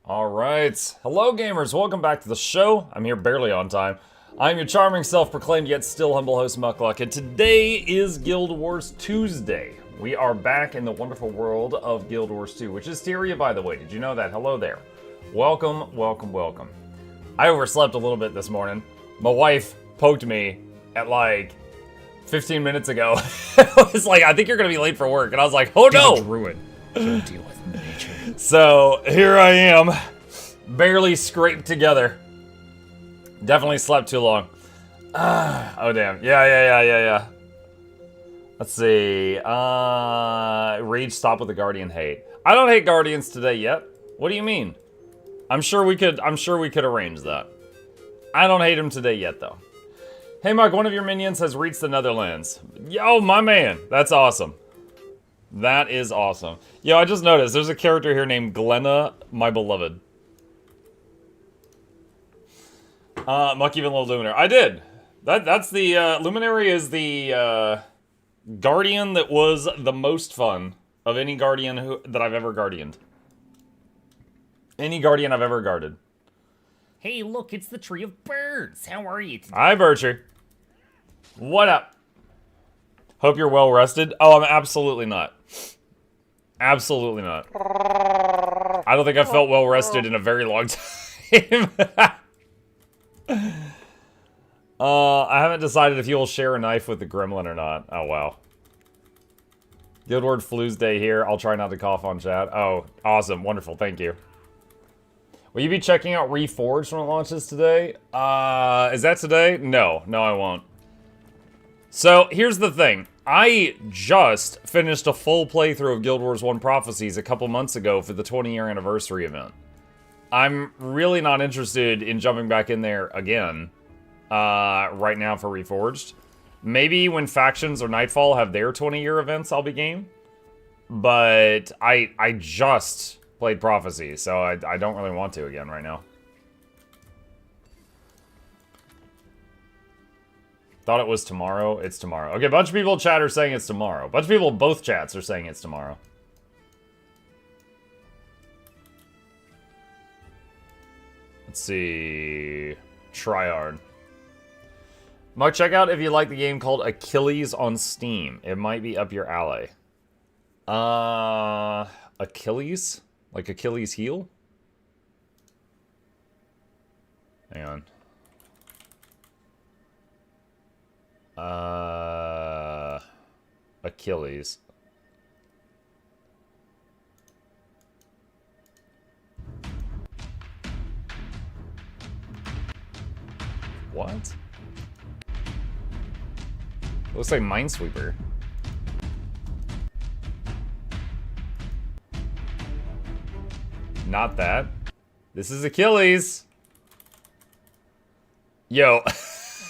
Alright, hello gamers, welcome back to the show. I'm here barely on time. I'm your charming, self-proclaimed, yet still humble host, Mukluk, and today is Guild Wars Tuesday. We are back in the wonderful world of Guild Wars 2, which is Tyria, by the way. Did you know that? Hello there. Welcome, welcome, welcome. I overslept a little bit this morning. My wife poked me at like 15 minutes ago. It was like, I think you're gonna be late for work, and I was like, oh no! Druid. Don't deal with nature. So, here I am, barely scraped together. Definitely slept too long. Oh damn, yeah. Let's see, Rage stop with the Guardian hate. I don't hate Guardians today yet. What do you mean? I'm sure we could arrange that. I don't hate him today yet though. Hey Mark, one of your minions has reached the Netherlands. Yo, my man, that's awesome. That is awesome. Yo, I just noticed there's a character here named Glenna, my beloved. Muck even little Luminary. I did. That's the Luminary is the Guardian that was the most fun of any Guardian that I've ever guardianed. Any Guardian I've ever guarded. Hey, look, it's the Tree of Birds. How are you today? Hi, Bircher. What up? Hope you're well rested. Oh, I'm absolutely not. Absolutely not. I don't think I've felt well rested in a very long time. I haven't decided if you will share a knife with the gremlin or not. Oh, wow. Guild Wars Tuesday here. I'll try not to cough on chat. Oh, awesome. Wonderful. Thank you. Will you be checking out Reforged when it launches today? Is that today? No. No, I won't. So, here's the thing. I just finished a full playthrough of Guild Wars 1 Prophecies a couple months ago for the 20-year anniversary event. I'm really not interested in jumping back in there again right now for Reforged. Maybe when Factions or Nightfall have their 20-year events, I'll be game. But I just played Prophecy, so I don't really want to again right now. Thought it was tomorrow. It's tomorrow. Okay, a bunch of people in chat are saying it's tomorrow. A bunch of people in both chats are saying it's tomorrow. Let's see. Tryhard. Mark, check out if you like the game called Achilles on Steam. It might be up your alley. Achilles? Like Achilles heel? Hang on. Achilles. What? Looks like Minesweeper. Not that. This is Achilles. Yo.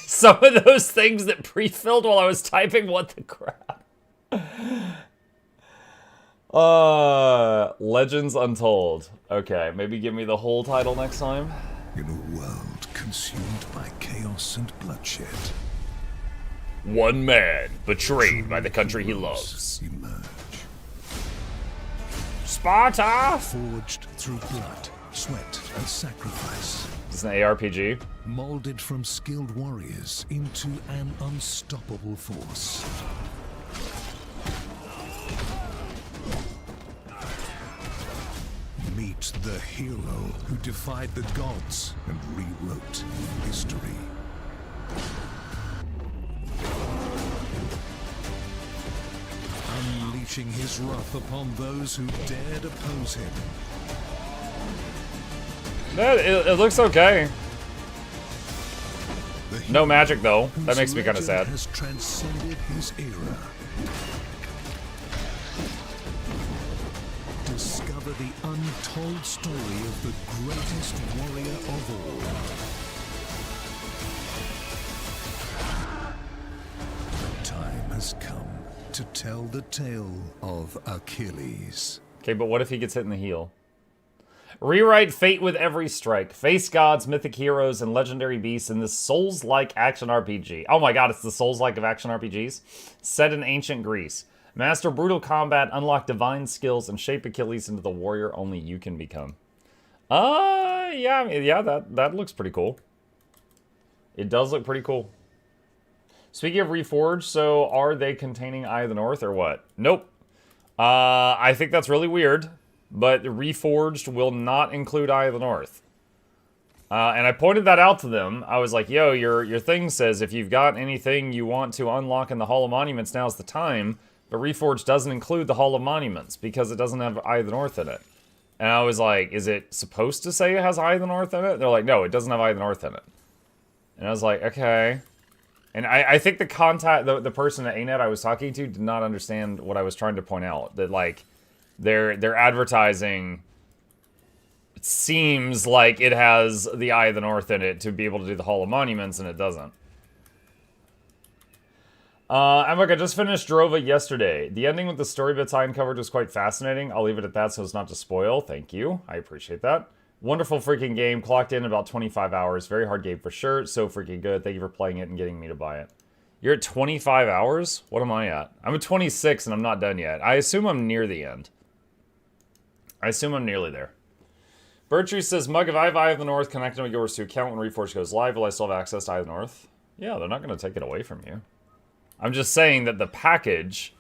Some of those things that pre-filled while I was typing, what the crap? Legends Untold. Okay, maybe give me the whole title next time. In a world consumed by chaos and bloodshed, one man betrayed by the country he loves. Emerge. Sparta! Forged through blood, sweat, and sacrifice. Is this an ARPG? Molded from skilled warriors into an unstoppable force. Meet the hero who defied the gods and rewrote history. Unleashing his wrath upon those who dared oppose him. It looks okay. No magic though. That makes me kind of sad. Has transcended his era. Discover the untold story of the greatest warrior of all. The time has come to tell the tale of Achilles. Okay, but what if he gets hit in the heel? Rewrite fate with every strike. Face gods, mythic heroes, and legendary beasts in this Souls-like action RPG. Oh my god, it's the Souls-like of action RPGs? Set in ancient Greece. Master brutal combat, unlock divine skills, and shape Achilles into the warrior only you can become. Yeah, I mean, yeah, that looks pretty cool. It does look pretty cool. Speaking of Reforged, so are they containing Eye of the North or what? Nope. I think that's really weird, but Reforged will not include Eye of the North. And I pointed that out to them. I was like, yo, your thing says if you've got anything you want to unlock in the Hall of Monuments, now's the time. But Reforged doesn't include the Hall of Monuments because it doesn't have Eye of the North in it. And I was like, is it supposed to say it has Eye of the North in it? They're like, no, it doesn't have Eye of the North in it. And I was like, okay. And I think the person at ANET I was talking to did not understand what I was trying to point out. That, like, their advertising... It seems like it has the Eye of the North in it to be able to do the Hall of Monuments, and it doesn't. I'm like, I just finished Drova yesterday. The ending with the story bits I uncovered was quite fascinating. I'll leave it at that so as not to spoil. Thank you. I appreciate that. Wonderful freaking game. Clocked in about 25 hours. Very hard game for sure. So freaking good. Thank you for playing it and getting me to buy it. You're at 25 hours? What am I at? I'm at 26 and I'm not done yet. I assume I'm near the end. I assume I'm nearly there. Bertree says, Mug, if I have Eye of the North connected with yours to account when Reforged goes live, will I still have access to Eye of the North? Yeah, they're not going to take it away from you. I'm just saying that the package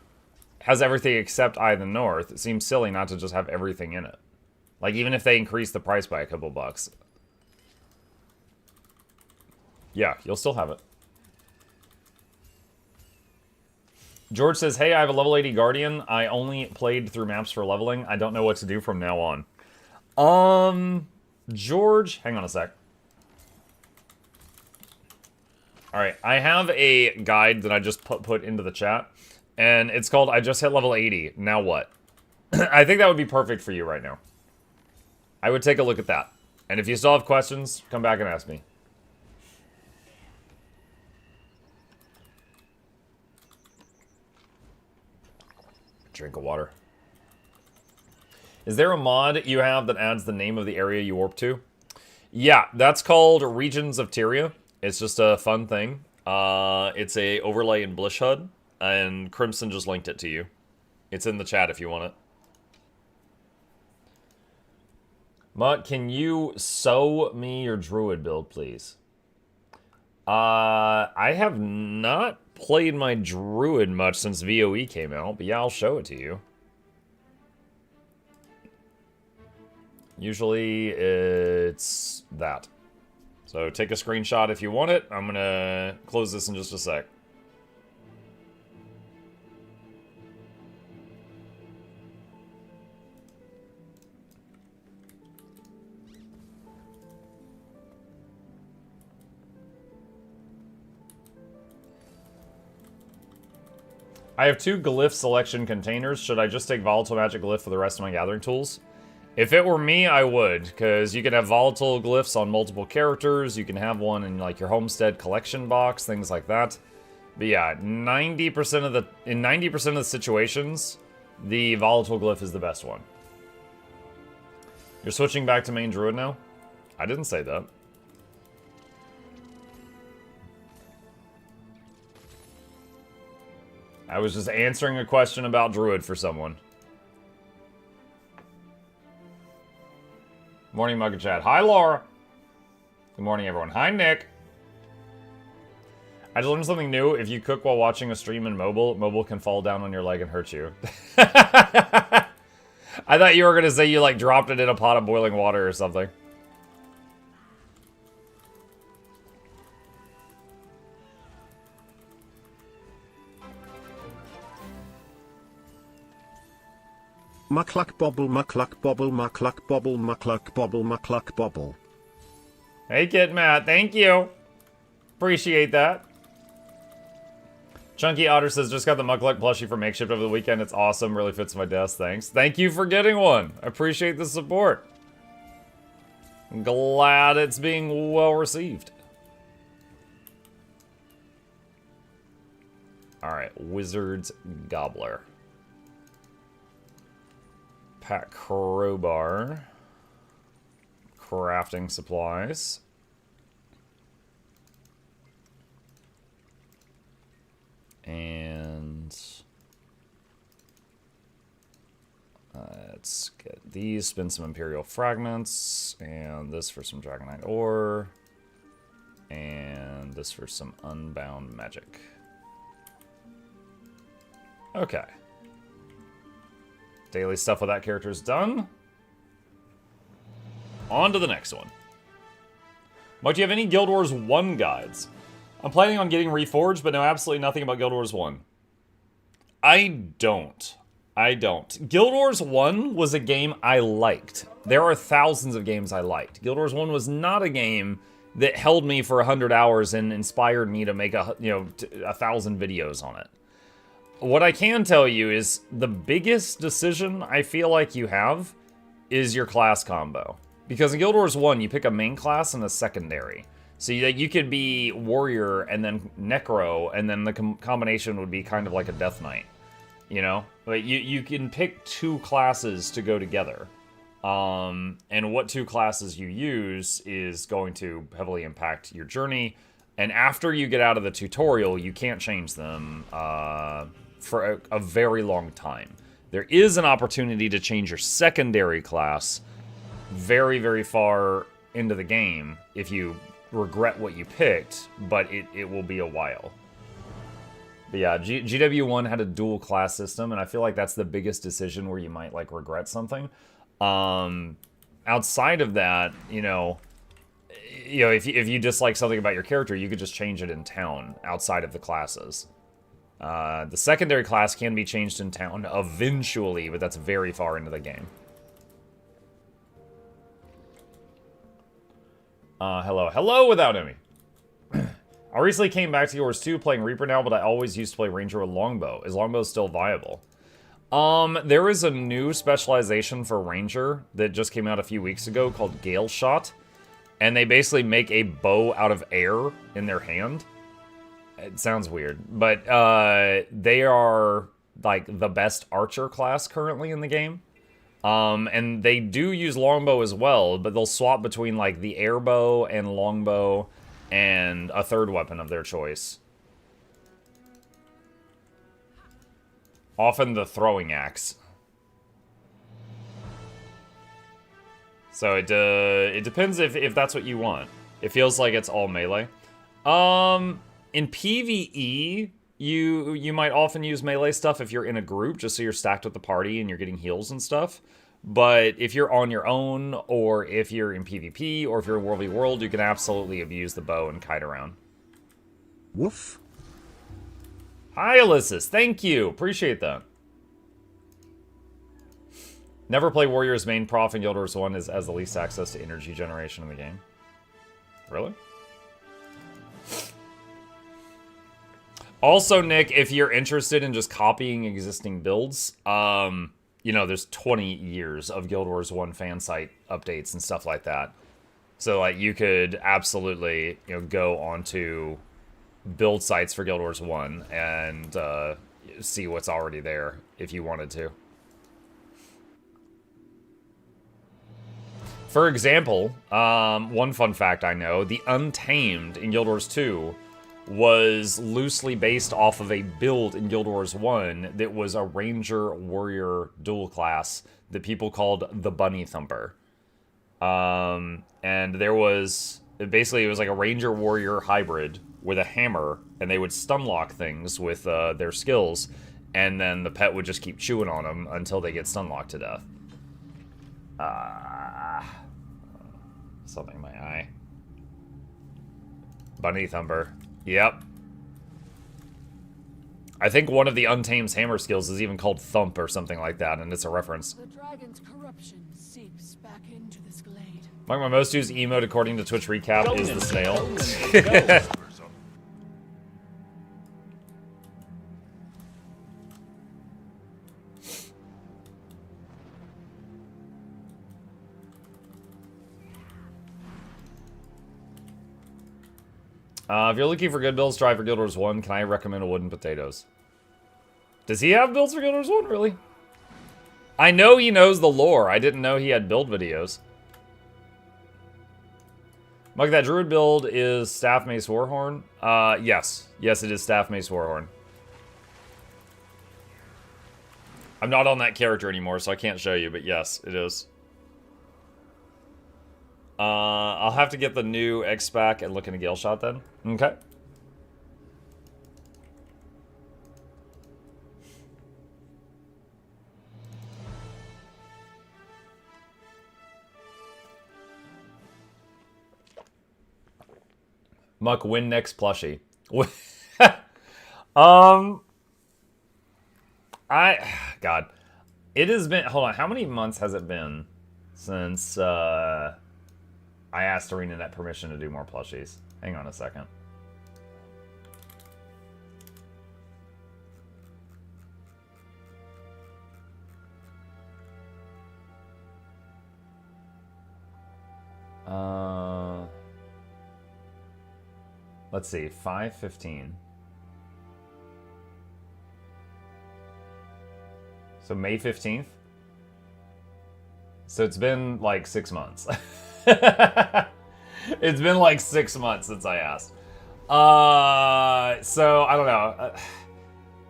has everything except Eye of the North. It seems silly not to just have everything in it. Like, even if they increase the price by a couple bucks. Yeah, you'll still have it. George says, hey, I have a level 80 Guardian. I only played through maps for leveling. I don't know what to do from now on. George, hang on a sec. Alright, I have a guide that I just put into the chat, and it's called I Just Hit Level 80, Now What? I think that would be perfect for you right now. I would take a look at that. And if you still have questions, come back and ask me. Drink of water. Is there a mod you have that adds the name of the area you warp to? Yeah, that's called Regions of Tyria. It's just a fun thing. It's a overlay in Blish HUD, and Crimson just linked it to you. It's in the chat if you want it. Mutt, can you sew me your druid build, please? I have not played my druid much since VOE came out, but yeah, I'll show it to you. Usually, it's that. So take a screenshot if you want it. I'm gonna close this in just a sec. I have 2 glyph selection containers. Should I just take volatile magic glyph for the rest of my gathering tools? If it were me, I would, because you can have volatile glyphs on multiple characters. You can have one in like your homestead collection box, things like that. But yeah, 90% of the situations, the volatile glyph is the best one. You're switching back to main druid now? I didn't say that. I was just answering a question about druid for someone. Morning, Mug and Chat. Hi, Laura. Good morning, everyone. Hi, Nick. I just learned something new. If you cook while watching a stream in mobile, mobile can fall down on your leg and hurt you. I thought you were going to say you, like, dropped it in a pot of boiling water or something. Mukluk bobble, mukluk bobble, mukluk bobble, mukluk bobble, mukluk bobble. Hey, Kid Matt. Thank you. Appreciate that. Chunky Otter says, just got the Mukluk plushie for makeshift over the weekend. It's awesome. Really fits my desk. Thanks. Thank you for getting one. I appreciate the support. I'm glad it's being well received. Alright, Wizard's Gobbler. Pack crowbar. Crafting supplies. And let's get these, spin some Imperial Fragments, and this for some Dragonite Ore, and this for some Unbound Magic. Okay. Daily stuff with that character is done. On to the next one. Mike, do you have any Guild Wars 1 guides? I'm planning on getting Reforged, but know absolutely nothing about Guild Wars 1. I don't. Guild Wars 1 was a game I liked. There are thousands of games I liked. Guild Wars 1 was not a game that held me for 100 hours and inspired me to make 1,000 videos on it. What I can tell you is the biggest decision I feel like you have is your class combo. Because in Guild Wars 1, you pick a main class and a secondary. So you could be Warrior and then Necro, and then the combination would be kind of like a Death Knight. You know? But you can pick two classes to go together. And what two classes you use is going to heavily impact your journey. And after you get out of the tutorial, you can't change them for a very long time. There is an opportunity to change your secondary class very, very far into the game if you regret what you picked, but it will be a while. But yeah, GW1 had a dual class system, and I feel like that's the biggest decision where you might like regret something. Outside of that, if you dislike something about your character, you could just change it in town outside of the classes. The secondary class can be changed in town eventually, but that's very far into the game. Hello without Emmy. I recently came back to Yours 2 playing Reaper now, but I always used to play Ranger with Longbow. Is Longbow still viable? There is a new specialization for Ranger that just came out a few weeks ago called Galeshot. And they basically make a bow out of air in their hand. It sounds weird, but they are like the best archer class currently in the game. And they do use longbow as well, but they'll swap between like the air bow and longbow and a third weapon of their choice. Often the throwing axe. So it depends if that's what you want. It feels like it's all melee. In PvE, you might often use melee stuff if you're in a group, just so you're stacked with the party and you're getting heals and stuff. But if you're on your own, or if you're in PvP, or if you're in World v World, you can absolutely abuse the bow and kite around. Woof. Hi, Ulysses. Thank you. Appreciate that. Never play Warrior's main prof in Guild Wars 1 as the least access to energy generation in the game. Really? Also, Nick, if you're interested in just copying existing builds, there's 20 years of Guild Wars 1 fan site updates and stuff like that. So, like, you could absolutely, go onto build sites for Guild Wars 1 and see what's already there if you wanted to. For example, one fun fact I know, the Untamed in Guild Wars 2 was loosely based off of a build in Guild Wars 1 that was a Ranger Warrior dual class that people called the Bunny Thumper. And there was, basically it was like a Ranger Warrior hybrid with a hammer, and they would stun lock things with their skills, and then the pet would just keep chewing on them until they get stun locked to death. Something in my eye. Bunny Thumper. Yep. I think one of the Untamed's hammer skills is even called Thump or something like that, and it's a reference. The dragon's corruption seeps back into this glade. Like my most used emote according to Twitch Recap is the snail. If you're looking for good builds, try for Guild Wars 1. Can I recommend a Wooden Potatoes? Does he have builds for Guild Wars 1, really? I know he knows the lore. I didn't know he had build videos. Mug, that druid build is Staff Mace Warhorn? Yes. Yes, it is Staff Mace Warhorn. I'm not on that character anymore, so I can't show you, but yes, it is. I'll have to get the new X-Pack and look into Galeshot then. Okay. Muck, win next plushie. God. It has been, hold on, how many months has it been since, I asked ArenaNet permission to do more plushies? Hang on a second. Let's see, 5/15. So May 15th? So it's been like 6 months. It's been like 6 months since I asked. So I don't know.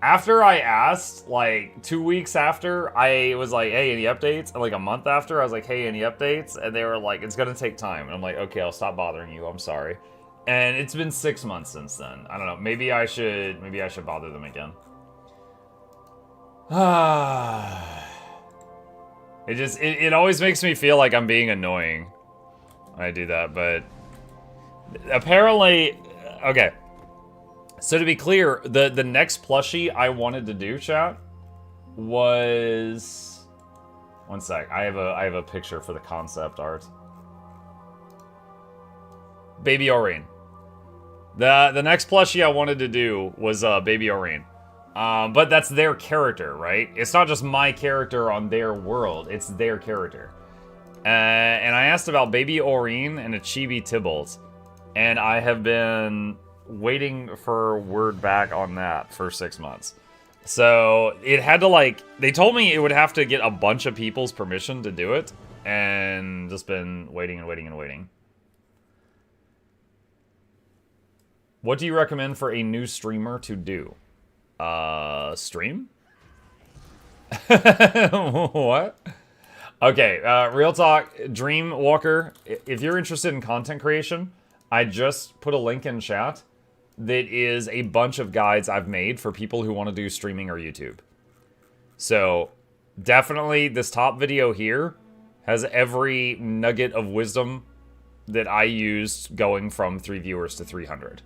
After I asked, like 2 weeks after, I was like, hey, any updates? And like a month after, I was like, hey, any updates? And they were like, it's gonna take time. And I'm like, okay, I'll stop bothering you. I'm sorry. And it's been 6 months since then. I don't know. Maybe I should bother them again. It always makes me feel like I'm being annoying when I do that, but apparently, okay. So to be clear, the next plushie I wanted to do, chat, was, one sec. I have a picture for the concept art. Baby Aurene. The next plushie I wanted to do was Baby Aurene. But that's their character, right? It's not just my character on their world, it's their character. And I asked about Baby Aurene and a Chibi Tybalt, and I have been waiting for word back on that for 6 months. So it had to, like, they told me it would have to get a bunch of people's permission to do it, and just been waiting and waiting and waiting. What do you recommend for a new streamer to do? Stream? What? Okay, real talk, Dreamwalker, if you're interested in content creation, I just put a link in chat that is a bunch of guides I've made for people who want to do streaming or YouTube. So, definitely this top video here has every nugget of wisdom that I used going from 3 viewers to 300.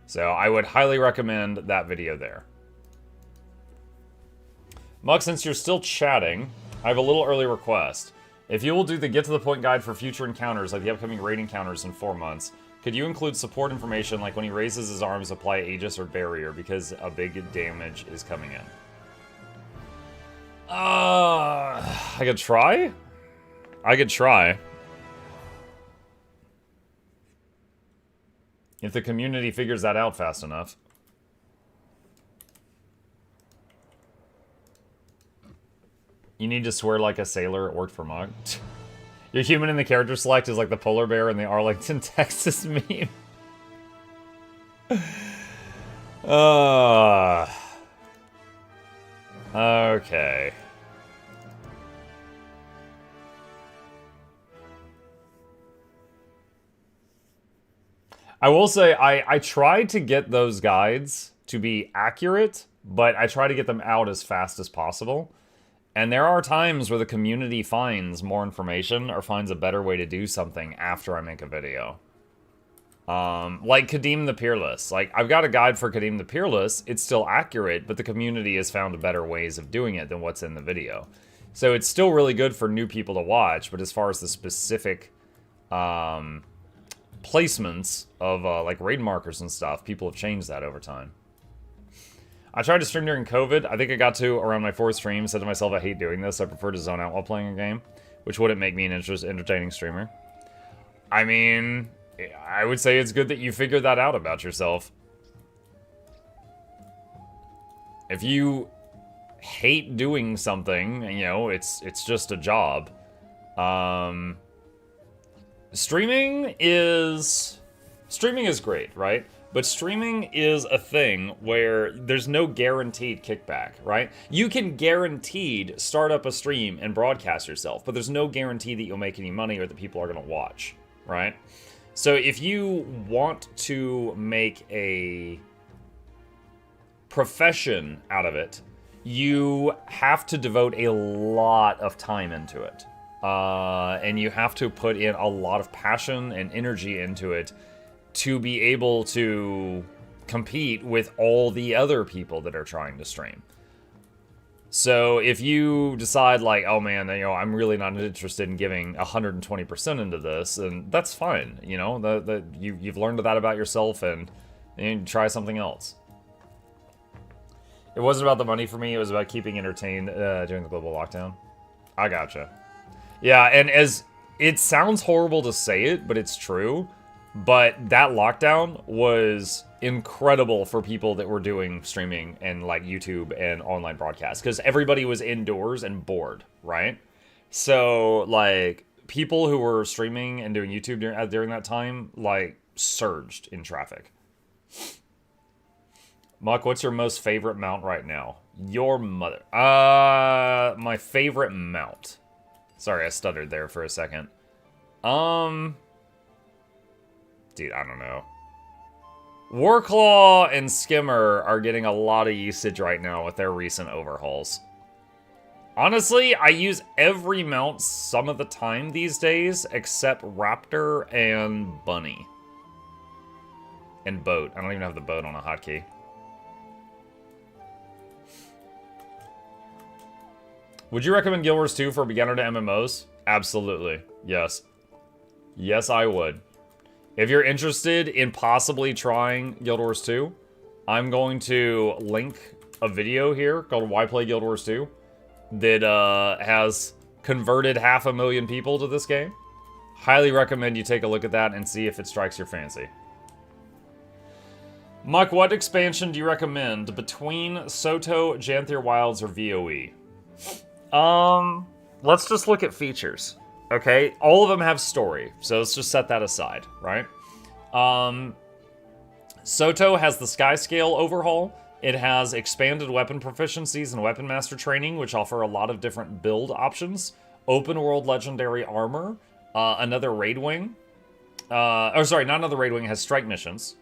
So I would highly recommend that video there. Muck, since you're still chatting, I have a little early request. If you will do the Get to the Point guide for future encounters, like the upcoming raid encounters in 4 months, could you include support information like when he raises his arms, apply Aegis or Barrier, because a big damage is coming in? I could try? I could try. If the community figures that out fast enough. You need to swear like a sailor. It worked for Mog. Your human in the character select is like the polar bear in the Arlington, Texas meme. Okay. I will say, I tried to get those guides to be accurate, but I try to get them out as fast as possible. And there are times where the community finds more information or finds a better way to do something after I make a video. Like Kadim the Peerless. Like, I've got a guide for Kadim the Peerless. It's still accurate, but the community has found better ways of doing it than what's in the video. So it's still really good for new people to watch, but as far as the specific placements of like raid markers and stuff, people have changed that over time. I tried to stream during COVID. I think I got to around my 4th stream, said to myself, I hate doing this. I prefer to zone out while playing a game, which wouldn't make me an entertaining streamer. I mean, I would say it's good that you figured that out about yourself. If you hate doing something, you know, it's just a job. Streaming is great, right? but streaming is a thing where there's no guaranteed kickback, right? You can guaranteed start up a stream and broadcast yourself, but there's no guarantee that you'll make any money or that people are going to watch, right? So if you want to make a profession out of it, you have to devote a lot of time into it. And you have to put in a lot of passion and energy into it to be able to compete with all the other people that are trying to stream. So if you decide like, oh man, you know, I'm really not interested in giving 120% into this, and that's fine. You know, you've learned that about yourself, and you try something else. It wasn't about the money for me. It was about keeping entertained during the global lockdown. I gotcha. Yeah, and as it sounds horrible to say it, but it's true. But that lockdown was incredible for people that were doing streaming and like YouTube and online broadcasts, because everybody was indoors and bored, right? So like people who were streaming and doing YouTube during that time like surged in traffic. Muck, what's your most favorite mount right now? Your mother. My favorite mount. Sorry, I stuttered there for a second. Dude, I don't know. Warclaw and Skimmer are getting a lot of usage right now with their recent overhauls. Honestly, I use every mount some of the time these days, except Raptor and Bunny. And Boat. I don't even have the Boat on a hotkey. Would you recommend Guild Wars 2 for beginner to MMOs? Absolutely. Yes. Yes, I would. If you're interested in possibly trying Guild Wars 2, I'm going to link a video here called Why Play Guild Wars 2 that has converted 500,000 people to this game. Highly recommend you take a look at that and see if it strikes your fancy. Muck, what expansion do you recommend between Soto, Janthier Wilds, or VOE? Let's just look at features. Okay, all of them have story, so let's just set that aside, right? Soto has the Sky Scale overhaul. It has expanded weapon proficiencies and weapon master training, which offer a lot of different build options. Open world legendary armor, another raid wing. Sorry, not another raid wing, it has strike missions.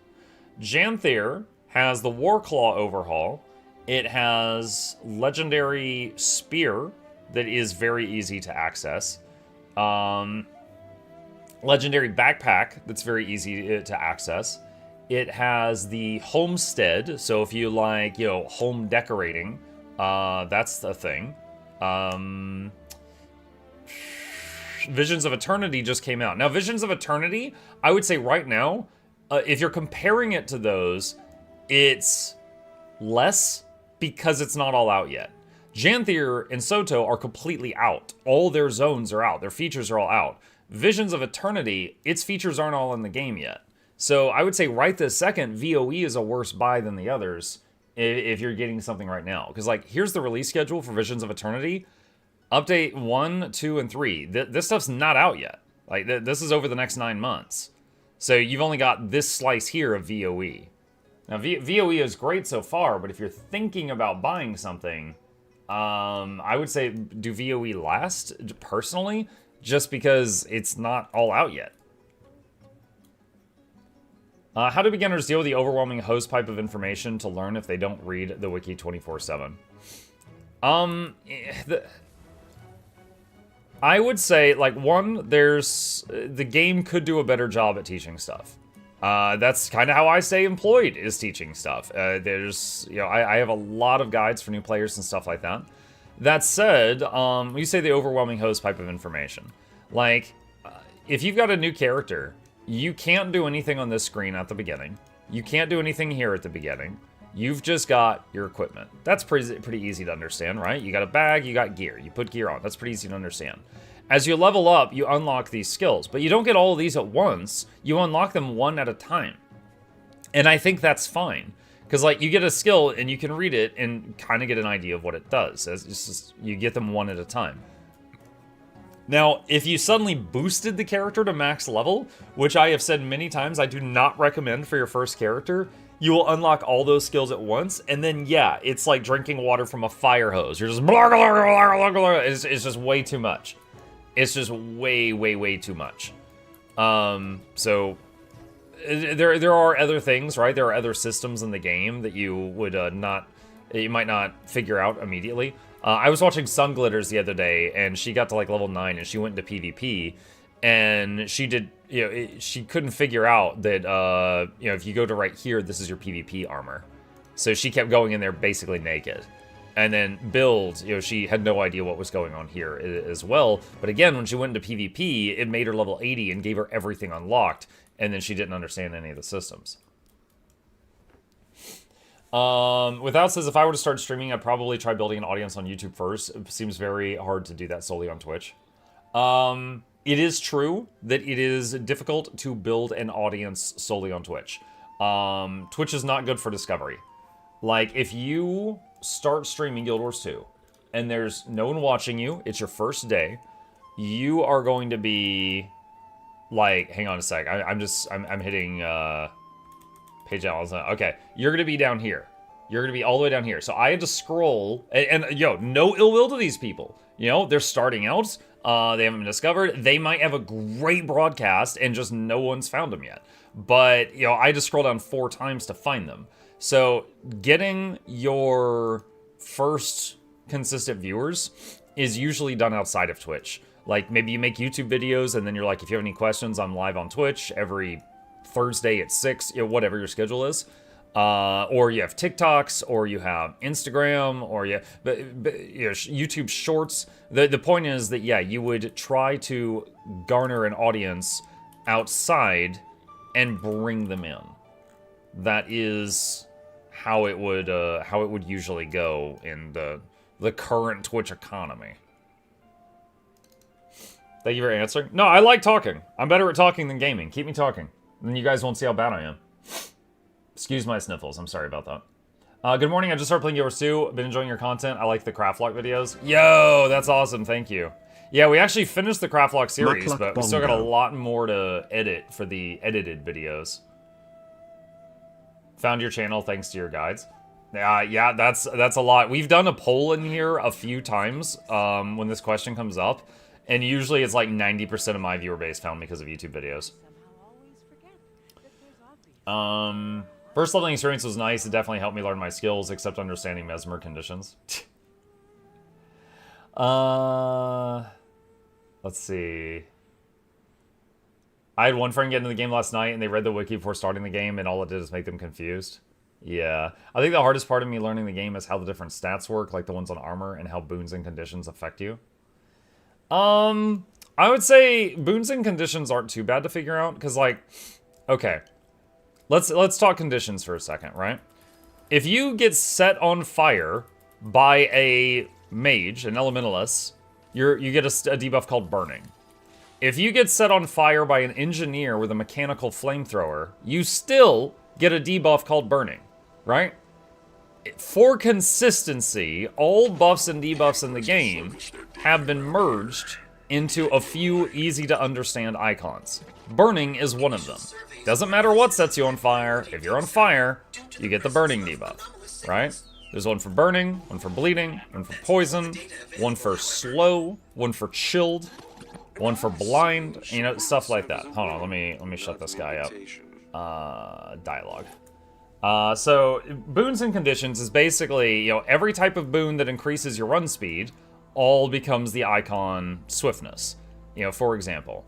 Janthier has the Warclaw overhaul. It has legendary spear that is very easy to access. Legendary backpack that's very easy to access. It has the homestead, so if you like, you know, home decorating, that's the thing. Visions of Eternity just came out. Now, Visions of Eternity, I would say right now, if you're comparing it to those, it's less because it's not all out yet. Janthier and Soto are completely out. All their zones are out. Their features are all out. Visions of Eternity, its features aren't all in the game yet. So I would say right this second, VOE is a worse buy than the others if you're getting something right now. Because like, here's the release schedule for Visions of Eternity. Update 1, 2, and 3. This stuff's not out yet. Like, this is over the next 9 months. So you've only got this slice here of VOE. Now, VOE is great so far, but if you're thinking about buying something, I would say do VOE last, personally, just because it's not all out yet. How do beginners deal with the overwhelming hosepipe of information to learn if they don't read the wiki 24/7? I would say, like, one, the game could do a better job at teaching stuff. That's kind of how I stay employed, is teaching stuff. You know, I have a lot of guides for new players and stuff like that. That said, you say the overwhelming hosepipe of information. Like, if you've got a new character, you can't do anything on this screen at the beginning. You can't do anything here at the beginning. You've just got your equipment. That's pretty easy to understand, right? You got a bag, you got gear. You put gear on. That's pretty easy to understand. As you level up, you unlock these skills, but you don't get all of these at once. You unlock them one at a time. And I think that's fine. Because, like, you get a skill and you can read it and kind of get an idea of what it does. It's just, you get them one at a time. Now, if you suddenly boosted the character to max level, which I have said many times I do not recommend for your first character, you will unlock all those skills at once, and then, yeah, it's like drinking water from a fire hose. You're just blah, blah, blah, blah, blah, blah. It's just way too much. It's just way, way, way too much. So there are other things, right? There are other systems in the game that you would you might not figure out immediately. I was watching Sun Glitters the other day, and she got to like level 9, and she went into PvP, and she did, she couldn't figure out that, if you go to right here, this is your PvP armor. So she kept going in there basically naked. And then build, she had no idea what was going on here as well. But again, when she went into PvP, it made her level 80 and gave her everything unlocked, and then she didn't understand any of the systems. Without says, if I were to start streaming, I'd probably try building an audience on YouTube first. It seems very hard to do that solely on Twitch. It is true that it is difficult to build an audience solely on Twitch. Twitch is not good for discovery. Like, if you start streaming Guild Wars 2, and there's no one watching you, it's your first day, you are going to be, like, hang on a sec, I'm hitting, page out. Okay, you're gonna be down here. You're gonna be all the way down here. So I had to scroll, and yo, no ill will to these people. They're starting out. They haven't been discovered. They might have a great broadcast, and just no one's found them yet. But I had to scroll down 4 times to find them. So getting your first consistent viewers is usually done outside of Twitch. Like, maybe you make YouTube videos, and then you're like, if you have any questions, I'm live on Twitch every Thursday at 6, whatever your schedule is. Or you have TikToks, or you have Instagram, or YouTube Shorts. The point is that, yeah, you would try to garner an audience outside and bring them in. That is how it would usually go in the current Twitch economy. Thank you for answering. No, I like talking. I'm better at talking than gaming. Keep me talking. Then you guys won't see how bad I am. Excuse my sniffles. I'm sorry about that. Good morning. I just started playing Guild Wars 2. Been enjoying your content. I like the Craftlock videos. Yo, that's awesome. Thank you. Yeah, we actually finished the Craftlock series, but we still got a lot more to edit for the edited videos. Found your channel thanks to your guides. Yeah, that's a lot. We've done a poll in here a few times when this question comes up, and usually it's like 90% of my viewer base found because of YouTube videos. First leveling experience was nice. It definitely helped me learn my skills, except understanding mesmer conditions. Let's see. I had one friend get into the game last night, and they read the wiki before starting the game, and all it did is make them confused. Yeah. I think the hardest part of me learning the game is how the different stats work, like the ones on armor, and how boons and conditions affect you. I would say boons and conditions aren't too bad to figure out, because, like, okay. Let's talk conditions for a second, right? If you get set on fire by a mage, an elementalist, you get a debuff called burning. If you get set on fire by an engineer with a mechanical flamethrower, you still get a debuff called burning, right? For consistency, all buffs and debuffs in the game have been merged into a few easy-to-understand icons. Burning is one of them. Doesn't matter what sets you on fire. If you're on fire, you get the burning debuff, right? There's one for burning, one for bleeding, one for poison, one for slow, one for chilled, one for blind, stuff like that. Hold on, let me shut this guy up. Dialogue. So boons and conditions is basically, every type of boon that increases your run speed all becomes the icon swiftness. For example.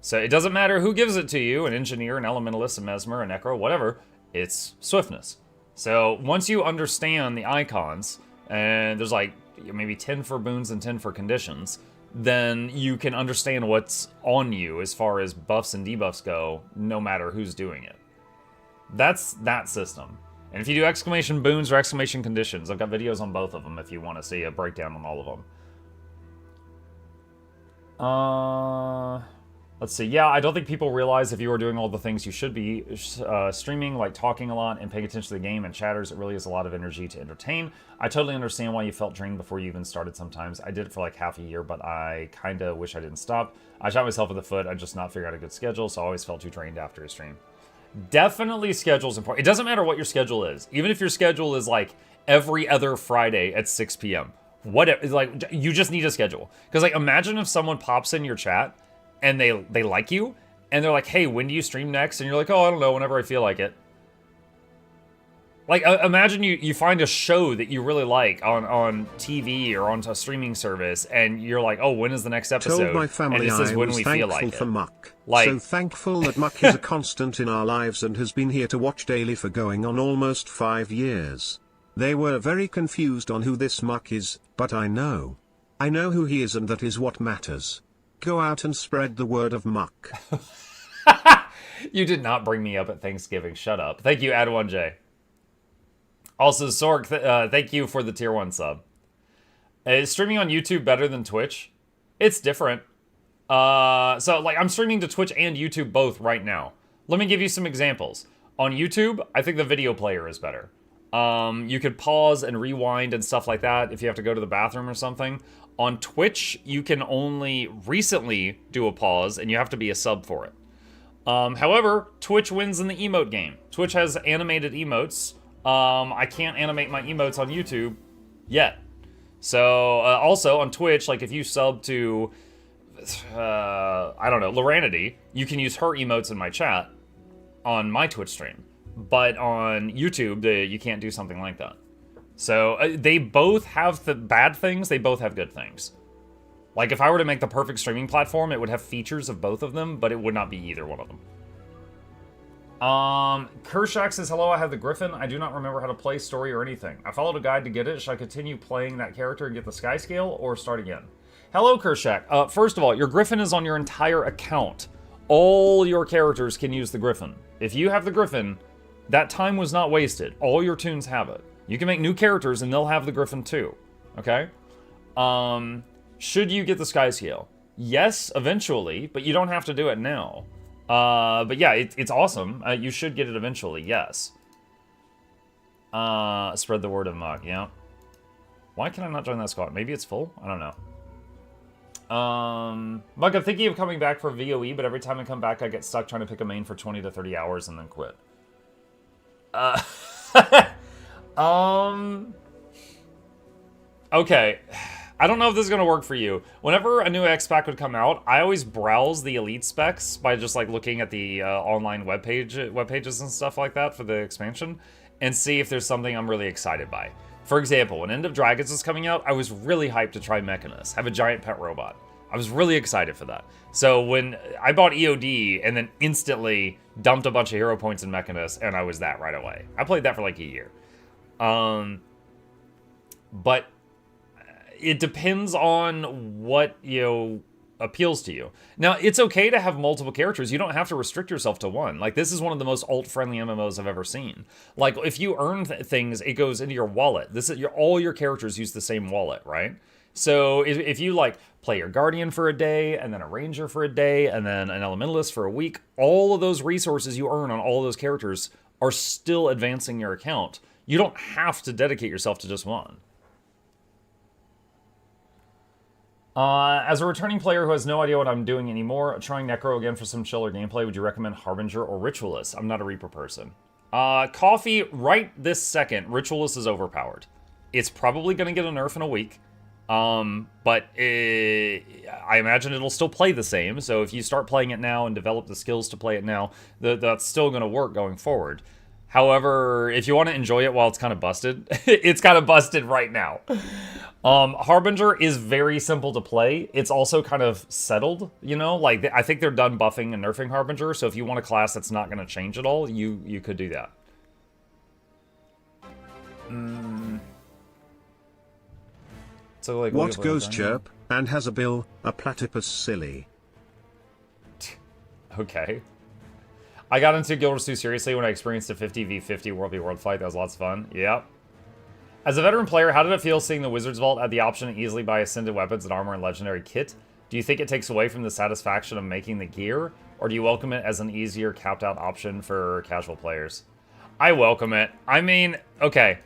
So it doesn't matter who gives it to you, an engineer, an elementalist, a mesmer, a necro, whatever, it's swiftness. So once you understand the icons, and there's like maybe 10 for boons and 10 for conditions, then you can understand what's on you as far as buffs and debuffs go, no matter who's doing it. That's that system. And if you do exclamation boons or exclamation conditions, I've got videos on both of them if you want to see a breakdown on all of them. Let's see. Yeah, I don't think people realize if you are doing all the things you should be streaming, like talking a lot and paying attention to the game and chatters, it really is a lot of energy to entertain. I totally understand why you felt drained before you even started sometimes. I did it for like half a year, but I kind of wish I didn't stop. I shot myself in the foot. I just not figured out a good schedule, so I always felt too drained after a stream. Definitely schedule's important. It doesn't matter what your schedule is. Even if your schedule is like every other Friday at 6 p.m. Whatever, like, you just need a schedule. Because like, imagine if someone pops in your chat and they like you, and they're like, hey, when do you stream next? And you're like, oh, I don't know, whenever I feel like it. Like, imagine you find a show that you really like on TV or on a streaming service, and you're like, oh, when is the next episode? Told my family and it says I when was we feel thankful like for it. Muck. Like, so thankful that Muck is a constant in our lives and has been here to watch daily for going on almost 5 years. They were very confused on who this Muck is, but I know. I know who he is, and that is what matters. Go out and spread the word of Muck. You did not bring me up at Thanksgiving. Shut up. Thank you, Ad1J. Also, Sorg, thank you for the tier 1 sub. Is streaming on YouTube better than Twitch? It's different. So, like, I'm streaming to Twitch and YouTube both right now. Let me give you some examples. On YouTube, I think the video player is better. You could pause and rewind and stuff like that if you have to go to the bathroom or something. On Twitch, you can only recently do a pause, and you have to be a sub for it. However, Twitch wins in the emote game. Twitch has animated emotes. I can't animate my emotes on YouTube yet. So, also on Twitch, like if you sub to, I don't know, Loranity, you can use her emotes in my chat on my Twitch stream. But on YouTube, you can't do something like that. So, they both have the bad things, they both have good things. Like, if I were to make the perfect streaming platform, it would have features of both of them, but it would not be either one of them. Kershak says, hello, I have the Griffin. I do not remember how to play, story, or anything. I followed a guide to get it. Should I continue playing that character and get the sky scale, or start again? Hello, Kershak. First of all, your Griffin is on your entire account. All your characters can use the Griffin. If you have the Griffin, that time was not wasted. All your toons have it. You can make new characters, and they'll have the Griffin too. Okay? Should you get the sky scale? Yes, eventually, but you don't have to do it now. But yeah, it's awesome. You should get it eventually, yes. Spread the word of Muck, yeah. Why can I not join that squad? Maybe it's full? I don't know. Muck, I'm thinking of coming back for VOE, but every time I come back, I get stuck trying to pick a main for 20 to 30 hours and then quit. Okay. I don't know if this is going to work for you. Whenever a new X pack would come out, I always browse the elite specs by just like looking at the online web pages and stuff like that for the expansion and see if there's something I'm really excited by. For example, when End of Dragons was coming out, I was really hyped to try Mechanus, have a giant pet robot. I was really excited for that. So when I bought EOD and then instantly dumped a bunch of hero points in Mechanus, and I was that right away. I played that for like a year. But it depends on what, appeals to you. Now, it's okay to have multiple characters. You don't have to restrict yourself to one. Like, this is one of the most alt-friendly MMOs I've ever seen. Like, if you earn things, it goes into your wallet. All your characters use the same wallet, right? So if you, like, play your Guardian for a day, and then a Ranger for a day, and then an Elementalist for a week, all of those resources you earn on all those characters are still advancing your account. You don't have to dedicate yourself to just one. As a returning player who has no idea what I'm doing anymore, trying Necro again for some chiller gameplay, would you recommend Harbinger or Ritualist? I'm not a Reaper person. Coffee, right this second, Ritualist is overpowered. It's probably going to get a nerf in a week, but I imagine it'll still play the same, so if you start playing it now and develop the skills to play it now, that's still going to work going forward. However, if you want to enjoy it while it's kind of busted, it's kind of busted right now. Harbinger is very simple to play. It's also kind of settled, Like, I think they're done buffing and nerfing Harbinger, so if you want a class that's not going to change at all, you could do that. So, like, what goes chirp, and has a bill, a platypus silly. Okay. I got into Guild Wars 2 seriously when I experienced a 50v50 World v World fight. That was lots of fun. Yep. As a veteran player, how did it feel seeing the Wizard's Vault add the option to easily buy ascended weapons and armor and legendary kit Do you think it takes away from the satisfaction of making the gear, or do you welcome it as an easier capped out option for casual players? I welcome it. I mean, okay.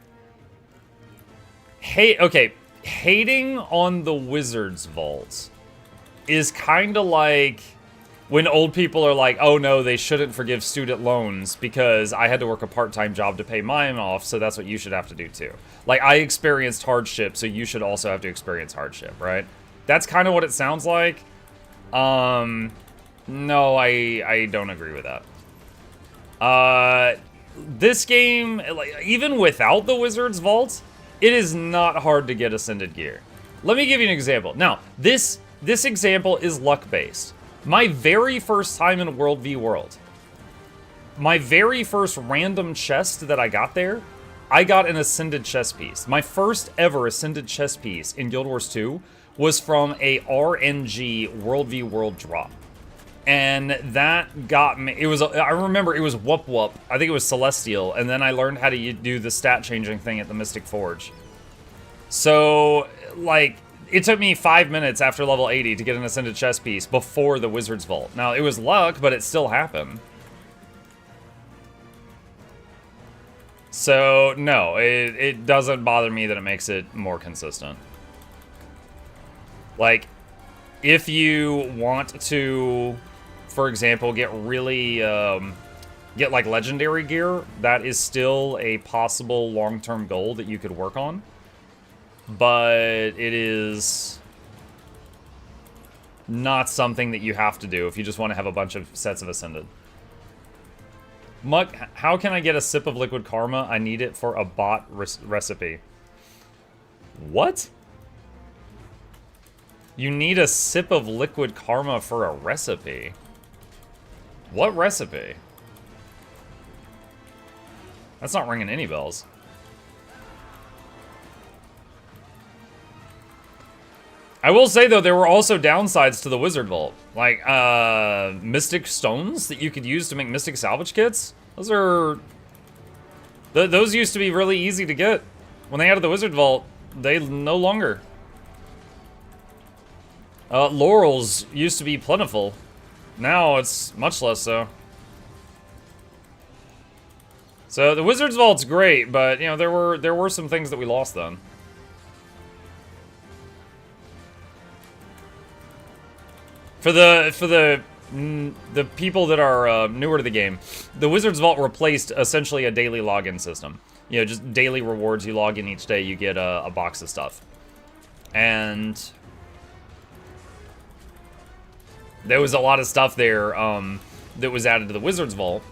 Hating on the Wizard's Vault is kind of like when old people are like, oh no, they shouldn't forgive student loans because I had to work a part-time job to pay mine off, so that's what you should have to do too. Like, I experienced hardship, so you should also have to experience hardship, right? That's kind of what it sounds like. No, I don't agree with that. This game, like, even without the Wizard's Vault, it is not hard to get Ascended gear. Let me give you an example. Now, this example is luck-based. My very first time in World v World, my very first random chest that I got there, I got an Ascended chest piece. My first ever Ascended chest piece in Guild Wars 2 was from a RNG World v World drop. And that got me, I remember it was Whoop Whoop, I think it was Celestial, and then I learned how to do the stat changing thing at the Mystic Forge. So, like, it took me 5 minutes after level 80 to get an Ascended chest piece before the Wizard's Vault. Now, it was luck, but it still happened. So, no, it doesn't bother me that it makes it more consistent. Like, if you want to, for example, get really, get like legendary gear, that is still a possible long-term goal that you could work on. But it is not something that you have to do if you just want to have a bunch of sets of Ascended. Muck, how can I get a sip of liquid karma? I need it for a bot recipe. What? You need a sip of liquid karma for a recipe? What recipe? That's not ringing any bells. I will say, though, there were also downsides to the Wizard Vault. Like, Mystic Stones that you could use to make Mystic Salvage Kits. Those are... those used to be really easy to get. When they added the Wizard Vault, they no longer. Laurels used to be plentiful. Now it's much less so. So the Wizard's Vault's great, but, you know, there were some things that we lost then. For the people that are newer to the game, the Wizard's Vault replaced essentially a daily login system. You know, just daily rewards. You log in each day, you get a box of stuff. And there was a lot of stuff there that was added to the Wizard's Vault,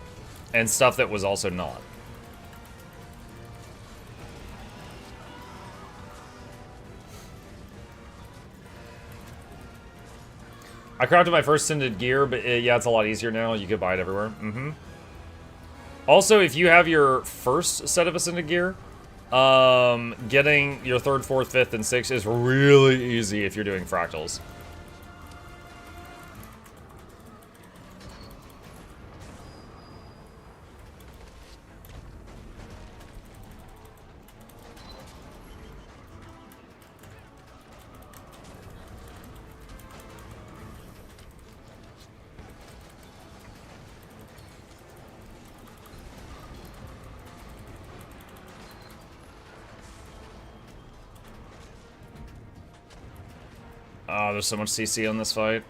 and stuff that was also not. I crafted my first Ascended gear, but yeah, it's a lot easier now. You can buy it everywhere. Also, if you have your first set of Ascended gear, getting your 3rd, 4th, 5th, and 6th is really easy if you're doing fractals. Oh, there's so much CC on this fight.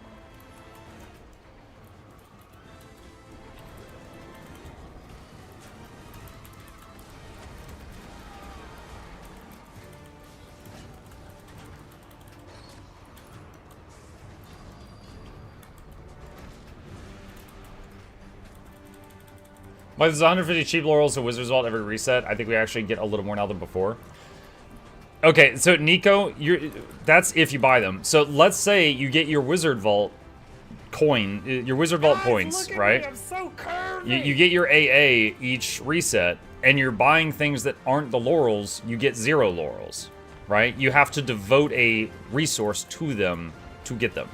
Like, there's 150 cheap laurels to Wizard's Vault every reset. I think we actually get a little more now than before. Okay, so Nico, that's if you buy them. So let's say you get your Wizard Vault coin, your Wizard Vault points, right? I'm so you get your AA each reset, and you're buying things that aren't the laurels, you get 0 laurels, right? You have to devote a resource to them to get them.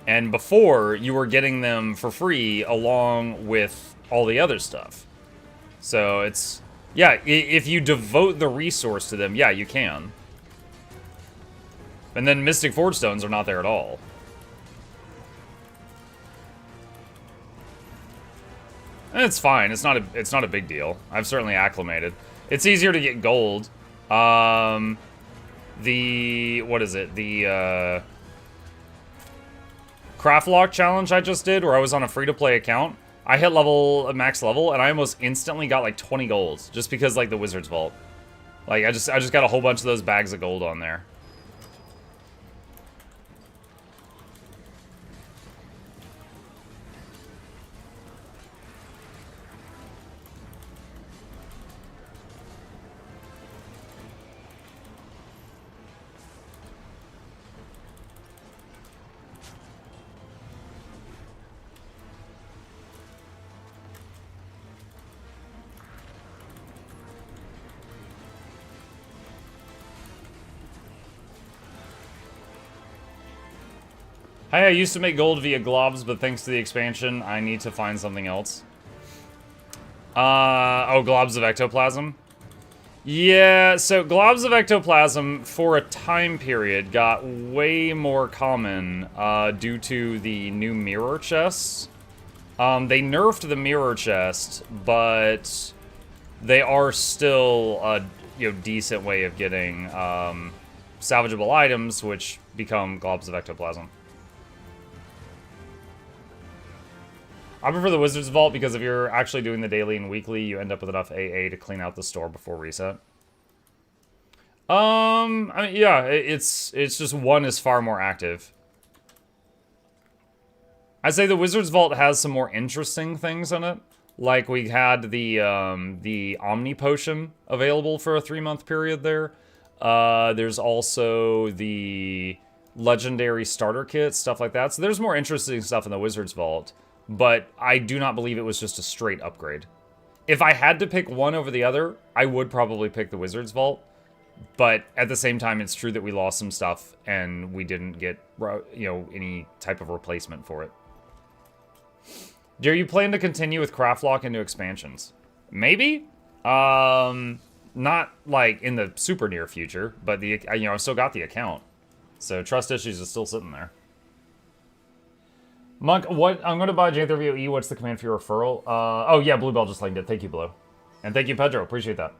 And before, you were getting them for free along with all the other stuff. So it's... yeah, if you devote the resource to them, yeah, you can. And then Mystic Forge Stones are not there at all. And it's fine. It's not a big deal. I've certainly acclimated. It's easier to get gold. What is it? The Craft Lock challenge I just did, where I was on a free-to-play account. I hit max level, and I almost instantly got like 20 golds just because like the Wizard's Vault. Like I just got a whole bunch of those bags of gold on there. Hey, I used to make gold via globs, but thanks to the expansion, I need to find something else. Oh, globs of ectoplasm? Yeah, so globs of ectoplasm, for a time period, got way more common due to the new mirror chests. They nerfed the mirror chest, but they are still a decent way of getting salvageable items, which become globs of ectoplasm. I prefer the Wizard's Vault because if you're actually doing the daily and weekly, you end up with enough AA to clean out the store before reset. I mean, yeah, it's just one is far more active. I'd say the Wizard's Vault has some more interesting things in it. Like we had the Omni Potion available for a 3-month period there. There's also the Legendary Starter Kit, stuff like that. So there's more interesting stuff in the Wizard's Vault. But I do not believe it was just a straight upgrade. If I had to pick one over the other, I would probably pick the Wizard's Vault. But at the same time, it's true that we lost some stuff and we didn't get, any type of replacement for it. Do you plan to continue with Craftlock into expansions? Maybe. Not like in the super near future, but I've still got the account. So Trust Issues is still sitting there. Monk, what? I'm going to buy J3VOE. What's the command for your referral? Oh, yeah, Bluebell just linked it. Thank you, Blue. And thank you, Pedro. Appreciate that.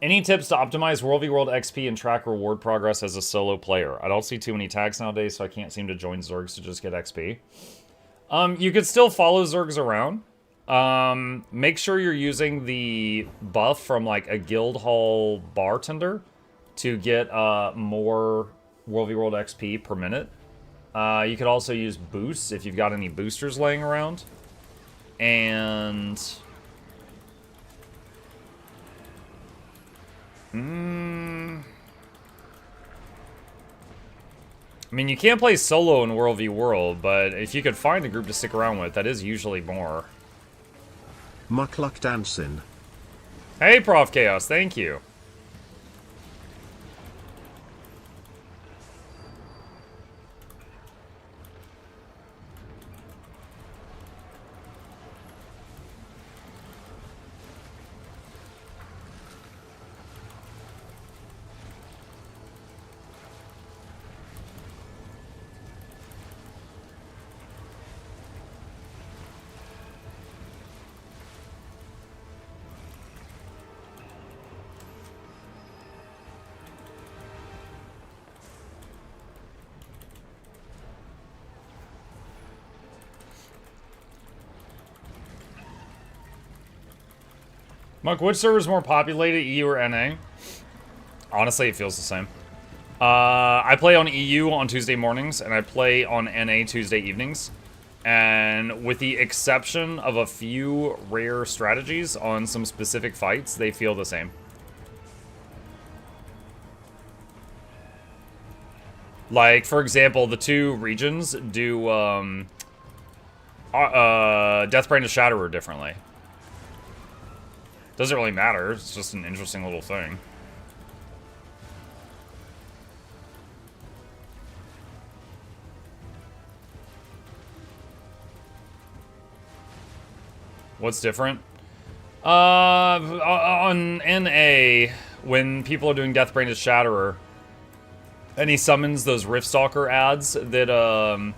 Any tips to optimize World v World XP and track reward progress as a solo player? I don't see too many tags nowadays, so I can't seem to join Zergs to just get XP. You could still follow Zergs around. Make sure you're using the buff from, like, a guild hall bartender to get more World v World XP per minute. You could also use boosts if you've got any boosters laying around. And... I mean, you can't play solo in World v World, but if you could find a group to stick around with, that is usually more. Mukluk dancing. Hey, Prof Chaos, thank you. Monk, which server is more populated, EU or NA? Honestly, it feels the same. I play on EU on Tuesday mornings, and I play on NA Tuesday evenings. And with the exception of a few rare strategies on some specific fights, they feel the same. Like, for example, the two regions do Deathbrain to Shatterer differently. Doesn't really matter, it's just an interesting little thing. What's different? On NA, when people are doing Deathbrain to Shatterer, and he summons those Riftstalker ads that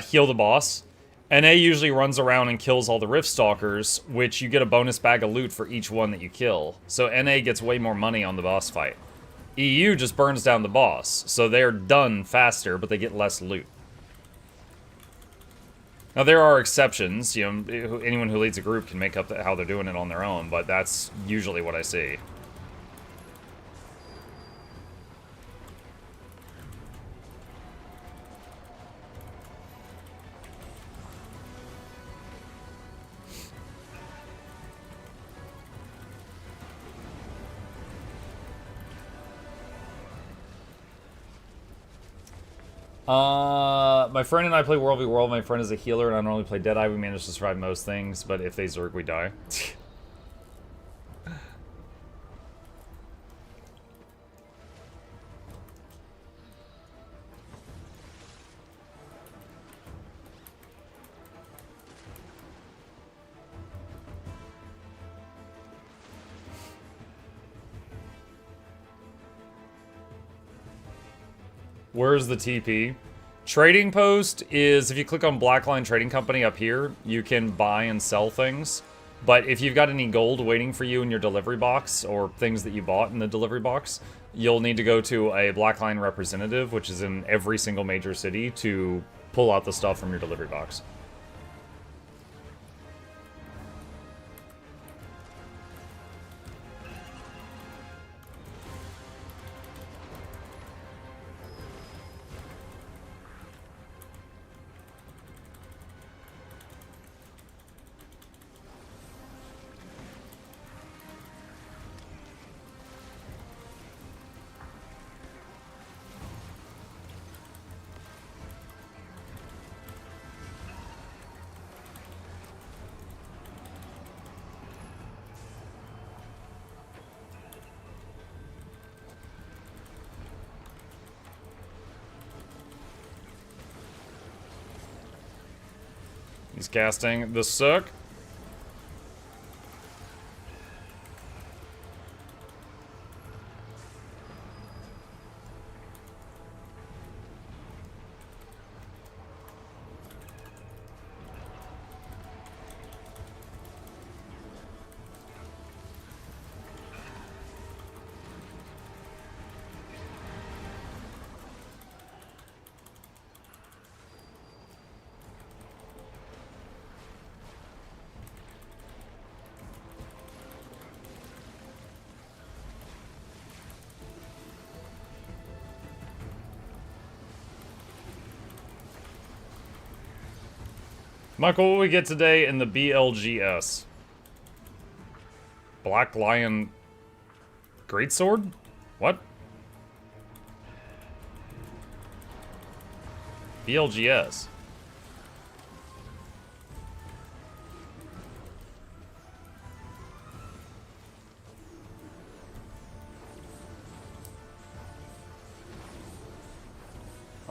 heal the boss. NA usually runs around and kills all the Riftstalkers, which you get a bonus bag of loot for each one that you kill. So NA gets way more money on the boss fight. EU just burns down the boss, so they're done faster, but they get less loot. Now, there are exceptions. You know, anyone who leads a group can make up how they're doing it on their own, but that's usually what I see. My friend and I play World v World. My friend is a healer, and I normally play Deadeye. We manage to survive most things, but if they Zerg, we die. Where's the TP? Trading post is, if you click on Blackline Trading Company up here, you can buy and sell things. But if you've got any gold waiting for you in your delivery box, or things that you bought in the delivery box, you'll need to go to a Blackline representative, which is in every single major city, to pull out the stuff from your delivery box. He's casting the Sook. Michael, what will we get today in the BLGS? Black Lion Greatsword? What? BLGS.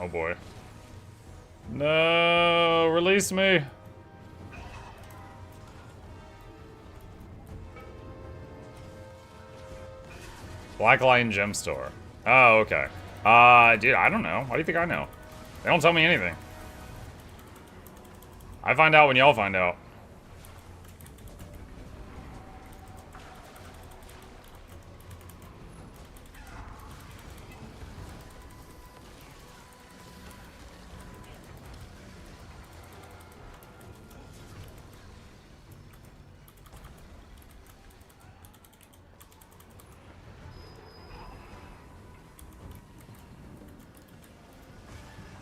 Oh boy. No, release me. Black Lion Gem Store. Oh, okay. Dude, I don't know. Why do you think I know? They don't tell me anything. I find out when y'all find out.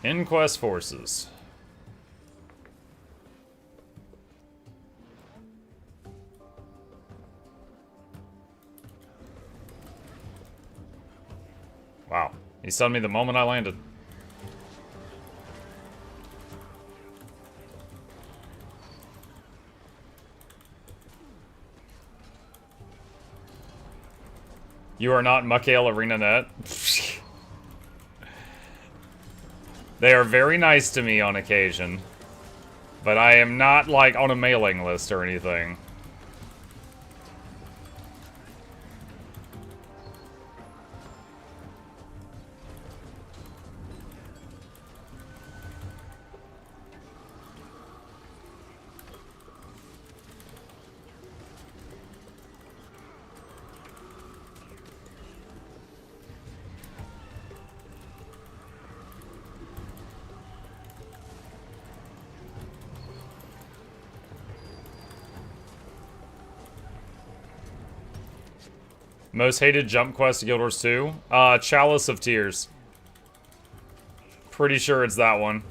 Inquest forces. Wow. He stunned me the moment I landed. You are not Mikael ArenaNet. They are very nice to me on occasion, but I am not, like, on a mailing list or anything. Most hated jump quest to Guild Wars 2? Chalice of Tears. Pretty sure it's that one.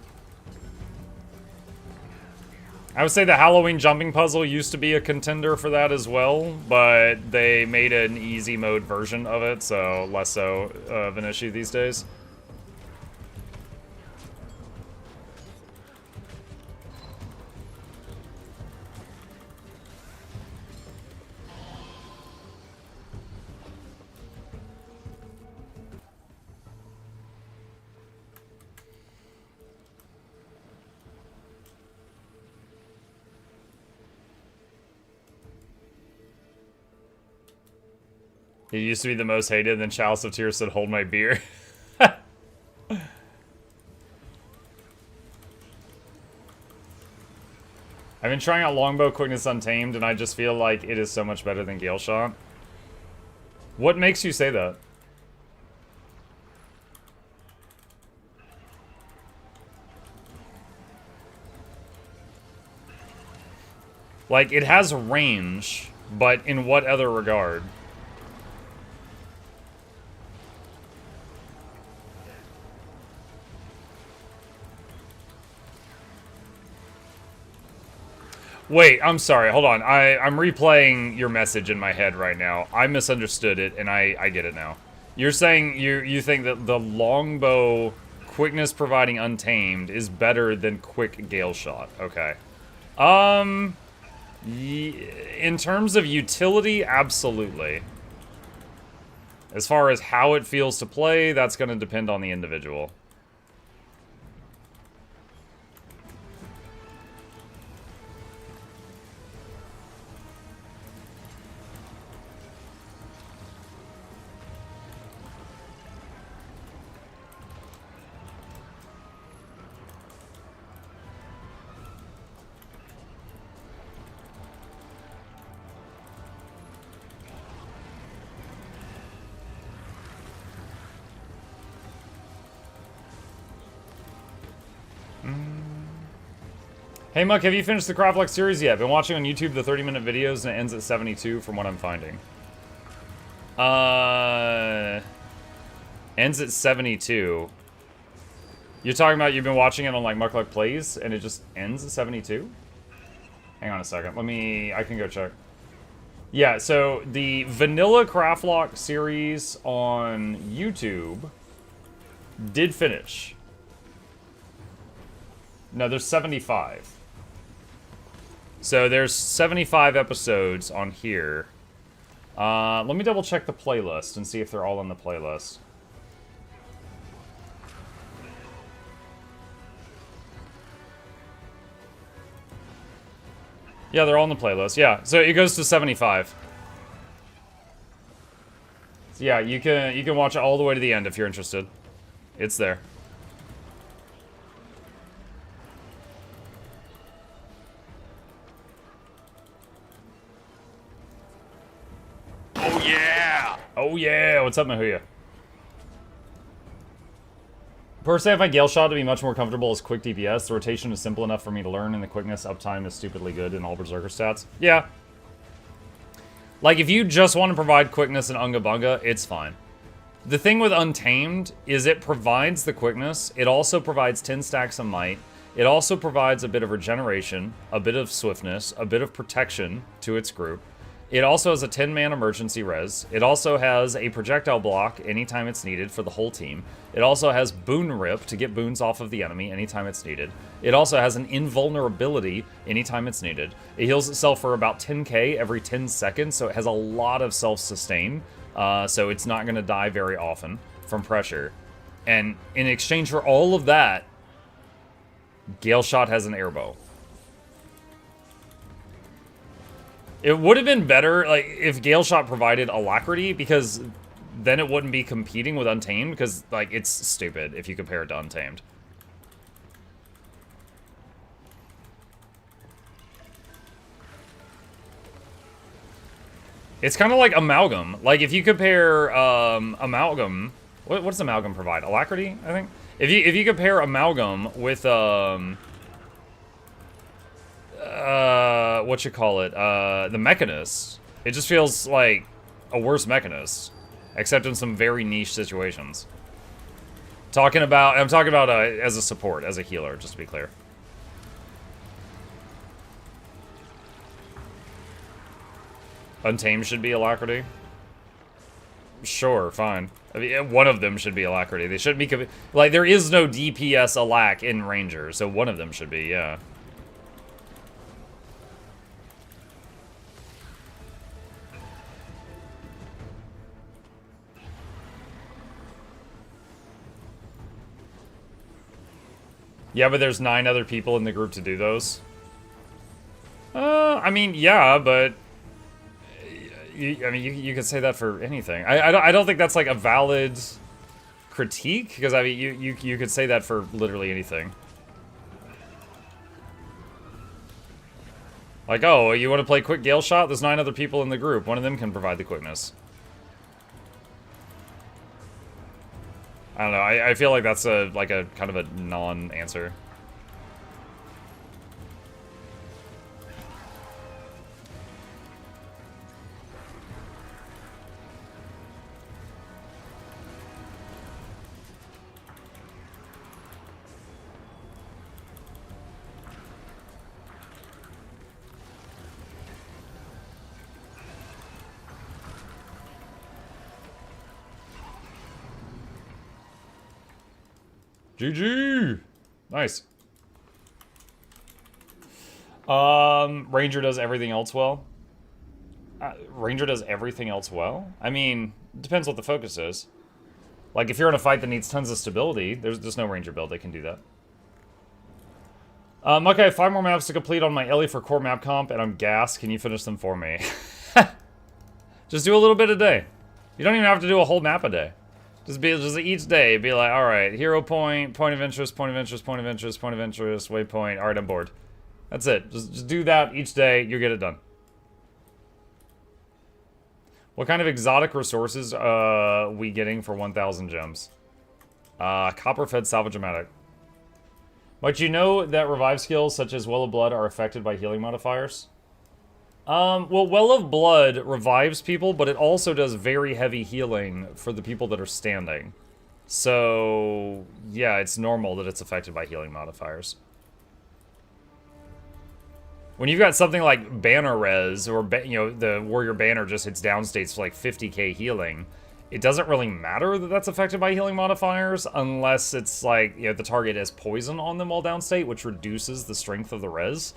I would say the Halloween jumping puzzle used to be a contender for that as well, but they made an easy mode version of it, so less so of an issue these days. It used to be the most hated, then Chalice of Tears said, hold my beer. I've been trying out Longbow Quickness Untamed, and I just feel like it is so much better than Galeshot. What makes you say that? Like, it has range, but in what other regard? Wait, I'm sorry. Hold on. I'm replaying your message in my head right now. I misunderstood it, and I get it now. You're saying you think that the longbow quickness providing Untamed is better than quick Galeshot. Okay. In terms of utility, absolutely. As far as how it feels to play, that's going to depend on the individual. Hey Muck, have you finished the Craftlock series yet? Been watching on YouTube the 30-minute videos and it ends at 72 from what I'm finding. Ends at 72. You're talking about you've been watching it on like Mukluk Plays and it just ends at 72? Hang on a second. I can go check. Yeah, so the vanilla Craftlock series on YouTube did finish. No, there's 75. So there's 75 episodes on here. Let me double check the playlist and see if they're all on the playlist. Yeah, they're all on the playlist. Yeah, so it goes to 75. So yeah, you can watch it all the way to the end if you're interested. It's there. Oh yeah! Oh yeah! What's up, Mahuya? Personally, I find Galeshot to be much more comfortable as quick DPS. The rotation is simple enough for me to learn, and the quickness uptime is stupidly good in all Berserker stats. Yeah. Like, if you just want to provide quickness in Unga Bunga, it's fine. The thing with Untamed is it provides the quickness. It also provides 10 stacks of might. It also provides a bit of regeneration, a bit of swiftness, a bit of protection to its group. It also has a 10-man emergency res. It also has a projectile block anytime it's needed for the whole team. It also has Boon Rip to get boons off of the enemy anytime it's needed. It also has an invulnerability anytime it's needed. It heals itself for about 10k every 10 seconds, so it has a lot of self-sustain. So it's not going to die very often from pressure. And in exchange for all of that, Galeshot has an airbow. It would have been better, like, if Galeshot provided Alacrity, because then it wouldn't be competing with Untamed, because, like, it's stupid if you compare it to Untamed. It's kind of like Amalgam. Like, if you compare, Amalgam... What does Amalgam provide? Alacrity, I think? If you compare Amalgam with, what you call it, the Mechanist, it just feels like a worse mechanist, except in some very niche situations. I'm talking about as a support, as a healer, just to be clear. Untamed should be Alacrity. Sure, fine. I mean, one of them should be Alacrity. They shouldn't be... Like, there is no DPS Alac in Ranger, so one of them should be, yeah. Yeah, but there's 9 other people in the group to do those. I mean, yeah, but... You could say that for anything. I don't think that's like a valid critique, because I mean you could say that for literally anything. Like, oh, you want to play quick Galeshot? There's 9 other people in the group. One of them can provide the quickness. I don't know. I feel like that's a kind of a non-answer. GG! Nice. Ranger does everything else well. Ranger does everything else well? I mean, it depends what the focus is. Like, if you're in a fight that needs tons of stability, there's no Ranger build that can do that. Okay, I have 5 more maps to complete on my Ellie for core map comp, and I'm gassed. Can you finish them for me? Just do a little bit a day. You don't even have to do a whole map a day. Just each day, be like, alright, hero point, point of interest, point of interest, point of interest, point of interest, waypoint, alright, I'm bored. That's it. Just do that each day, you'll get it done. What kind of exotic resources we getting for 1,000 gems? Copper-fed salvage-o-matic. But you know that revive skills such as Well of Blood are affected by healing modifiers? Well, Well of Blood revives people, but it also does very heavy healing for the people that are standing. So, yeah, it's normal that it's affected by healing modifiers. When you've got something like Banner Res, or, you know, the Warrior Banner just hits downstates for like 50k healing, it doesn't really matter that that's affected by healing modifiers, unless it's like, you know, the target has poison on them while downstate, which reduces the strength of the res.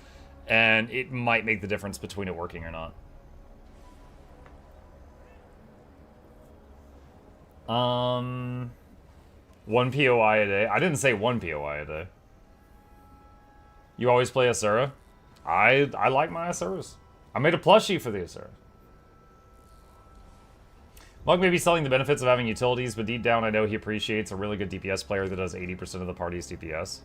And it might make the difference between it working or not. 1 POI a day. I didn't say 1 POI a day. You always play Asura? I like my Asuras. I made a plushie for the Asura. Mug may be selling the benefits of having utilities, but deep down I know he appreciates a really good DPS player that does 80% of the party's DPS.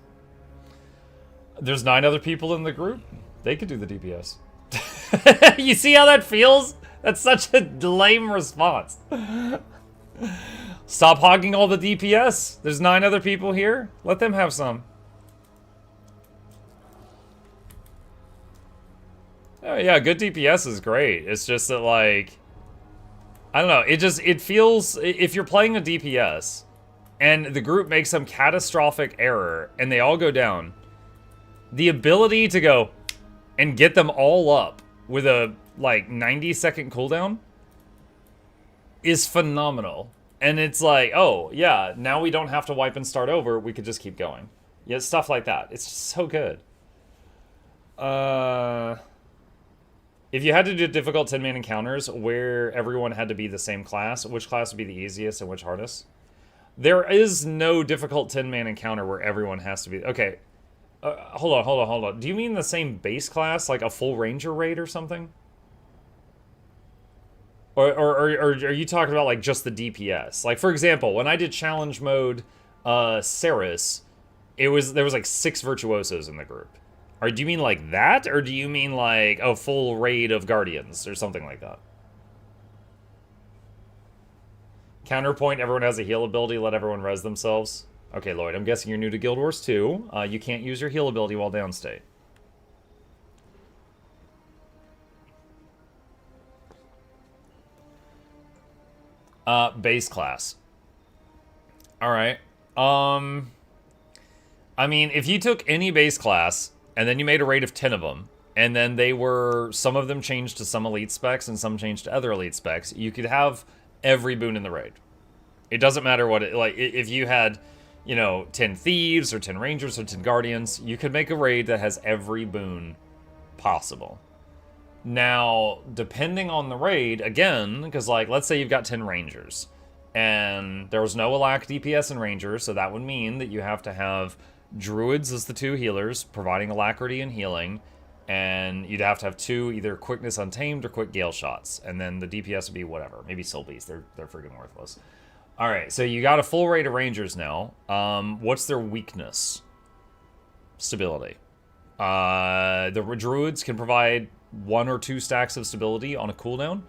There's 9 other people in the group. They could do the DPS. You see how that feels? That's such a lame response. Stop hogging all the DPS. There's 9 other people here. Let them have some. Oh yeah, good DPS is great. It's just that, like, I don't know. It feels, if you're playing a DPS and the group makes some catastrophic error and they all go down, the ability to go and get them all up with a, like, 90-second cooldown is phenomenal. And it's like, oh, yeah, now we don't have to wipe and start over. We could just keep going. Yeah, stuff like that. It's just so good. If you had to do difficult 10-man encounters where everyone had to be the same class, which class would be the easiest and which hardest? There is no difficult 10-man encounter where everyone has to be... Okay. Hold on. Do you mean the same base class, like a full ranger raid or something? Or are you talking about, like, just the DPS? Like, for example, when I did challenge mode Ceres, there was like 6 virtuosos in the group. Or do you mean like that? Or do you mean like a full raid of guardians or something like that? Counterpoint, everyone has a heal ability, let everyone res themselves. Okay, Lloyd, I'm guessing you're new to Guild Wars 2. You can't use your heal ability while downstate. Base class. All right. I mean, if you took any base class and then you made a raid of 10 of them, and then some of them changed to some elite specs and some changed to other elite specs, you could have every boon in the raid. It doesn't matter what it, like, if you had, you know, 10 thieves or 10 rangers or 10 guardians, you could make a raid that has every boon possible. Now, depending on the raid, again, because, like, let's say you've got 10 rangers, and there was no alack DPS in rangers, so that would mean that you have to have druids as the 2 healers, providing alacrity and healing, and you'd have to have 2 either quickness untamed or quick gale shots, and then the DPS would be whatever, maybe soul beast. They're freaking worthless. All right, so you got a full raid of rangers now. What's their weakness? Stability. The druids can provide 1 or 2 stacks of stability on a cooldown.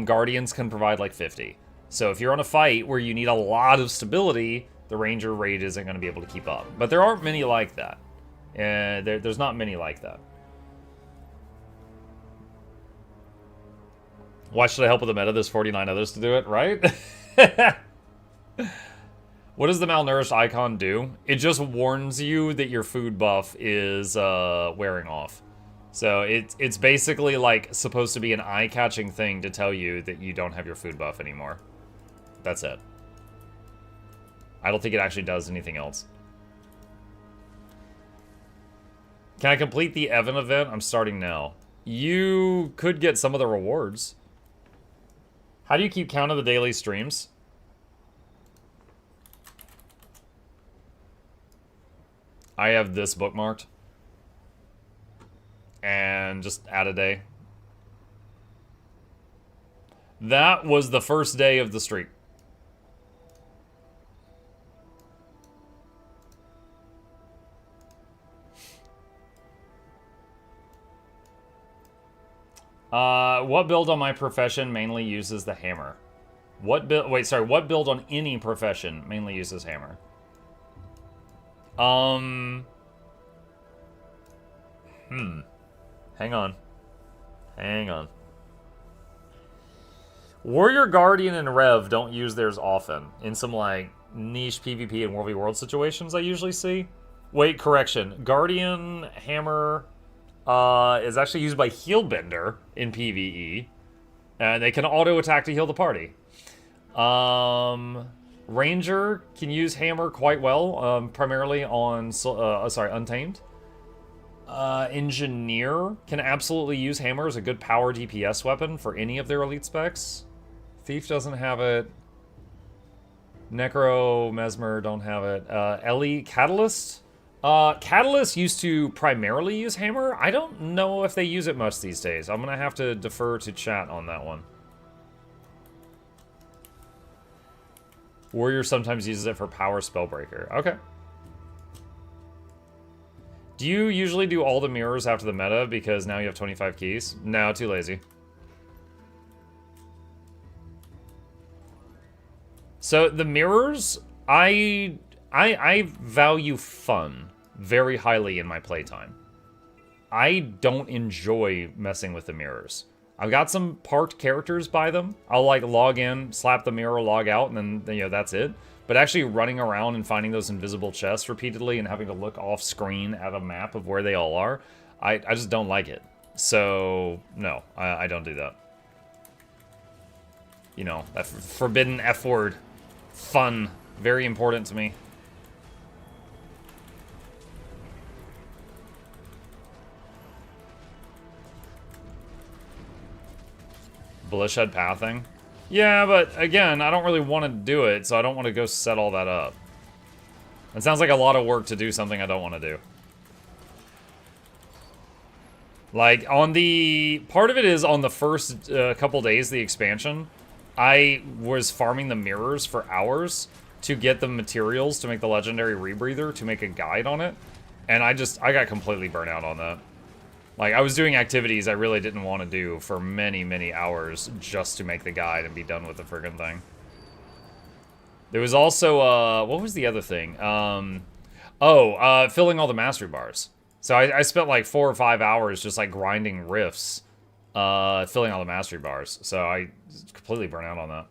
Guardians can provide like 50. So if you're on a fight where you need a lot of stability, the ranger raid isn't going to be able to keep up. But there aren't many like that. There's not many like that. Why should I help with the meta? There's 49 others to do it, right? What does the malnourished icon do? It just warns you that your food buff is wearing off. So it's basically like supposed to be an eye-catching thing to tell you that you don't have your food buff anymore. That's it. I don't think it actually does anything else. Can I complete the Evan event? I'm starting now. You could get some of the rewards. How do you keep count of the daily streams? I have this bookmarked. And just add a day. That was the first day of the streak. What build on my profession mainly uses the hammer? What build on any profession mainly uses hammer? Hang on. Warrior Guardian and Rev don't use theirs often. In some, like, niche PvP and World v World situations I usually see. Wait, correction. Guardian Hammer is actually used by Healbender in PvE. And they can auto-attack to heal the party. Ranger can use Hammer quite well, primarily on, Untamed. Engineer can absolutely use Hammer as a good power DPS weapon for any of their elite specs. Thief doesn't have it. Necro, Mesmer don't have it. Ellie, Catalyst? Catalyst used to primarily use Hammer. I don't know if they use it much these days. I'm gonna have to defer to chat on that one. Warrior sometimes uses it for power Spellbreaker. Okay. Do you usually do all the mirrors after the meta because now you have 25 keys? No, too lazy. So the mirrors, I value fun very highly in my playtime. I don't enjoy messing with the mirrors. I've got some parked characters by them. I'll like log in, slap the mirror, log out, and then, you know, that's it. But actually running around and finding those invisible chests repeatedly and having to look off screen at a map of where they all are, I just don't like it. So, no, I don't do that. You know, that forbidden F word. Fun. Very important to me. Galeshot pathing? Yeah, but again, I don't really want to do it, so I don't want to go set all that up. It sounds like a lot of work to do something I don't want to do. Like, on the... Part of it is on the first couple days of the expansion, I was farming the mirrors for hours to get the materials to make the legendary rebreather, to make a guide on it. And I got completely burnt out on that. Like, I was doing activities I really didn't want to do for many, many hours just to make the guide and be done with the friggin' thing. There was also, what was the other thing? Filling all the mastery bars. So I spent like 4 or 5 hours just like grinding rifts, filling all the mastery bars. So I completely burnt out on that.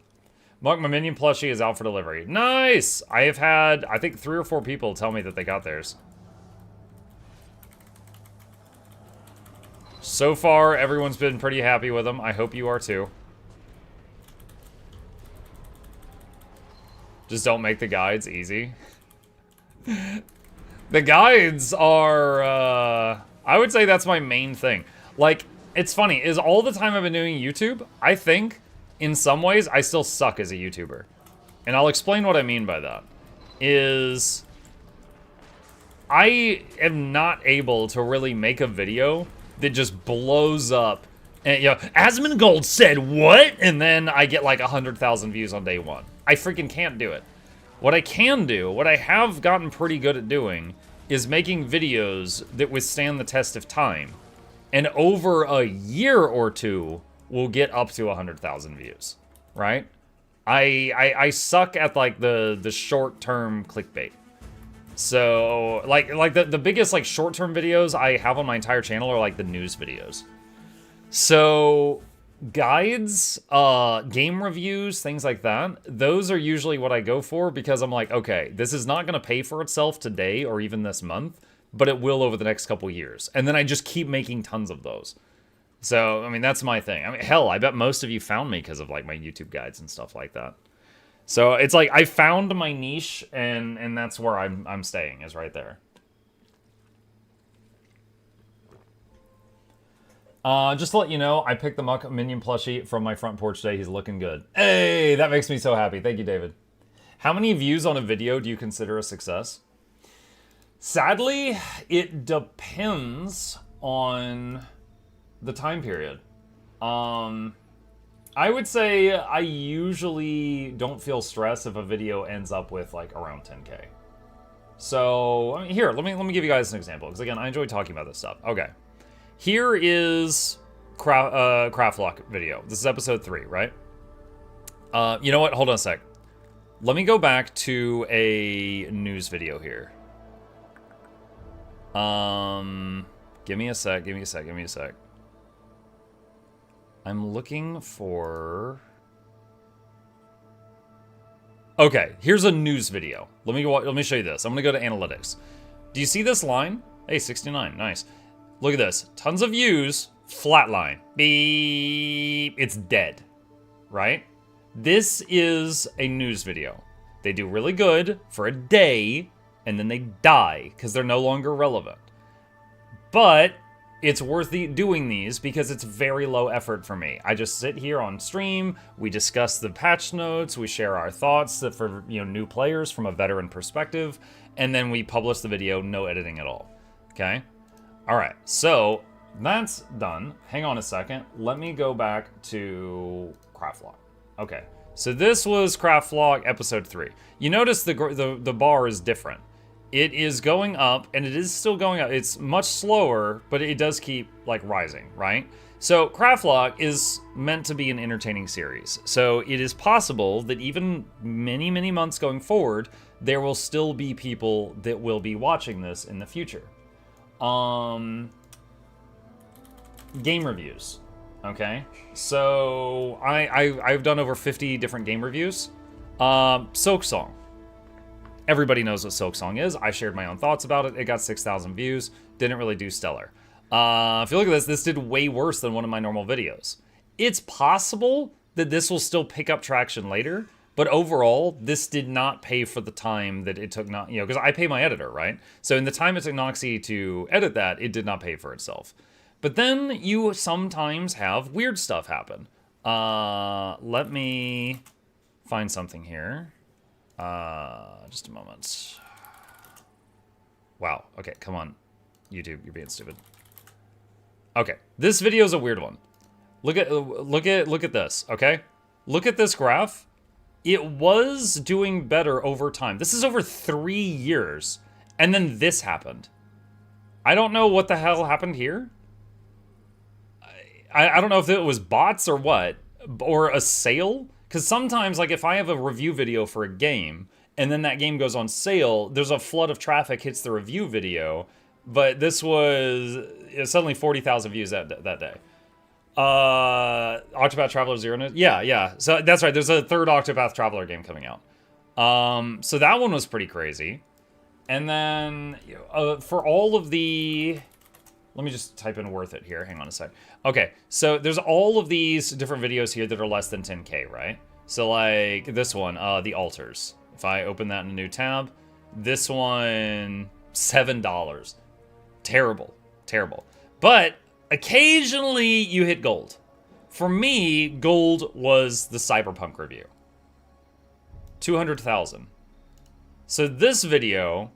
Mark, my minion plushie is out for delivery. Nice! I have had, I think, 3 or 4 people tell me that they got theirs. So far, everyone's been pretty happy with them. I hope you are too. Just don't make the guides easy. The guides are, I would say that's my main thing. Like, it's funny, is all the time I've been doing YouTube, I think, in some ways, I still suck as a YouTuber. And I'll explain what I mean by that. Is I am not able to really make a video that just blows up. And, you know, Asmongold said, what? And then I get like 100,000 views on day 1. I freaking can't do it. What I can do, what I have gotten pretty good at doing, is making videos that withstand the test of time. And over a year or 2, will get up to 100,000 views, right? I suck at like the short-term clickbait. So like the biggest like short-term videos I have on my entire channel are like the news videos. So guides, game reviews, things like that, those are usually what I go for because I'm like, okay, this is not gonna pay for itself today or even this month, but it will over the next couple years. And then I just keep making tons of those. So, I mean, that's my thing. I mean, hell, I bet most of you found me because of, like, my YouTube guides and stuff like that. So, it's like, I found my niche, and that's where I'm staying, is right there. Just to let you know, I picked the Muck Minion plushie from my front porch today. He's looking good. Hey, that makes me so happy. Thank you, David. How many views on a video do you consider a success? Sadly, it depends on the time period. I would say I usually don't feel stress if a video ends up with like around 10K. So I mean, here, let me give you guys an example because again, I enjoy talking about this stuff. Okay, here is Craftlock video. This is episode 3, right? You know what? Hold on a sec. Let me go back to a news video here. Give me a sec. I'm looking for... Okay, here's a news video. Let me show you this. I'm gonna go to analytics. Do you see this line? Hey, 69, nice. Look at this. Tons of views, flat line. Beep. It's dead, right? This is a news video. They do really good for a day, and then they die because they're no longer relevant. But it's worth doing these because it's very low effort for me. I just sit here on stream, we discuss the patch notes, we share our thoughts for new players from a veteran perspective, and then we publish the video, no editing at all. Okay? Alright, so that's done. Hang on a second. Let me go back to Craftlock. Okay, so this was Craftlock episode 3. You notice the bar is different. It is going up, and it is still going up. It's much slower, but it does keep, like, rising, right? So, Craftlock is meant to be an entertaining series. So, it is possible that even many, many months going forward, there will still be people that will be watching this in the future. Game reviews, okay? So, I've done over 50 different game reviews. Silk Song. Everybody knows what Silk Song is. I shared my own thoughts about it. It got 6,000 views. Didn't really do stellar. If you look at this did way worse than one of my normal videos. It's possible that this will still pick up traction later, but overall, this did not pay for the time that it took, because I pay my editor, right? So in the time it took Noxxi to edit that, it did not pay for itself. But then you sometimes have weird stuff happen. Let me find something here. Just a moment. Wow. Okay, come on. YouTube, you're being stupid. Okay, this video is a weird one. Look at this, okay? Look at this graph. It was doing better over time. This is over 3 years, and then this happened. I don't know what the hell happened here. I don't know if it was bots or what, or a sale. Because sometimes, like, if I have a review video for a game, and then that game goes on sale, there's a flood of traffic hits the review video, but this was suddenly 40,000 views that day. Octopath Traveler Zero News. Yeah. So that's right. There's a third Octopath Traveler game coming out. So that one was pretty crazy. And then for all of the... Let me just type in worth it here. Hang on a sec. Okay, so there's all of these different videos here that are less than 10K, right? So like this one, The Altars. If I open that in a new tab, this one, $7. Terrible. But occasionally you hit gold. For me, gold was the Cyberpunk review. 200,000. So this video,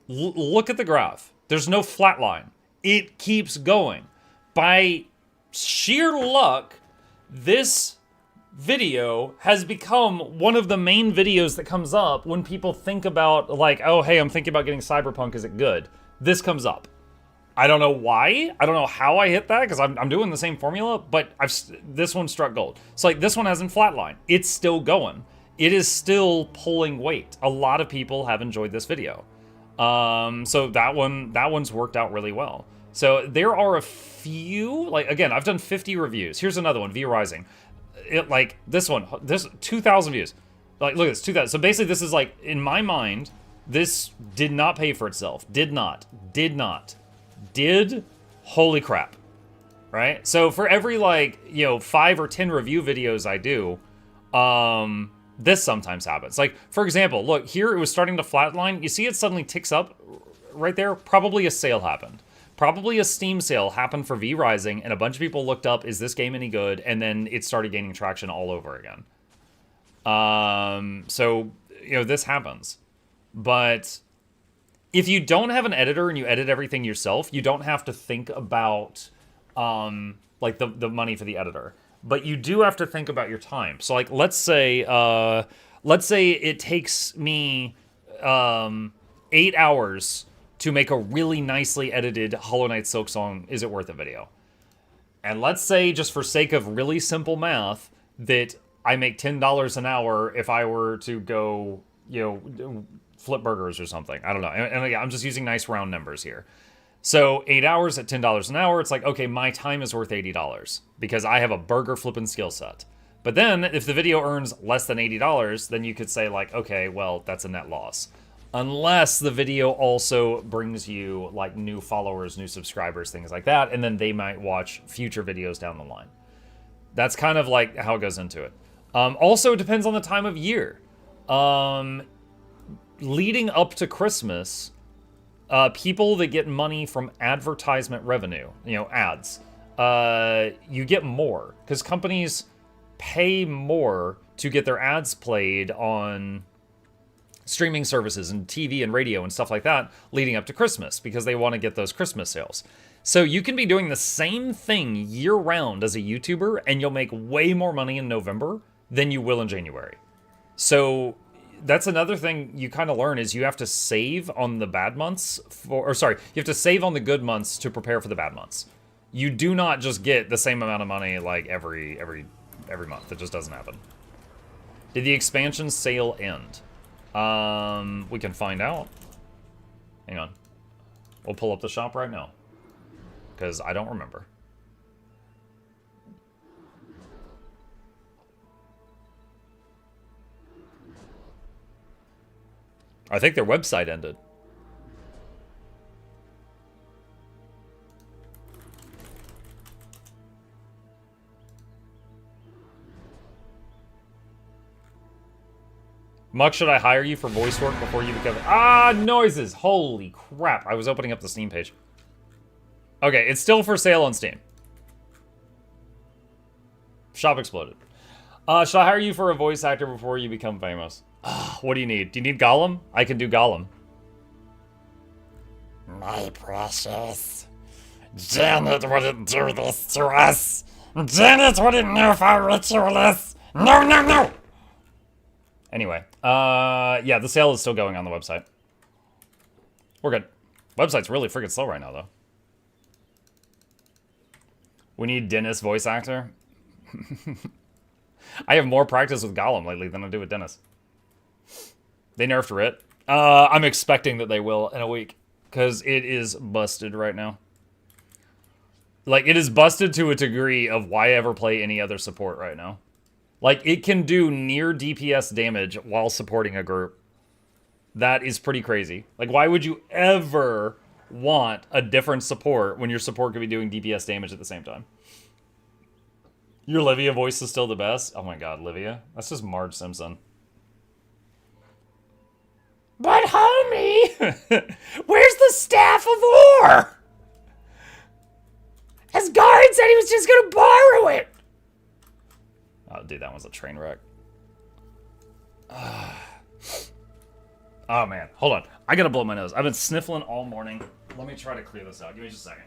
look at the graph. There's no flat line. It keeps going. By sheer luck, this video has become one of the main videos that comes up when people think about, like, oh, hey, I'm thinking about getting Cyberpunk, is it good? This comes up. I don't know why. I don't know how I hit that, because I'm doing the same formula, but this one struck gold. So, like, this one hasn't flatlined. It's still going. It is still pulling weight. A lot of people have enjoyed this video. So that one's worked out really well. So there are a few, like, again, I've done 50 reviews. Here's another one, V Rising. Like, this one, this 2,000 views. Like, look at this, 2,000. So basically this is like, in my mind, this did not pay for itself. Did, holy crap. Right? So for every, like, 5 or 10 review videos I do, this sometimes happens. Like, for example, look, here it was starting to flatline. You see it suddenly ticks up right there? Probably a sale happened. Probably a Steam sale happened for V Rising, and a bunch of people looked up, is this game any good? And then it started gaining traction all over again. So, this happens. But if you don't have an editor and you edit everything yourself, you don't have to think about, like, the money for the editor. But you do have to think about your time. So, like, let's say it takes me 8 hours to make a really nicely edited Hollow Knight Silksong Is It Worth It video. And let's say, just for sake of really simple math, that I make $10 an hour if I were to go, flip burgers or something. I don't know. And again, I'm just using nice round numbers here. So 8 hours at $10 an hour, it's like, okay, my time is worth $80 because I have a burger flipping skill set. But then if the video earns less than $80, then you could say, like, okay, well, that's a net loss. Unless the video also brings you, like, new followers, new subscribers, things like that, and then they might watch future videos down the line. That's kind of like how it goes into it. Also, it depends on the time of year. Leading up to Christmas, people that get money from advertisement revenue, ads, you get more because companies pay more to get their ads played on streaming services and TV and radio and stuff like that leading up to Christmas because they want to get those Christmas sales. So you can be doing the same thing year round as a YouTuber and you'll make way more money in November than you will in January. So that's another thing you kind of learn is you have to save on the bad months you have to save on the good months to prepare for the bad months. You do not just get the same amount of money like every month. It just doesn't happen. Did the expansion sale end? We can find out. Hang on. We'll pull up the shop right now. Because I don't remember. I think their website ended. Muck, should I hire you for voice work before you become... noises! Holy crap. I was opening up the Steam page. Okay, it's still for sale on Steam. Shop exploded. Should I hire you for a voice actor before you become famous? What do you need? Do you need Gollum? I can do Gollum. My precious. Janet wouldn't do this to us. Janet wouldn't know for Ritualist. No, no, no! Anyway, yeah, the sale is still going on the website. We're good. Website's really freaking slow right now, though. We need Dennis voice actor. I have more practice with Gollum lately than I do with Dennis. They nerfed Rit. I'm expecting that they will in a week, because it is busted right now. Like, it is busted to a degree of why ever play any other support right now. Like, it can do near DPS damage while supporting a group. That is pretty crazy. Like, why would you ever want a different support when your support could be doing DPS damage at the same time? Your Livia voice is still the best? Oh my god, Livia. That's just Marge Simpson. But homie, where's the Staff of War? Asgard said he was just gonna borrow it. Oh, dude, that one's a train wreck. Oh man, hold on. I gotta blow my nose. I've been sniffling all morning. Let me try to clear this out. Give me just a second.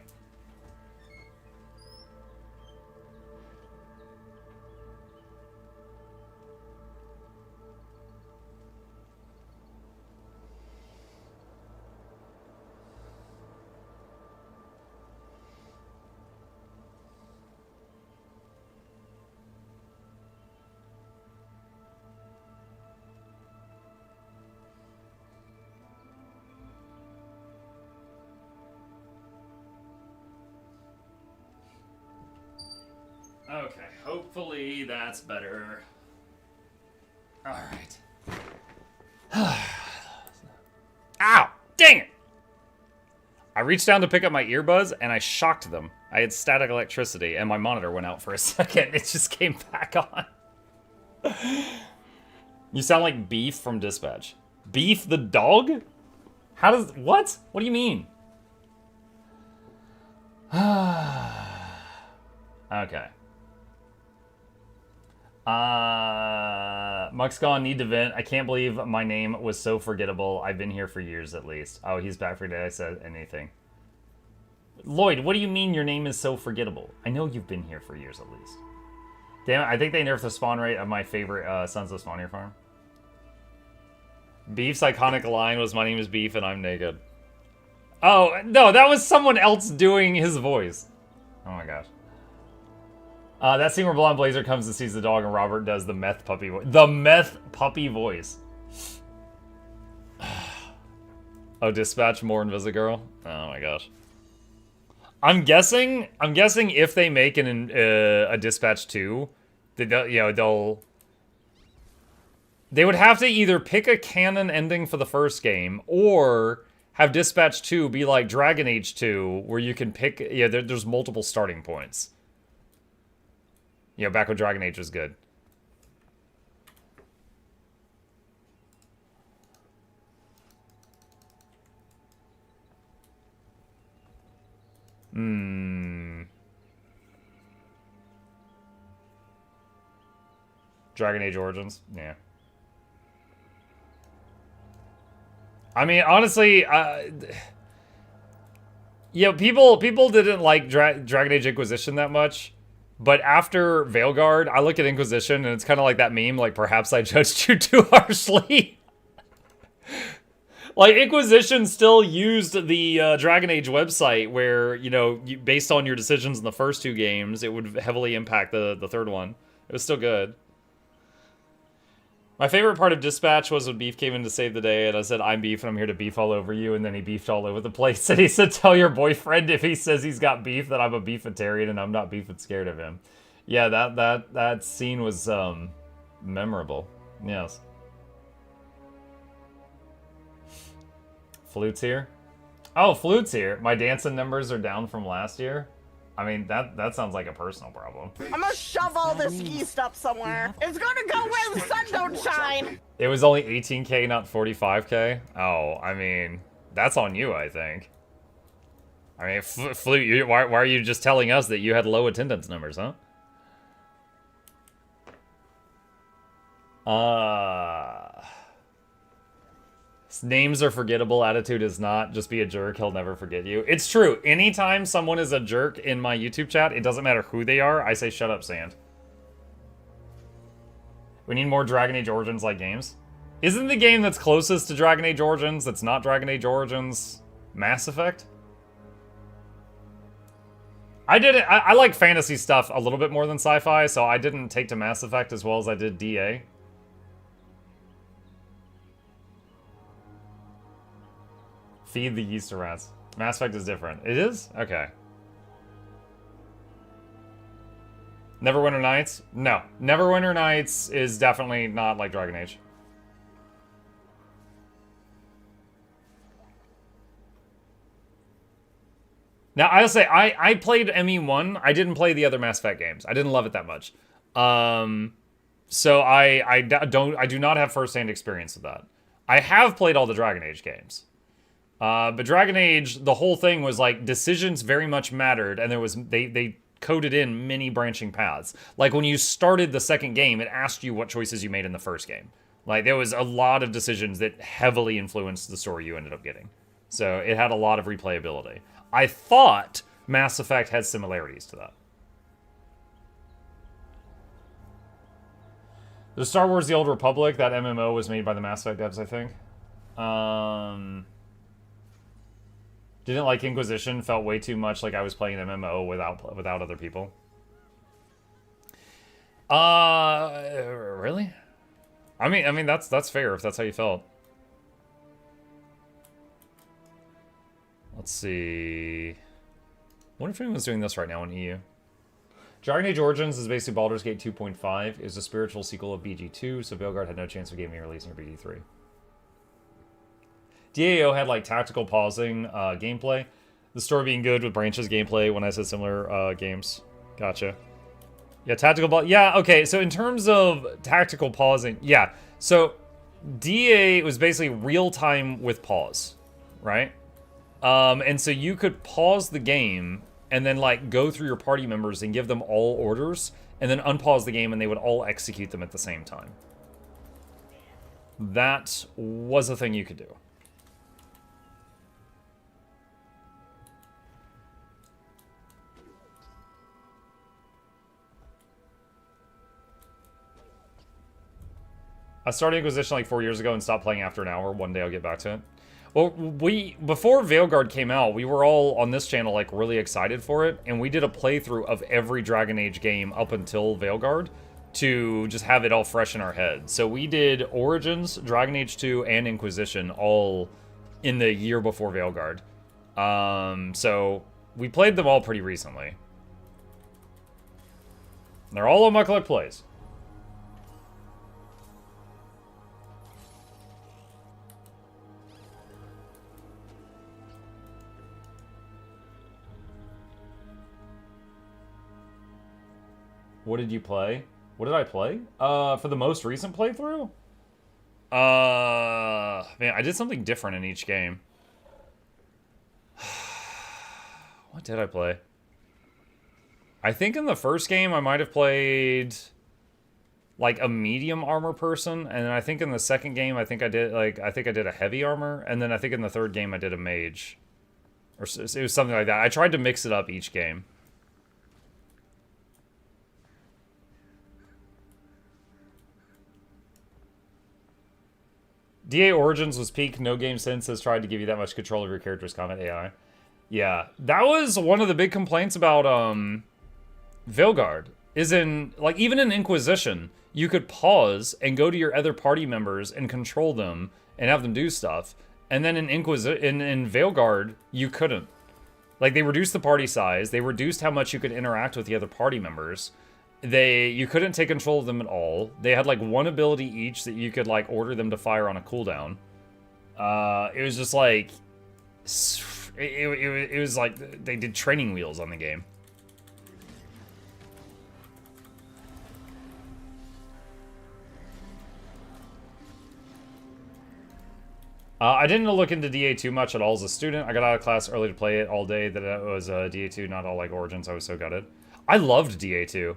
Okay, hopefully that's better. Alright. Ow! Dang it! I reached down to pick up my earbuds and I shocked them. I had static electricity and my monitor went out for a second. It just came back on. You sound like Beef from Dispatch. Beef the dog? How does... What? What do you mean? Okay. Muxcon need to vent. I can't believe my name was so forgettable. I've been here for years at least. Oh, he's back for today. I said anything. Lloyd, what do you mean your name is so forgettable? I know you've been here for years at least. Damn it, I think they nerfed the spawn rate of my favorite Sons of Spawnier farm. Beef's iconic line was, "My name is Beef and I'm naked." Oh, no, that was someone else doing his voice. Oh my gosh. That scene where Blonde Blazer comes and sees the dog and Robert does the meth puppy voice. The meth puppy voice. Oh, Dispatch more Invisigirl? Oh my gosh. I'm guessing if they make a Dispatch 2, they would have to either pick a canon ending for the first game or have Dispatch 2 be like Dragon Age 2 where you can pick, there's multiple starting points. Back when Dragon Age was good. Dragon Age Origins? Yeah. I mean, honestly, people didn't like Dragon Age Inquisition that much. But after Veilguard, I look at Inquisition, and it's kind of like that meme, like, perhaps I judged you too harshly. Like, Inquisition still used the Dragon Age website where, based on your decisions in the first two games, it would heavily impact the third one. It was still good. My favorite part of Dispatch was when Beef came in to save the day, and I said, "I'm Beef, and I'm here to beef all over you," and then he beefed all over the place, and he said, "Tell your boyfriend if he says he's got beef that I'm a beefitarian and I'm not beef and scared of him." Yeah, that scene was, memorable. Yes. Flute's here? Oh, Flute's here. My dancing numbers are down from last year. I mean, that sounds like a personal problem. I'm gonna shove all this yeast up somewhere. It's gonna go where the sun don't shine. It was only 18K, not 45K? Oh, I mean, that's on you, I think. I mean, Flute, why are you just telling us that you had low attendance numbers, huh? Names are forgettable, attitude is not. Just be a jerk, he'll never forget you. It's true. Anytime someone is a jerk in my YouTube chat, it doesn't matter who they are, I say shut up, Sand. We need more Dragon Age Origins-like games. Isn't the game that's closest to Dragon Age Origins that's not Dragon Age Origins Mass Effect? I like fantasy stuff a little bit more than sci-fi, so I didn't take to Mass Effect as well as I did DA. Feed the yeast rats. Mass Effect is different. It is? Okay. Neverwinter Nights? No. Neverwinter Nights is definitely not like Dragon Age. Now, I'll say, I played ME1. I didn't play the other Mass Effect games. I didn't love it that much. So I do not have first-hand experience with that. I have played all the Dragon Age games. But Dragon Age, the whole thing was like decisions very much mattered, and there was they coded in many branching paths. Like when you started the second game, it asked you what choices you made in the first game. Like there was a lot of decisions that heavily influenced the story you ended up getting. So it had a lot of replayability. I thought Mass Effect had similarities to that. The Star Wars The Old Republic, that MMO was made by the Mass Effect devs, I think. Didn't like Inquisition, felt way too much like I was playing an MMO without other people. Really? I mean that's fair if that's how you felt. Let's see. I wonder if anyone's doing this right now in EU. Dragon Age Origins is basically Baldur's Gate 2.5. It was a spiritual sequel of BG2, so Veilguard had no chance of getting me releasing or BG3. DAO had like tactical pausing gameplay. The story being good with branches gameplay when I said similar games. Gotcha. Yeah, tactical yeah, okay, so in terms of tactical pausing, yeah. So DA was basically real time with pause, right? And so you could pause the game and then like go through your party members and give them all orders and then unpause the game and they would all execute them at the same time. That was a thing you could do. I started Inquisition like 4 years ago and stopped playing after an hour. One day I'll get back to it. Well, before Veilguard came out, we were all on this channel like really excited for it, and we did a playthrough of every Dragon Age game up until Veilguard to just have it all fresh in our head. So we did Origins, Dragon Age 2, and Inquisition all in the year before Veilguard. So we played them all pretty recently. They're all on Mukluk Plays. What did you play? What did I play? For the most recent playthrough? Man, I did something different in each game. What did I play? I think in the first game I might have played like a medium armor person, and then I think in the second game I did a heavy armor, and then I think in the third game I did a mage. Or it was something like that. I tried to mix it up each game. DA Origins was peak. No game since has tried to give you that much control of your character's combat AI. Yeah, that was one of the big complaints about Veilguard. Is in like even in Inquisition, you could pause and go to your other party members and control them and have them do stuff. And then in in Veilguard, you couldn't. Like they reduced the party size, they reduced how much you could interact with the other party members. You couldn't take control of them at all. They had like one ability each that you could like order them to fire on a cooldown. It was just like it was like they did training wheels on the game. I didn't look into DA too much at all as a student. I got out of class early to play it all day. That it was DA2, not all like Origins. I was so gutted. I loved DA2.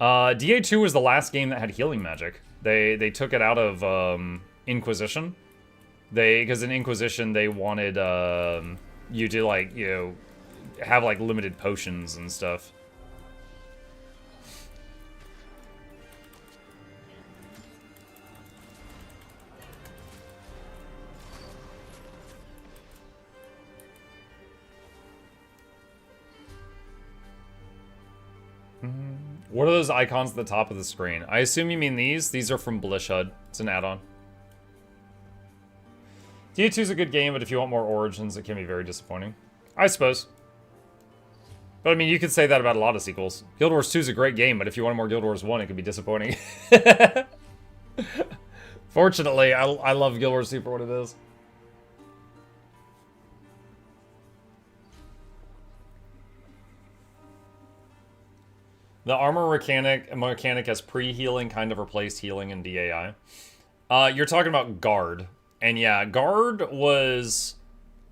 DA2 was the last game that had healing magic. They took it out of Inquisition. Because in Inquisition they wanted you to like, you know, have like limited potions and stuff. What are those icons at the top of the screen? I assume you mean these. These are from Galeshot. It's an add-on. DA2 is a good game, but if you want more Origins, it can be very disappointing. I suppose. But I mean, you could say that about a lot of sequels. Guild Wars 2 is a great game, but if you want more Guild Wars 1, it could be disappointing. Fortunately, I love Guild Wars 2 for what it is. The armor mechanic has pre-healing kind of replaced healing in DAI. You're talking about Guard. And yeah, Guard was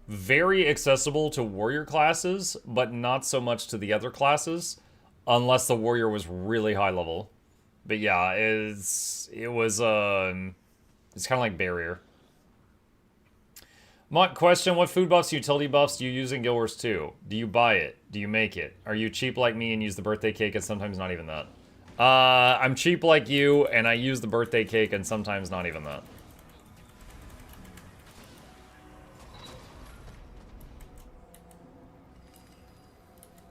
very accessible to warrior classes, but not so much to the other classes, unless the warrior was really high level. But yeah, it's kind of like barrier. Mont question, what food buffs, utility buffs do you use in Guild Wars 2? Do you buy it? Do you make it? Are you cheap like me and use the birthday cake and sometimes not even that? I'm cheap like you and I use the birthday cake and sometimes not even that.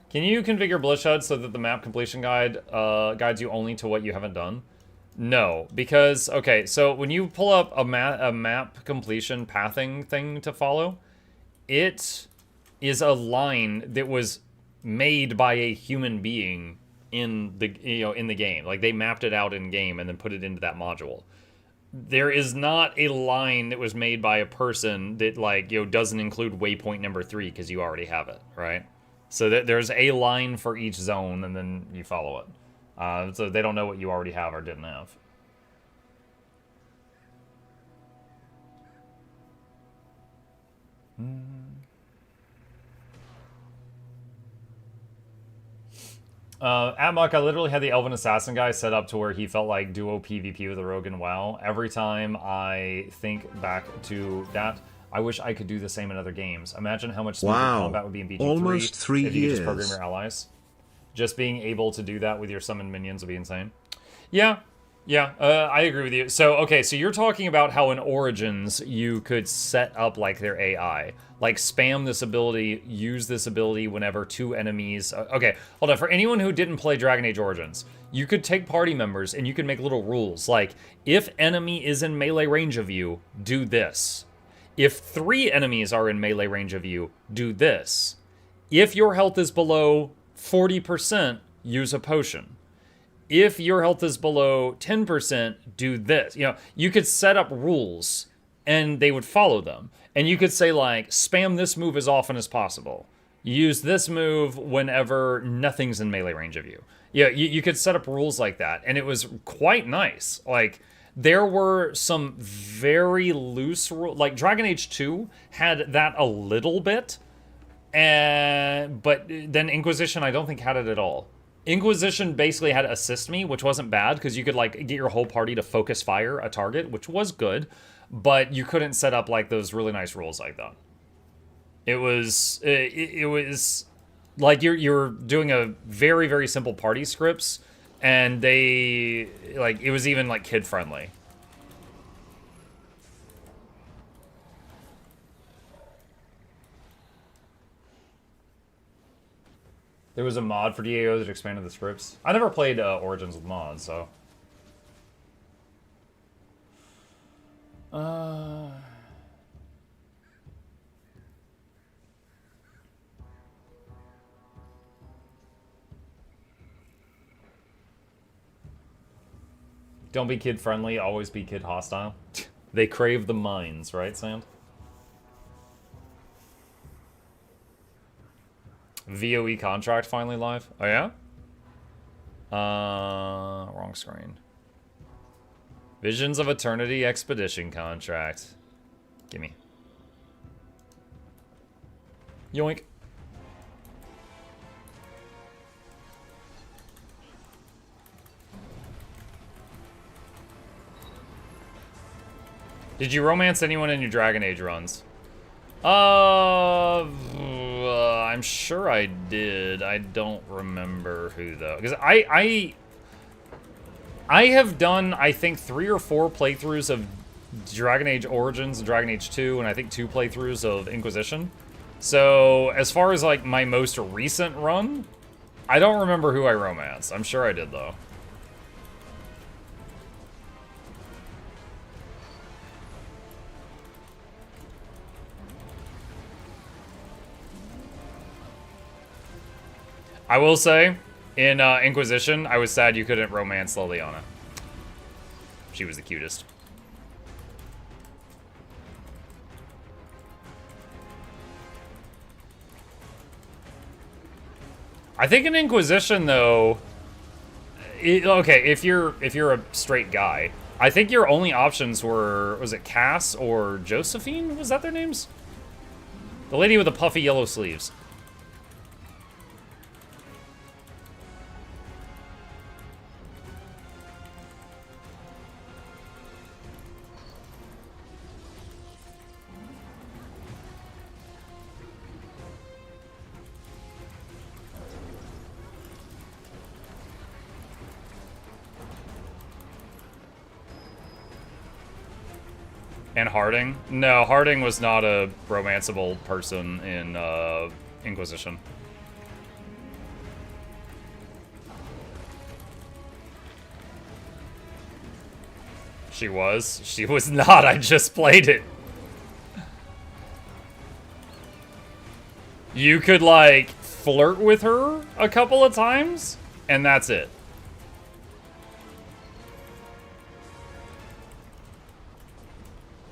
Can you configure Galeshot so that the map completion guide guides you only to what you haven't done? No, because, okay, so when you pull up a map completion pathing thing to follow, it is a line that was made by a human being in the in the game. Like, they mapped it out in game and then put it into that module. There is not a line that was made by a person that, like, doesn't include waypoint number 3 because you already have it, right? So there's a line for each zone, and then you follow it. So they don't know what you already have or didn't have. At Muck, I literally had the Elven Assassin guy set up to where he felt like duo PvP with a rogue in WoW. Every time I think back to that, I wish I could do the same in other games. Imagine how much smoother combat would be in BG3 almost 3 if you could just program years. your allies. Just being able to do that with your summoned minions would be insane. Yeah, I agree with you. So, okay, so you're talking about how in Origins you could set up, like, their AI. Like, spam this ability, use this ability whenever 2 enemies... Okay, hold on. For anyone who didn't play Dragon Age Origins, you could take party members and you could make little rules. Like, if enemy is in melee range of you, do this. If 3 enemies are in melee range of you, do this. If your health is below 40%, use a potion. If your health is below 10%, do this. You could set up rules, and they would follow them. And you could say, like, spam this move as often as possible. Use this move whenever nothing's in melee range of you. Yeah, you could set up rules like that, and it was quite nice. Like, there were some very loose rules. Like, Dragon Age 2 had that a little bit, but then Inquisition, I don't think, had it at all. Inquisition basically had Assist Me, which wasn't bad, because you could, like, get your whole party to focus fire a target, which was good, but you couldn't set up, like, those really nice rules like that. It was like you're doing a very, very simple party scripts, and they, like, it was even, like, kid-friendly. There was a mod for DAO that expanded the scripts. I never played Origins with mods, so... Don't be kid-friendly, always be kid-hostile. They crave the mines, right, Sand? VOE contract finally live? Oh, yeah? Wrong screen. Visions of Eternity Expedition contract. Gimme. Yoink. Did you romance anyone in your Dragon Age runs? I'm sure I did. I don't remember who, though. Because I have done, I think, 3 or 4 playthroughs of Dragon Age Origins and Dragon Age 2, and I think 2 playthroughs of Inquisition. So, as far as, like, my most recent run, I don't remember who I romanced. I'm sure I did, though. I will say, in Inquisition, I was sad you couldn't romance Liliana. She was the cutest. I think in Inquisition, though, okay, if you're a straight guy, I think your only options were, was it Cass or Josephine? Was that their names? The lady with the puffy yellow sleeves. And Harding? No, Harding was not a romanceable person in Inquisition. She was? She was not, I just played it. You could, like, flirt with her a couple of times, and that's it.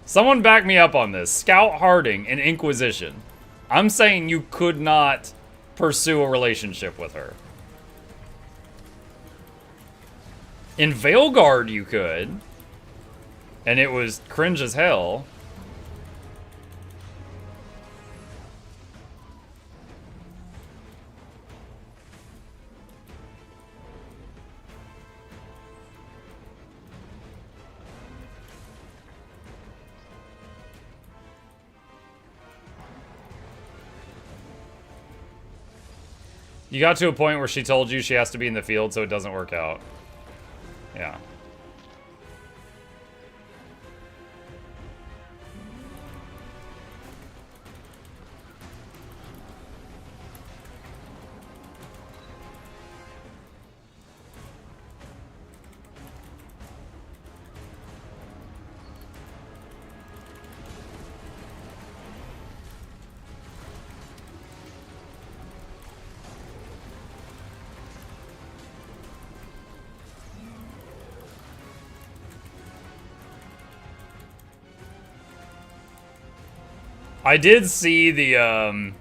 Someone back me up on this. Scout Harding in Inquisition. I'm saying you could not pursue a relationship with her. In Veilguard you could. And it was cringe as hell. You got to a point where she told you she has to be in the field so it doesn't work out. Yeah. I did see the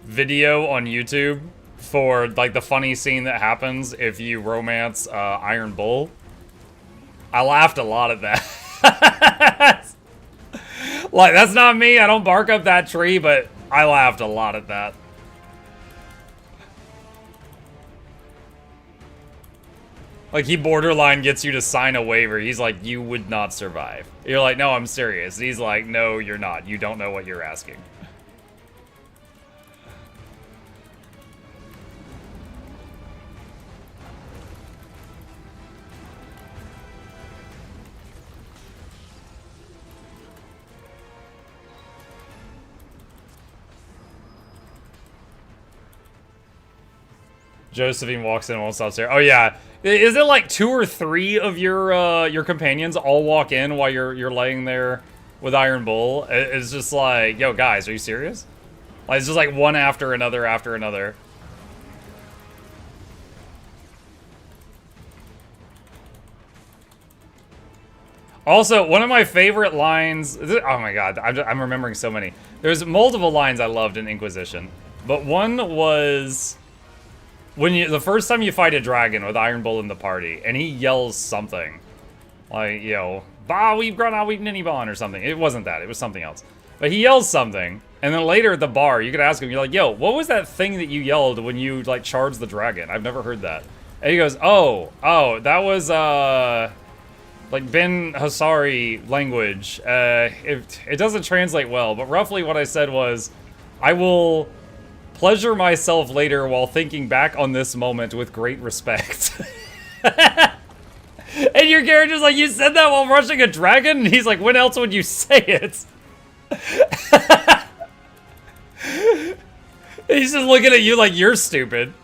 video on YouTube for like the funny scene that happens if you romance Iron Bull. I laughed a lot at that. Like, that's not me. I don't bark up that tree, but I laughed a lot at that. Like, he borderline gets you to sign a waiver. He's like, you would not survive. You're like, no, I'm serious. He's like, no, you're not. You don't know what you're asking. Josephine walks in and won't stop staring. Oh, yeah. Is it like 2 or 3 of your companions all walk in while you're laying there with Iron Bull? It's just like, yo, guys, are you serious? Like, it's just like one after another after another. Also, one of my favorite lines... Oh my god, I'm remembering so many. There's multiple lines I loved in Inquisition. But one was... when the first time you fight a dragon with Iron Bull in the party, and he yells something. Like, you know, Bah, we've grown out, we've ninny bon or something. It wasn't that, it was something else. But he yells something, and then later at the bar, you could ask him, you're like, yo, what was that thing that you yelled when you, like, charged the dragon? I've never heard that. And he goes, oh, that was, like, Ben Hassari language. It doesn't translate well, but roughly what I said was, I will pleasure myself later while thinking back on this moment with great respect. And your character's like, you said that while rushing a dragon? And he's like, when else would you say it? He's just looking at you like you're stupid.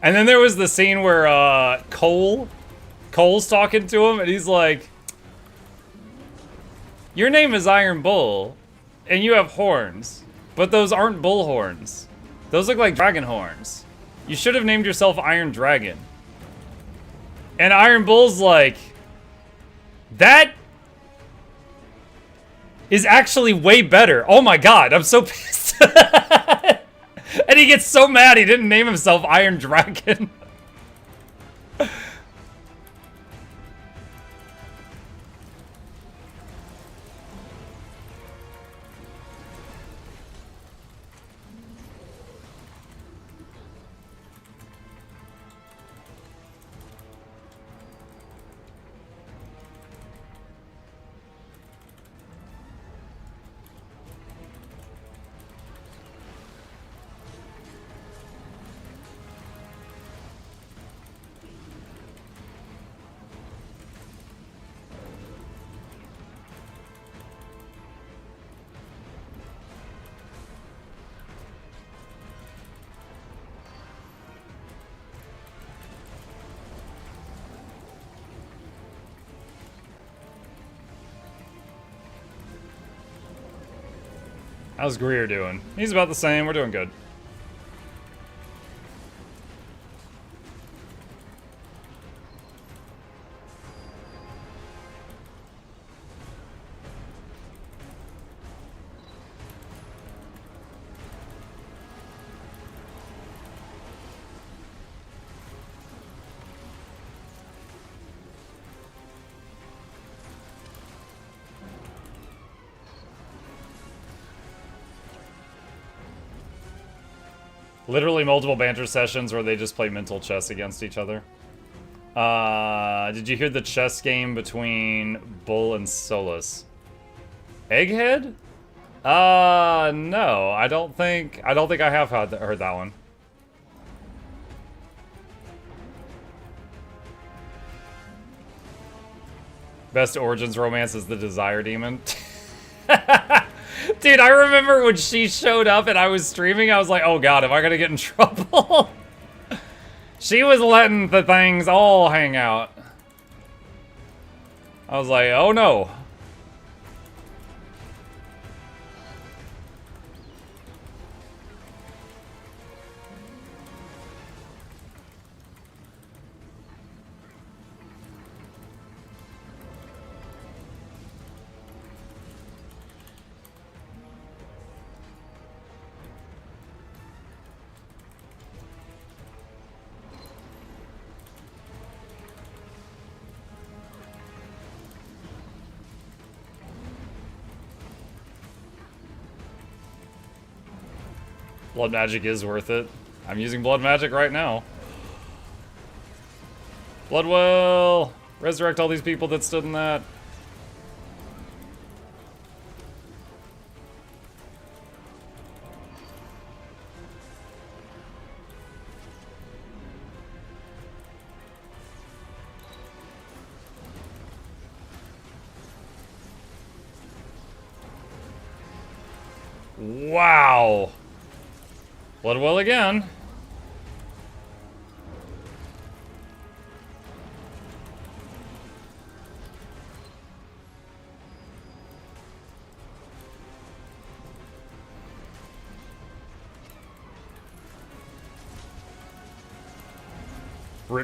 And then there was the scene where Cole's talking to him, and he's like, your name is Iron Bull. and you have horns, but those aren't bull horns. Those look like dragon horns. You should have named yourself Iron Dragon. And Iron Bull's like, that is actually way better. Oh my god, I'm so pissed. And he gets so mad he didn't name himself Iron Dragon. How's Greer doing? He's about the same. We're doing good. Literally multiple banter sessions where they just play mental chess against each other. Did you hear the chess game between Bull and Solus? Egghead? No. I don't think I have heard that one. Best Origins romance is the Desire Demon. Dude, I remember when she showed up and I was streaming, I was like, oh god, am I gonna get in trouble? She was letting the things all hang out. I was like, oh no. Blood magic is worth it. I'm using blood magic right now. Bloodwell! Resurrect all these people that stood in that. Wow! Bloodwell again.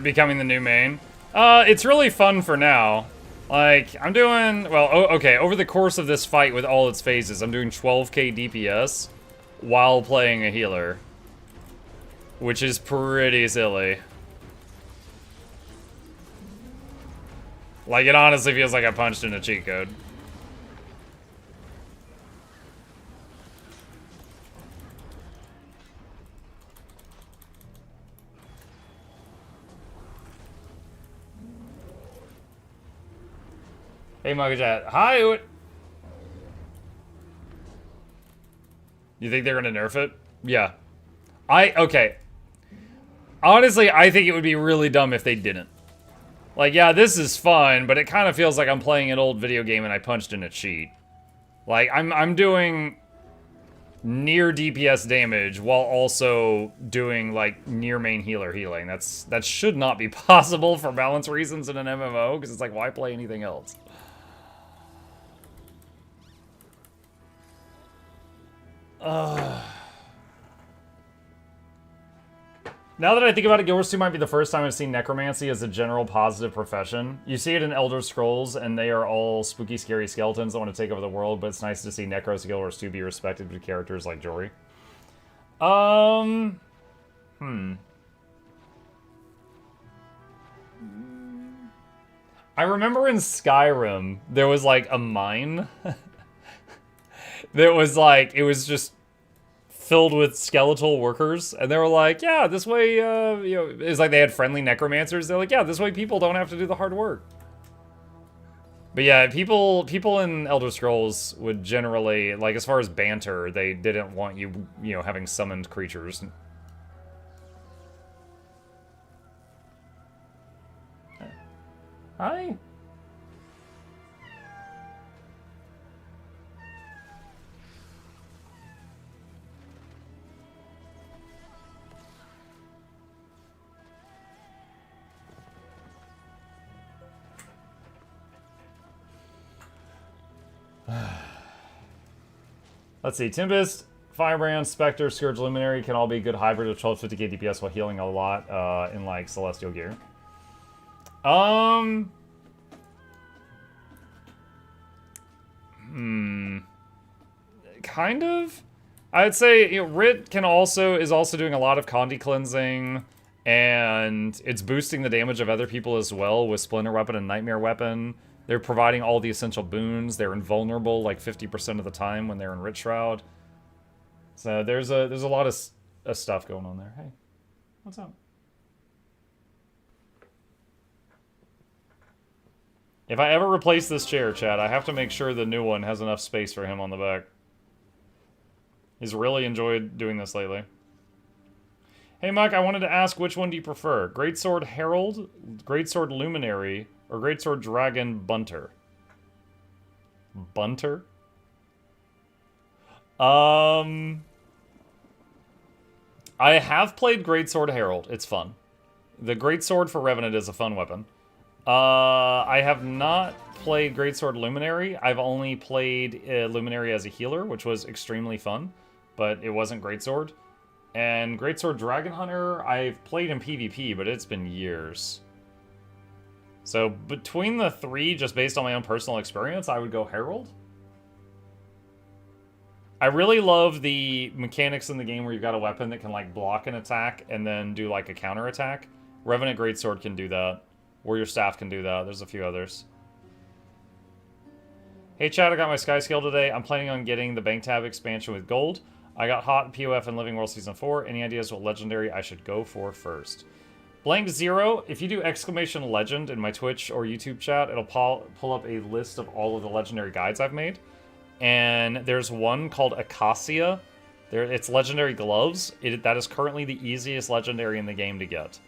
Becoming the new main. It's really fun for now. Like, I'm doing, well, okay, over the course of this fight with all its phases, I'm doing 12k DPS while playing a healer. Which is pretty silly. Like, it honestly feels like I punched in a cheat code. Hey, MuklukYoutube. Hi, you think they're gonna nerf it? Yeah. Okay. Honestly, I think it would be really dumb if they didn't. Like, yeah, this is fun, but it kind of feels like I'm playing an old video game and I punched in a cheat. Like, I'm doing near DPS damage while also doing, like, near main healer healing. That should not be possible for balance reasons in an MMO, because it's like, why play anything else? Now that I think about it, Guild Wars 2 might be the first time I've seen necromancy as a general positive profession. You see it in Elder Scrolls, and they are all spooky, scary skeletons that want to take over the world, but it's nice to see Necros in Guild Wars 2 be respected with characters like Jory. I remember in Skyrim, there was like a mine that was like, it was just filled with skeletal workers, and they were like, yeah, this way, you know, it's like they had friendly necromancers. They're like, yeah, this way people don't have to do the hard work. But yeah, people in Elder Scrolls would generally, like, as far as banter, they didn't want you, you know, having summoned creatures. Hi. Let's see, Tempest, Firebrand, Spectre, Scourge, Luminary can all be a good hybrid of 1250k DPS while healing a lot in like Celestial gear. Kind of. I'd say, you know, Rit can is also doing a lot of Condi cleansing, and it's boosting the damage of other people as well with Splinter Weapon and Nightmare Weapon. They're providing all the essential boons. They're invulnerable like 50% of the time when they're in Rit Shroud. So there's a lot of stuff going on there. Hey, what's up? If I ever replace this chair, Chad, I have to make sure the new one has enough space for him on the back. He's really enjoyed doing this lately. Hey, Mike, I wanted to ask, which one do you prefer? Greatsword Herald, Greatsword Luminary, or Greatsword Dragon Bunter? Bunter? I have played Greatsword Herald. It's fun. The Greatsword for Revenant is a fun weapon. I have not played Greatsword Luminary. I've only played Luminary as a healer, which was extremely fun, but it wasn't Greatsword. And Greatsword Dragon Hunter, I've played in PvP, but it's been years. So between the three, just based on my own personal experience, I would go Herald. I really love the mechanics in the game where you've got a weapon that can like block an attack and then do like a counter attack. Revenant Greatsword can do that. Warrior Staff can do that. There's a few others. Hey Chad, I got my Sky Scale today. I'm planning on getting the Bank Tab expansion with gold. I got hot POF in Living World Season 4. Any ideas what legendary I should go for first? Blank Zero, if you do exclamation legend in my Twitch or YouTube chat, it'll pull up a list of all of the legendary guides I've made. And there's one called Acacia. It's legendary gloves. That is currently the easiest legendary in the game to get.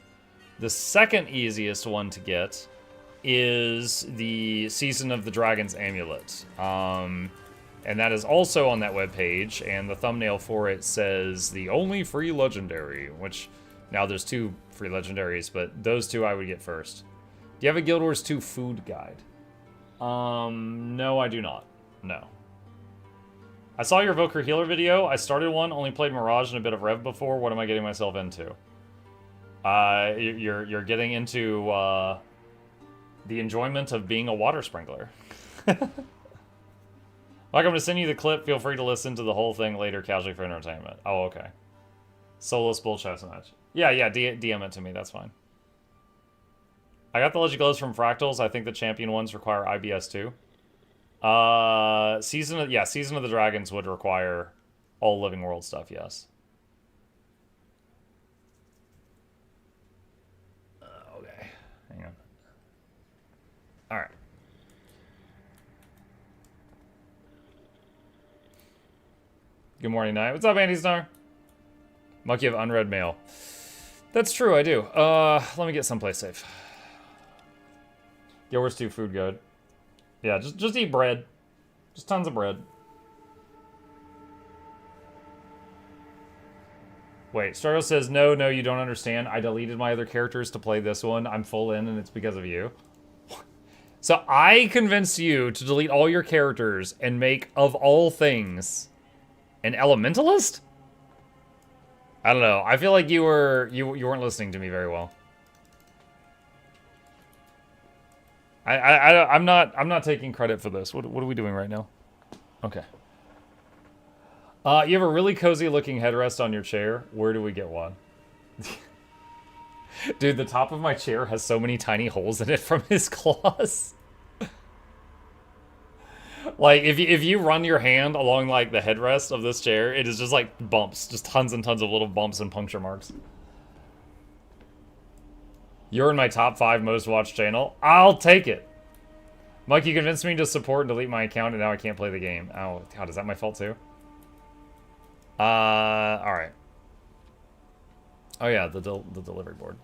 The second easiest one to get is the Season of the Dragon's Amulet. And that is also on that webpage, and the thumbnail for it says the only free legendary, which now there's 2 free legendaries, but those 2 I would get first. Do you have a Guild Wars 2 food guide? No, I do not. No. I saw your Evoker Healer video. I started one, only played Mirage and a bit of Rev before. What am I getting myself into? You're getting into the enjoyment of being a water sprinkler. Like, I'm going to send you the clip. Feel free to listen to the whole thing later, casually for entertainment. Oh, okay. Solo Bull Chess match. Yeah, DM it to me. That's fine. I got the Legend Glows from Fractals. I think the champion ones require IBS too. Season of the Dragons would require all Living World stuff, yes. Okay, hang on. Alright. Good morning, Night. What's up, Andy Star? Monkey of unread mail. That's true, I do. Let me get someplace safe. Guild Wars 2 food good. Yeah, just eat bread. Just tons of bread. Wait, Stargo says, no, you don't understand. I deleted my other characters to play this one. I'm full in, and it's because of you. So I convinced you to delete all your characters and make, of all things, An elementalist? I don't know. I feel like you weren't listening to me very well. I'm not taking credit for this. What are we doing right now? Okay. You have a really cozy looking headrest on your chair. Where do we get one? Dude, the top of my chair has so many tiny holes in it from his claws. Like, if you run your hand along, like, the headrest of this chair, it is just, like, bumps. Just tons and tons of little bumps and puncture marks. You're in my top 5 most watched channel. I'll take it. Mike, you convinced me to support and delete my account, and now I can't play the game. Oh, God, is that my fault, too? Alright. Oh, yeah, the delivery board.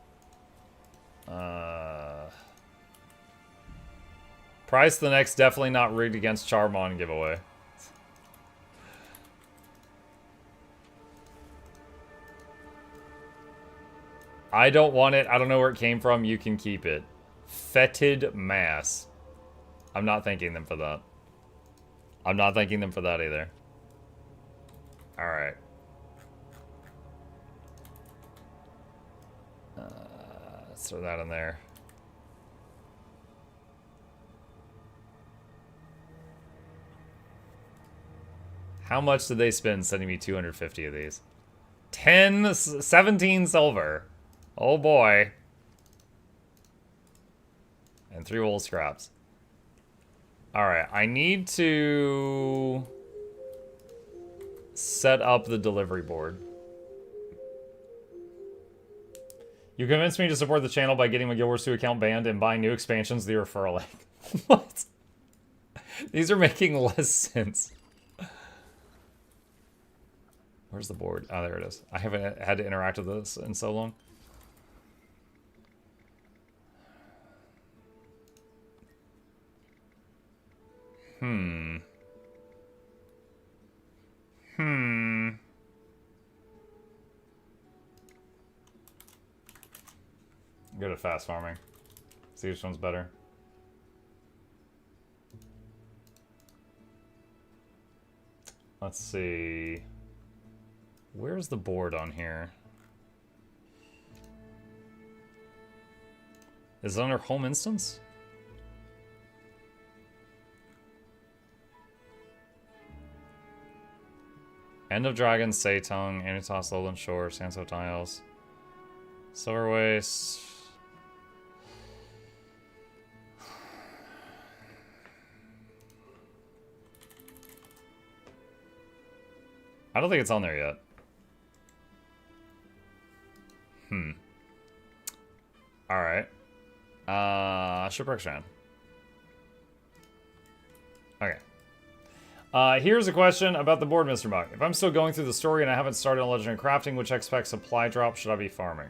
Price the next definitely not rigged against Charmon giveaway. I don't want it. I don't know where it came from. You can keep it. Fetid mass. I'm not thanking them for that. I'm not thanking them for that either. Alright. Let's throw that in there. How much did they spend sending me 250 of these? 17 silver. Oh boy. And 3 wool scraps. Alright, I need to set up the delivery board. You convinced me to support the channel by getting my Guild Wars 2 account banned and buying new expansions, the referral link. What? These are making less sense. Where's the board? Oh, there it is. I haven't had to interact with this in so long. Go to fast farming. See which one's better. Let's see. Where's the board on here? Is it under home instance? End of Dragon, Seitung, Anitas, Lowland Shore, Sanso Tiles, Silver Waste. I don't think it's on there yet. Alright. Shipwreck Strand. Okay. Here's a question about the board, Mr. Muck. If I'm still going through the story and I haven't started on Legendary Crafting, which XP supply drop should I be farming?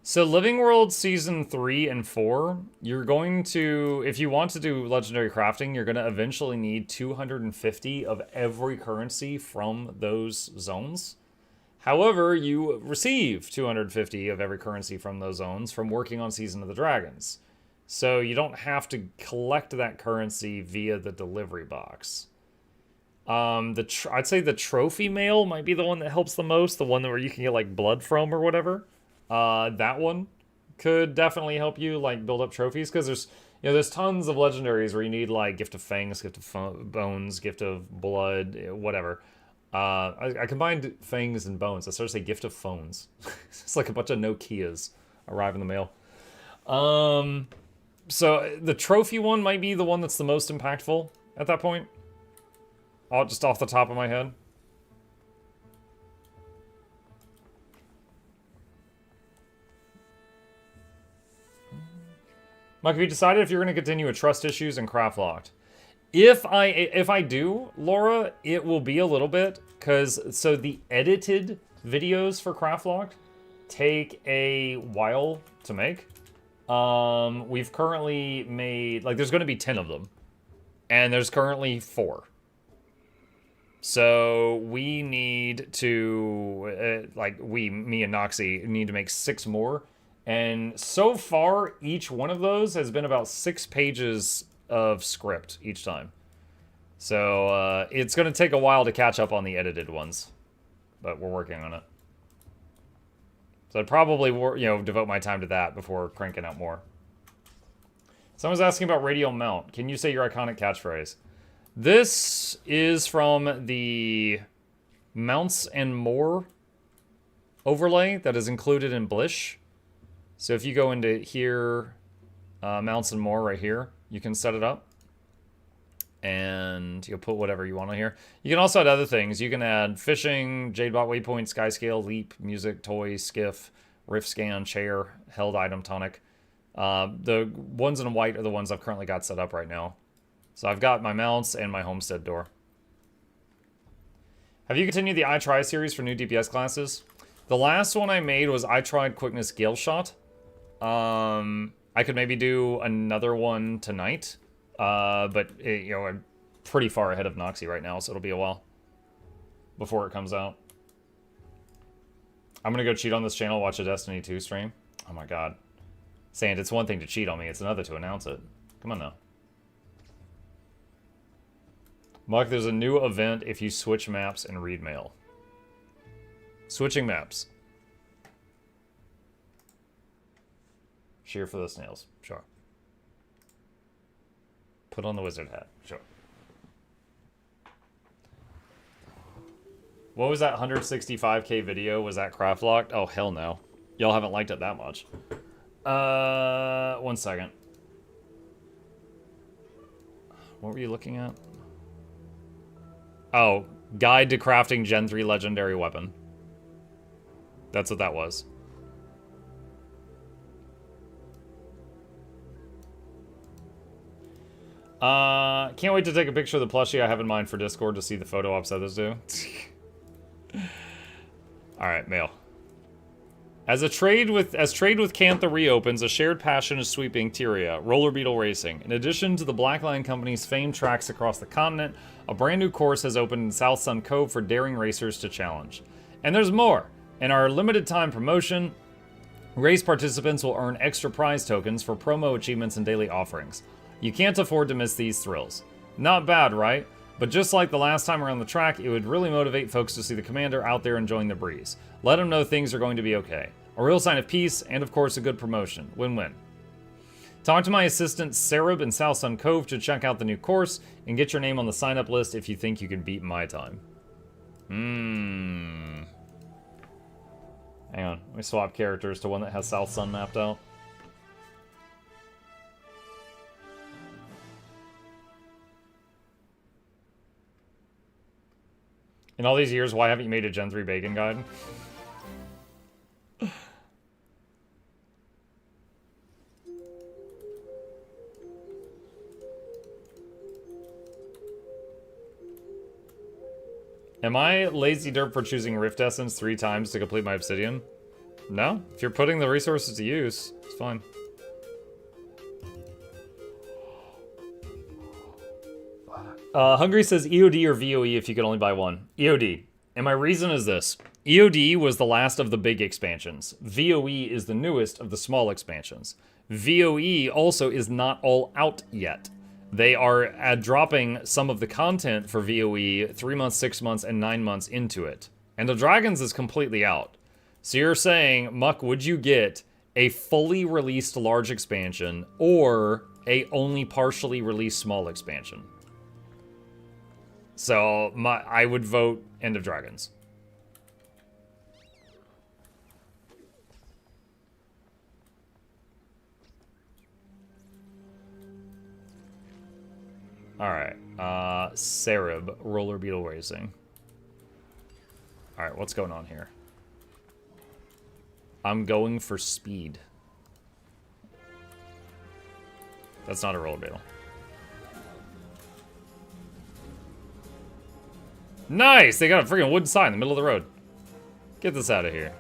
So Living World Season 3 and 4, you're going to, if you want to do Legendary Crafting, you're going to eventually need 250 of every currency from those zones. However, you receive 250 of every currency from those zones from working on Season of the Dragons. So you don't have to collect that currency via the delivery box. I'd say the trophy mail might be the one that helps the most, the one where you can get like blood from or whatever. That one could definitely help you like build up trophies, because there's tons of legendaries where you need like Gift of Fangs, Gift of Bones, Gift of Blood, whatever. I combined Fangs and Bones. I started to say Gift of Phones. It's like a bunch of Nokias arrive in the mail. So the trophy one might be the one that's the most impactful at that point. Just off the top of my head. Mike, have you decided if you're going to continue with Trust Issues and Craft Locked? If I do, Laura, it will be a little bit, so the edited videos for Craft Locked take a while to make. We've currently made, like, there's going to be 10 of them, and there's currently 4. So we need to, me and Noxxi need to make 6 more, And so far, each one of those has been about 6 pages of script each time. So it's going to take a while to catch up on the edited ones, but we're working on it. So I'd probably, devote my time to that before cranking out more. Someone's asking about radial mount. Can you say your iconic catchphrase? This is from the Mounts and More overlay that is included in Blish. So if you go into here, Mounts and More right here, you can set it up. And you'll put whatever you want on here. You can also add other things. You can add fishing, Jadebot waypoint, sky scale, leap, music, toy, skiff, riff scan, chair, held item, tonic. The ones in white are the ones I've currently got set up right now. So I've got my mounts and my homestead door. Have you continued the I Try series for new DPS classes? The last one I made was I tried quickness Galeshot. I could maybe do another one tonight. But, I'm pretty far ahead of Noxxi right now, so it'll be a while before it comes out. I'm gonna go cheat on this channel, watch a Destiny 2 stream. Oh my god. Sand, it's one thing to cheat on me, it's another to announce it. Come on now. Muck, there's a new event if you switch maps and read mail. Switching maps. Cheer for the snails. Sure. Put on the wizard hat. Sure. What was that 165k video? Was that craft locked? Oh, hell no. Y'all haven't liked it that much. 1 second. What were you looking at? Oh, Guide to Crafting Gen 3 Legendary Weapon. That's what that was. Can't wait to take a picture of the plushie I have in mind for Discord to see the photo ops others do. Alright, mail. As trade with Cantha reopens, a shared passion is sweeping Tyria, roller beetle racing. In addition to the Blackline Company's famed tracks across the continent, a brand new course has opened in South Sun Cove for daring racers to challenge. And there's more! In our limited time promotion, race participants will earn extra prize tokens for promo achievements and daily offerings. You can't afford to miss these thrills. Not bad, right? But just like the last time around the track, it would really motivate folks to see the commander out there enjoying the breeze. Let them know things are going to be okay. A real sign of peace, and of course a good promotion. Win-win. Talk to my assistant Sarab in South Sun Cove to check out the new course, and get your name on the sign-up list if you think you can beat my time. Hang on, let me swap characters to one that has South Sun mapped out. In all these years, why haven't you made a Gen 3 bacon guide? Am I lazy derp for choosing Rift Essence 3 times to complete my Obsidian? No. If you're putting the resources to use, it's fine. Hungry says EOD or VOE if you could only buy one. EOD. And my reason is this. EOD was the last of the big expansions. VOE is the newest of the small expansions. VOE also is not all out yet. They are dropping some of the content for VOE 3 months, 6 months, and 9 months into it. And the Dragons is completely out. So you're saying, Muck, would you get a fully released large expansion or a only partially released small expansion? So I would vote End of Dragons. Alright, Sarab, roller beetle racing. Alright, what's going on here? I'm going for speed. That's not a roller beetle. Nice! They got a freaking wooden sign in the middle of the road. Get this out of here.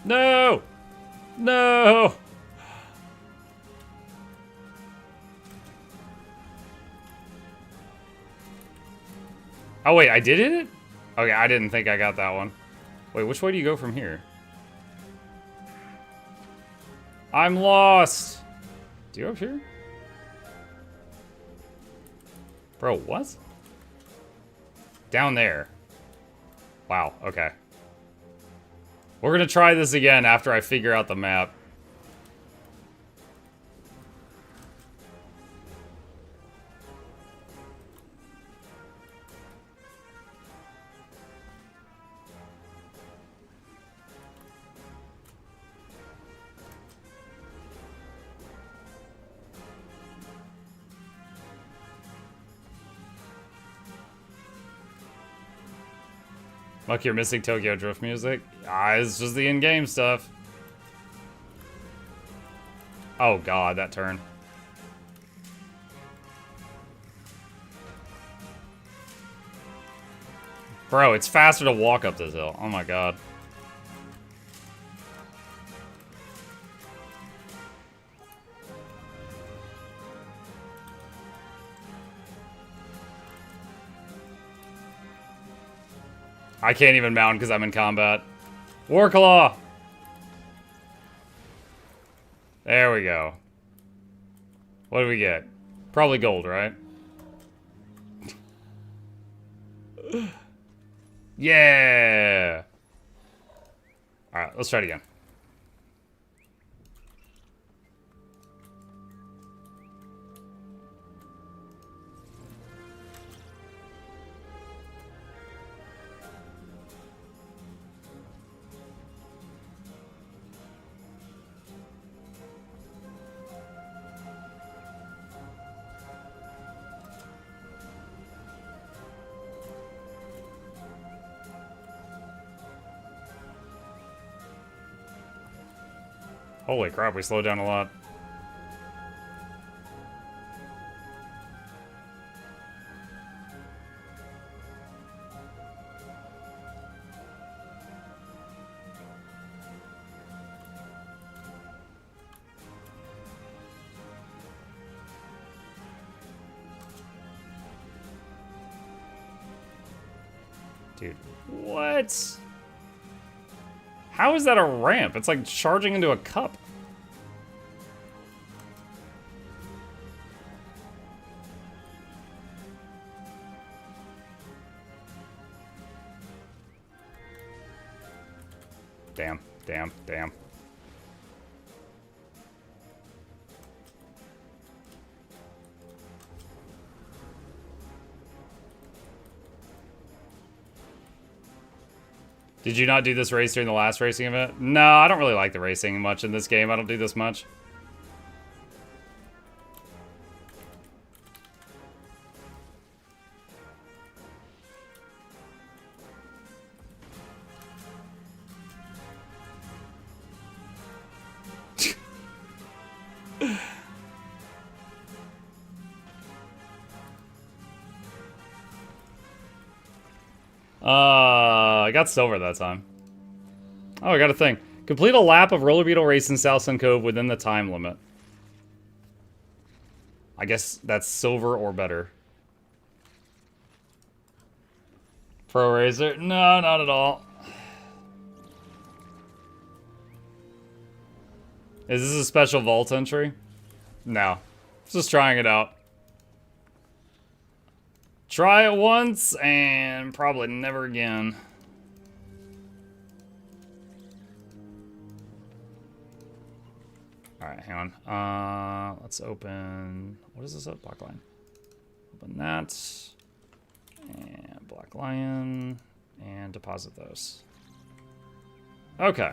No! No! Oh, wait, I did hit it? Okay, I didn't think I got that one. Wait, which way do you go from here? I'm lost! Do you go up here? Bro, what? Down there. Wow, okay. We're gonna try this again after I figure out the map. Muck, you're missing Tokyo Drift music? Ah, it's just the in-game stuff. Oh god, that turn. Bro, it's faster to walk up this hill. Oh my god. I can't even mount because I'm in combat. Warclaw! There we go. What do we get? Probably gold, right? Yeah! Alright, let's try it again. Holy crap, we slowed down a lot. Dude, what? How is that a ramp? It's like charging into a cup. Damn, damn, damn. Did you not do this race during the last racing event? No, I don't really like the racing much in this game. I don't do this much. I got silver that time. Oh, I got a thing. Complete a lap of Roller Beetle Race in South Sun Cove within the time limit. I guess that's silver or better. Pro Racer? No, not at all. Is this a special vault entry? No. Just trying it out. Try it once and probably never again. Alright, hang on. Let's open... What is this up? Black Lion. Open that. And Black Lion. And deposit those. Okay.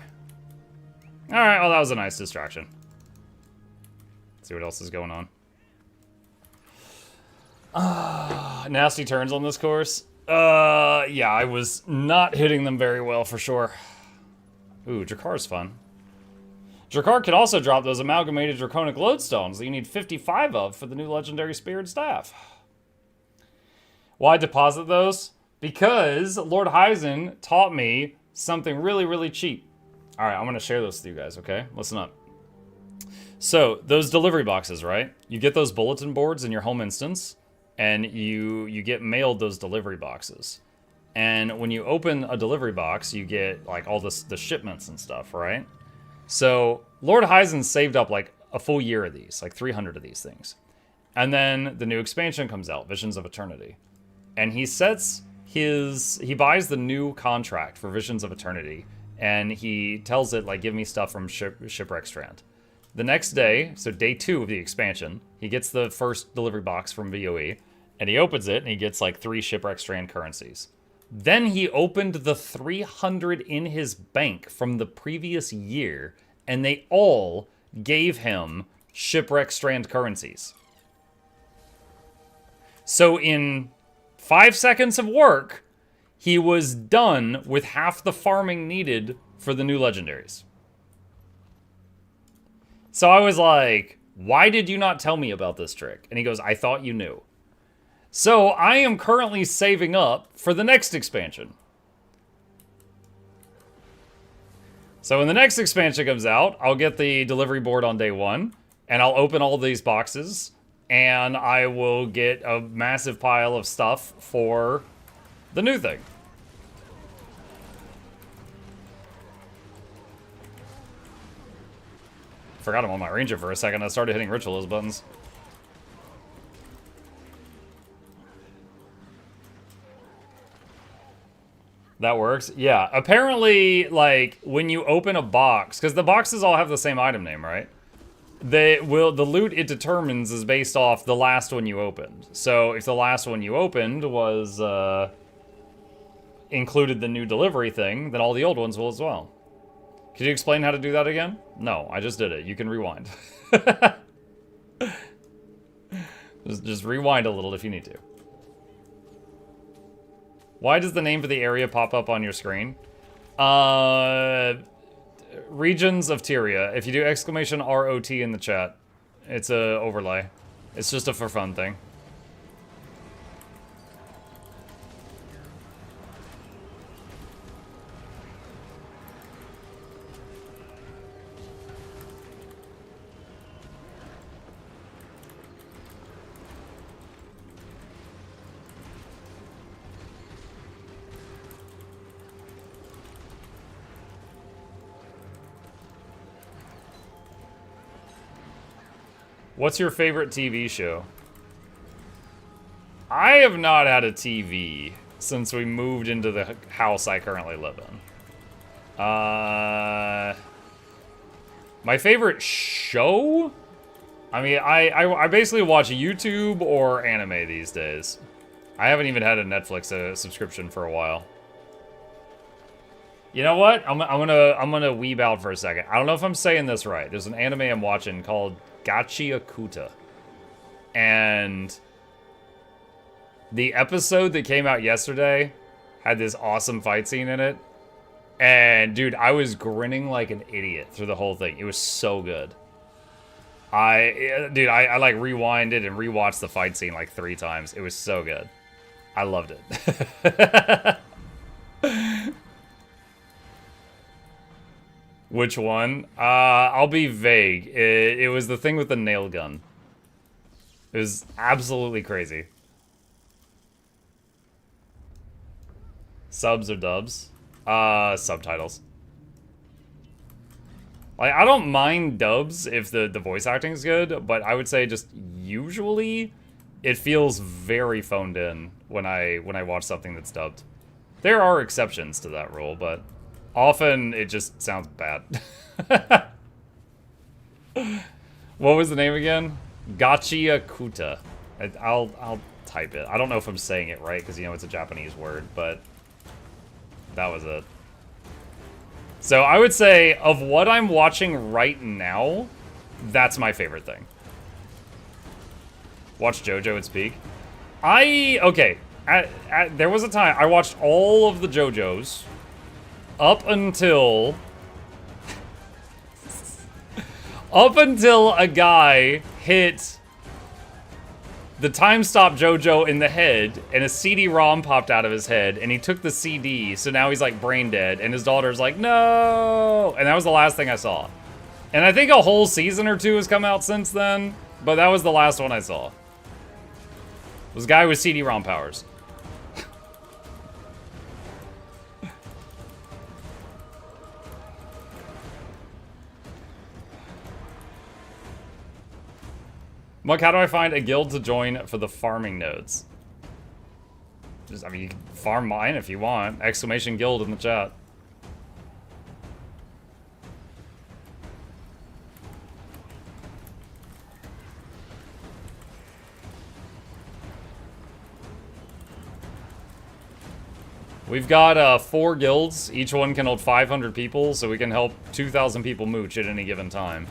Alright, well that was a nice distraction. Let's see what else is going on. Nasty turns on this course. Yeah, I was not hitting them very well for sure. Ooh, Drakar's fun. Drakar can also drop those amalgamated draconic lodestones that you need 55 of for the new legendary spear and staff. Why deposit those? Because Lord Hyzen taught me something really, really cheap. All right, I'm gonna share those with you guys. Okay, listen up. So those delivery boxes, right? You get those bulletin boards in your home instance, and you get mailed those delivery boxes. And when you open a delivery box, you get like all the shipments and stuff, right? So Lord Hyzen saved up like a full year of these, like 300 of these things. And then the new expansion comes out, Visions of Eternity. And he buys the new contract for Visions of Eternity. And he tells it, like, give me stuff from Shipwreck Strand. The next day, so day 2 of the expansion, he gets the first delivery box from VOE. And he opens it, and he gets, like, 3 Shipwreck Strand currencies. Then he opened the 300 in his bank from the previous year. And they all gave him Shipwreck Strand currencies. So in 5 seconds of work, he was done with half the farming needed for the new legendaries. So I was like, why did you not tell me about this trick? And he goes, I thought you knew. So I am currently saving up for the next expansion. So when the next expansion comes out, I'll get the delivery board on day 1, and I'll open all these boxes, and I will get a massive pile of stuff for the new thing. Forgot I'm on my ranger for a second. I started hitting Ritualist buttons. That works? Yeah. Apparently, like, when you open a box, because the boxes all have the same item name, right? The loot it determines is based off the last one you opened. So if the last one you opened was included the new delivery thing, then all the old ones will as well. Could you explain how to do that again? No, I just did it. You can rewind. just rewind a little if you need to. Why does the name of the area pop up on your screen? Regions of Tyria. If you do exclamation ROT in the chat, it's a overlay. It's just a for fun thing. What's your favorite TV show? I have not had a TV since we moved into the house I currently live in. My favorite show? I mean, I basically watch YouTube or anime these days. I haven't even had a Netflix subscription for a while. You know what? I'm gonna weeb out for a second. I don't know if I'm saying this right. There's an anime I'm watching called GW2uesday. And the episode that came out yesterday had this awesome fight scene in it. And dude, I was grinning like an idiot through the whole thing. It was so good. I like rewinded and rewatched the fight scene like 3 times. It was so good. I loved it. Which one? I'll be vague. It was the thing with the nail gun. It was absolutely crazy. Subs or dubs? Subtitles. Like, I don't mind dubs if the voice acting is good, but I would say just usually it feels very phoned in when I watch something that's dubbed. There are exceptions to that rule, but often it just sounds bad. What was the name again? GW2uesday. I'll type it. I don't know if I'm saying it right because, you know, it's a Japanese word, but that was it. So I would say of what I'm watching right now, that's my favorite thing. Watch JoJo its peak. Okay. There was a time I watched all of the JoJos up until a guy hit the time stopped JoJo in the head, and a CD-ROM popped out of his head, and he took the CD, so now he's like brain dead, and his daughter's like, no! And that was the last thing I saw. And I think a whole season or two has come out since then, but that was the last one I saw. It was a guy with CD-ROM powers. Muck, how do I find a guild to join for the farming nodes? Just, I mean, you can farm mine if you want. Exclamation guild in the chat. We've got 4 guilds. Each one can hold 500 people, so we can help 2,000 people mooch at any given time.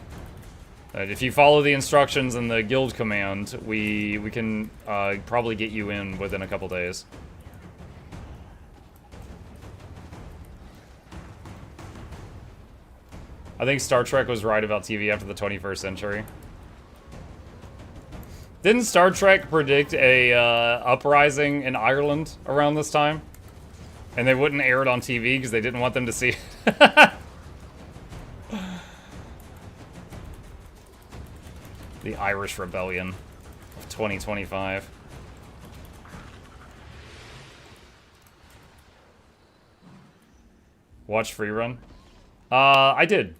If you follow the instructions in the guild command, we can probably get you in within a couple days. I think Star Trek was right about TV after the 21st century. Didn't Star Trek predict a uprising in Ireland around this time? And they wouldn't air it on TV because they didn't want them to see it. The Irish Rebellion of 2025. Watch Freerun? I did.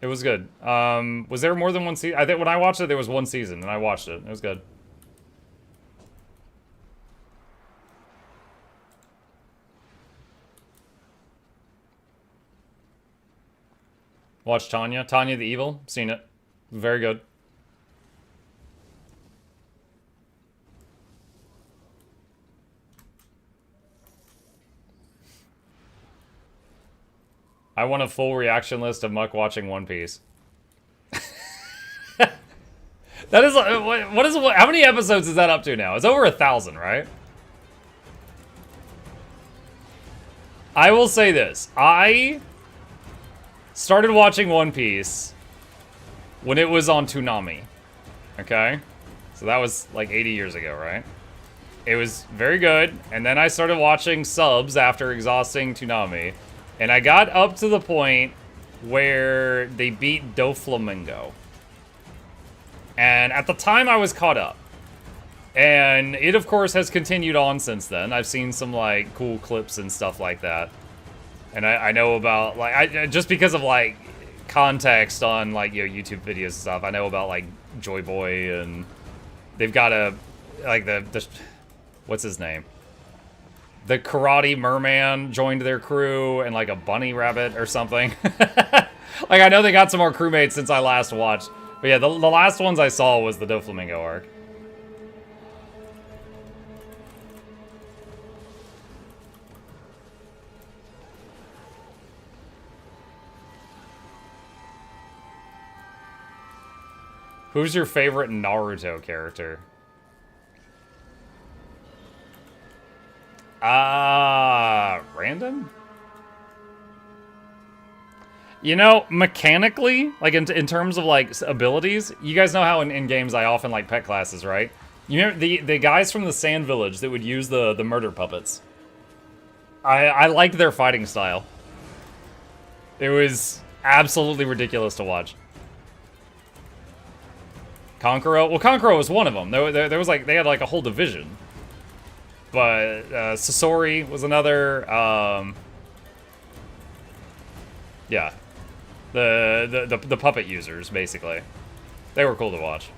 It was good. Was there more than one season? I think when I watched it, there was one season, and I watched it. It was good. Watch Tanya. Tanya the Evil. Seen it. Very good. I want a full reaction list of Muck watching One Piece. That is, how many episodes is that up to now? It's over 1,000, right? I will say this. I started watching One Piece when it was on Toonami. Okay? So that was like 80 years ago, right? It was very good, and then I started watching subs after exhausting Toonami. And I got up to the point where they beat Doflamingo. And at the time, I was caught up. And it, of course, has continued on since then. I've seen some, like, cool clips and stuff like that. And I know about, like, just because of, like, context on, like, you know, YouTube videos and stuff, I know about, like, Joy Boy, and they've got a, like, the what's his name? The Karate Merman joined their crew, and like a bunny rabbit or something. Like, I know they got some more crewmates since I last watched. But yeah, the last ones I saw was the Doflamingo arc. Who's your favorite Naruto character? Random? You know, mechanically, like in terms of like abilities, you guys know how in games I often like pet classes, right? You know the guys from the Sand Village that would use the murder puppets. I liked their fighting style. It was absolutely ridiculous to watch. Kankuro? Well, Kankuro was one of them. There was like, they had like a whole division. But Sasori was another. Yeah, the puppet users basically. They were cool to watch.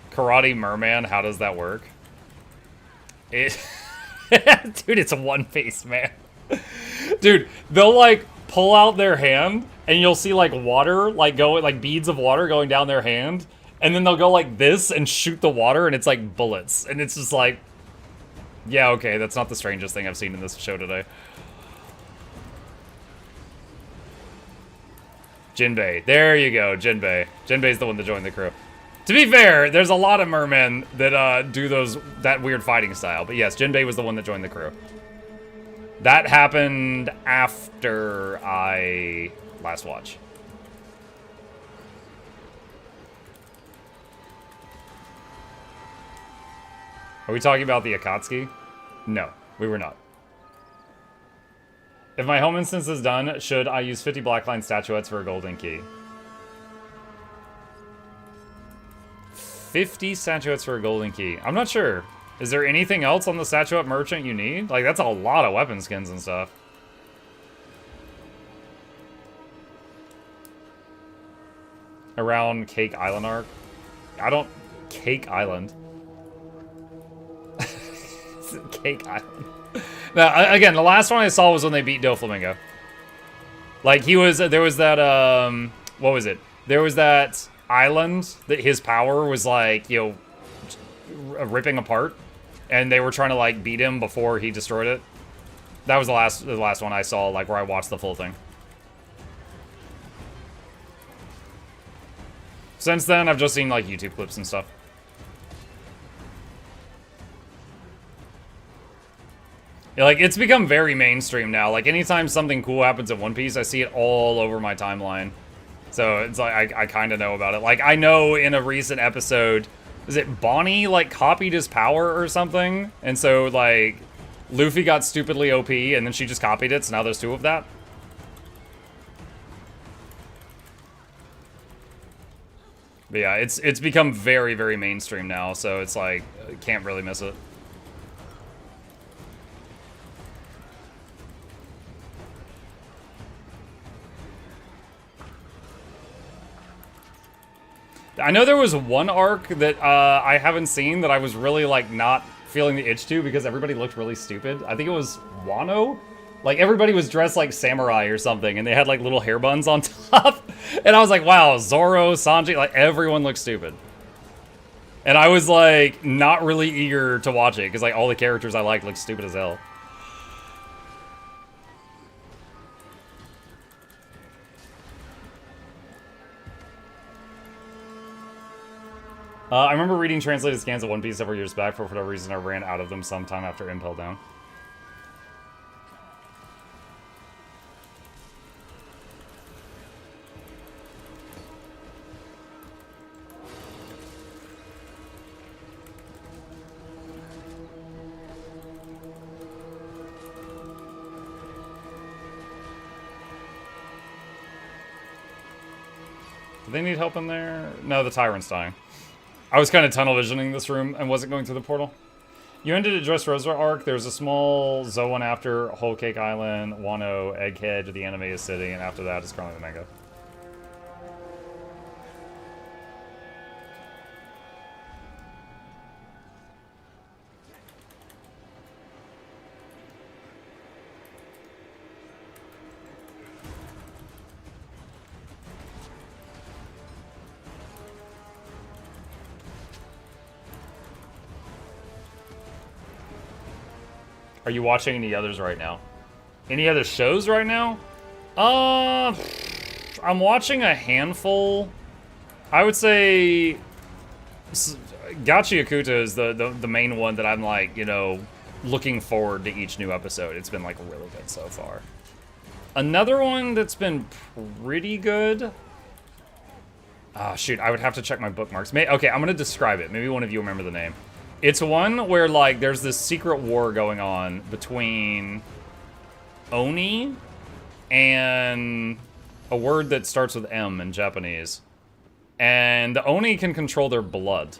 Karate Merman, how does that work? Dude, it's a One Piece, man. Dude, they'll like pull out their hand, and you'll see like water, like beads of water going down their hand, and then they'll go like this and shoot the water, and it's like bullets, and it's just like, yeah, okay, that's not the strangest thing I've seen in this show today. Jinbei, there you go, Jinbei. Jinbei's the one that joined the crew. To be fair, there's a lot of mermen that do that weird fighting style, but yes, Jinbei was the one that joined the crew. That happened after I last watched. Are we talking about the Akatsuki? No, we were not. If my home instance is done, should I use 50 blackline statuettes for a golden key? 50 statuettes for a golden key. I'm not sure. Is there anything else on the statuette merchant you need? Like, that's a lot of weapon skins and stuff. Around Cake Island arc? I don't... Cake Island. Cake Island. Now, again, the last one I saw was when they beat Doflamingo. Like, he was... There was that, what was it? There was that island that his power was, like, you know, ripping apart. And they were trying to, like, beat him before he destroyed it. That was the last one I saw, like, where I watched the full thing. Since then, I've just seen, like, YouTube clips and stuff. Yeah, like, it's become very mainstream now. Like, anytime something cool happens in One Piece, I see it all over my timeline. So, it's like, I kind of know about it. Like, I know in a recent episode, is it Bonnie, like, copied his power or something? And so, like, Luffy got stupidly OP, and then she just copied it, so now there's two of that. But yeah, it's become very, very mainstream now, so it's like, can't really miss it. I know there was one arc that I haven't seen that I was really, like, not feeling the itch to because everybody looked really stupid. I think it was Wano? Like, everybody was dressed like samurai or something, and they had, like, little hair buns on top. And I was like, wow, Zoro, Sanji, like, everyone looked stupid. And I was, like, not really eager to watch it, because, like, all the characters I liked looked stupid as hell. I remember reading translated scans of One Piece several years back, but for whatever reason I ran out of them sometime after Impel Down. Do they need help in there? No, the Tyrant's dying. I was kind of tunnel visioning this room and wasn't going through the portal. You ended at Dressrosa arc. There's a small Zoan after Whole Cake Island, Wano, Egghead, the anime is sitting, and after that is currently the manga. Are you watching any others right now? Any other shows right now? I'm watching a handful. I would say Gachi Akuta is the main one that I'm like, you know, looking forward to each new episode. It's been like really good so far. Another one that's been pretty good. Ah, shoot, I would have to check my bookmarks. Okay, I'm gonna describe it. Maybe one of you remember the name. It's one where, like, there's this secret war going on between Oni and a word that starts with M in Japanese. And the Oni can control their blood.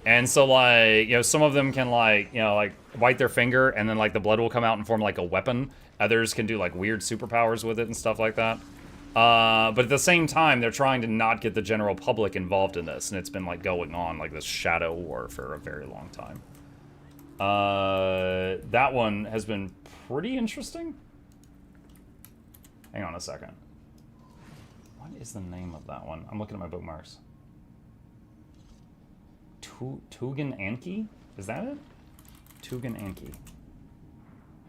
And so, like, you know, some of them can, like, you know, like, bite their finger and then, like, the blood will come out and form, like, a weapon. Others can do, like, weird superpowers with it and stuff like that. But at the same time, they're trying to not get the general public involved in this, and it's been, like, going on, like, this shadow war for a very long time. That one has been pretty interesting. Hang on a second. What is the name of that one? I'm looking at my bookmarks. Tugan Anki? Is that it? Tugan Anki.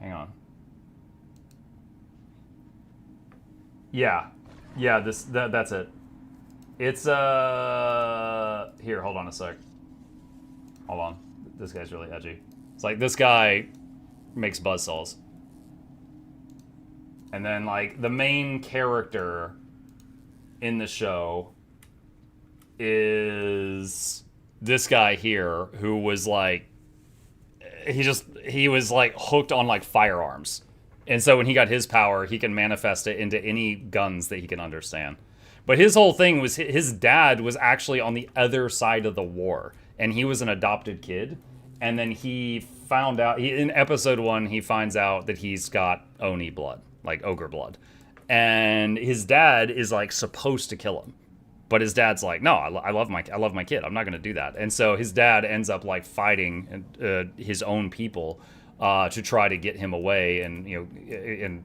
Hang on. Yeah, that's it. It's here, hold on a sec. Hold on, this guy's really edgy. It's like this guy makes buzzsaws, and then like the main character in the show is this guy here who was like he was like hooked on like firearms. And so when he got his power, he can manifest it into any guns that he can understand. But his whole thing was his dad was actually on the other side of the war, and he was an adopted kid. And then he found out, in episode 1, he finds out that he's got Oni blood, like ogre blood. And his dad is like supposed to kill him. But his dad's like, no, I love my kid. I'm not going to do that. And so his dad ends up like fighting his own people to try to get him away, and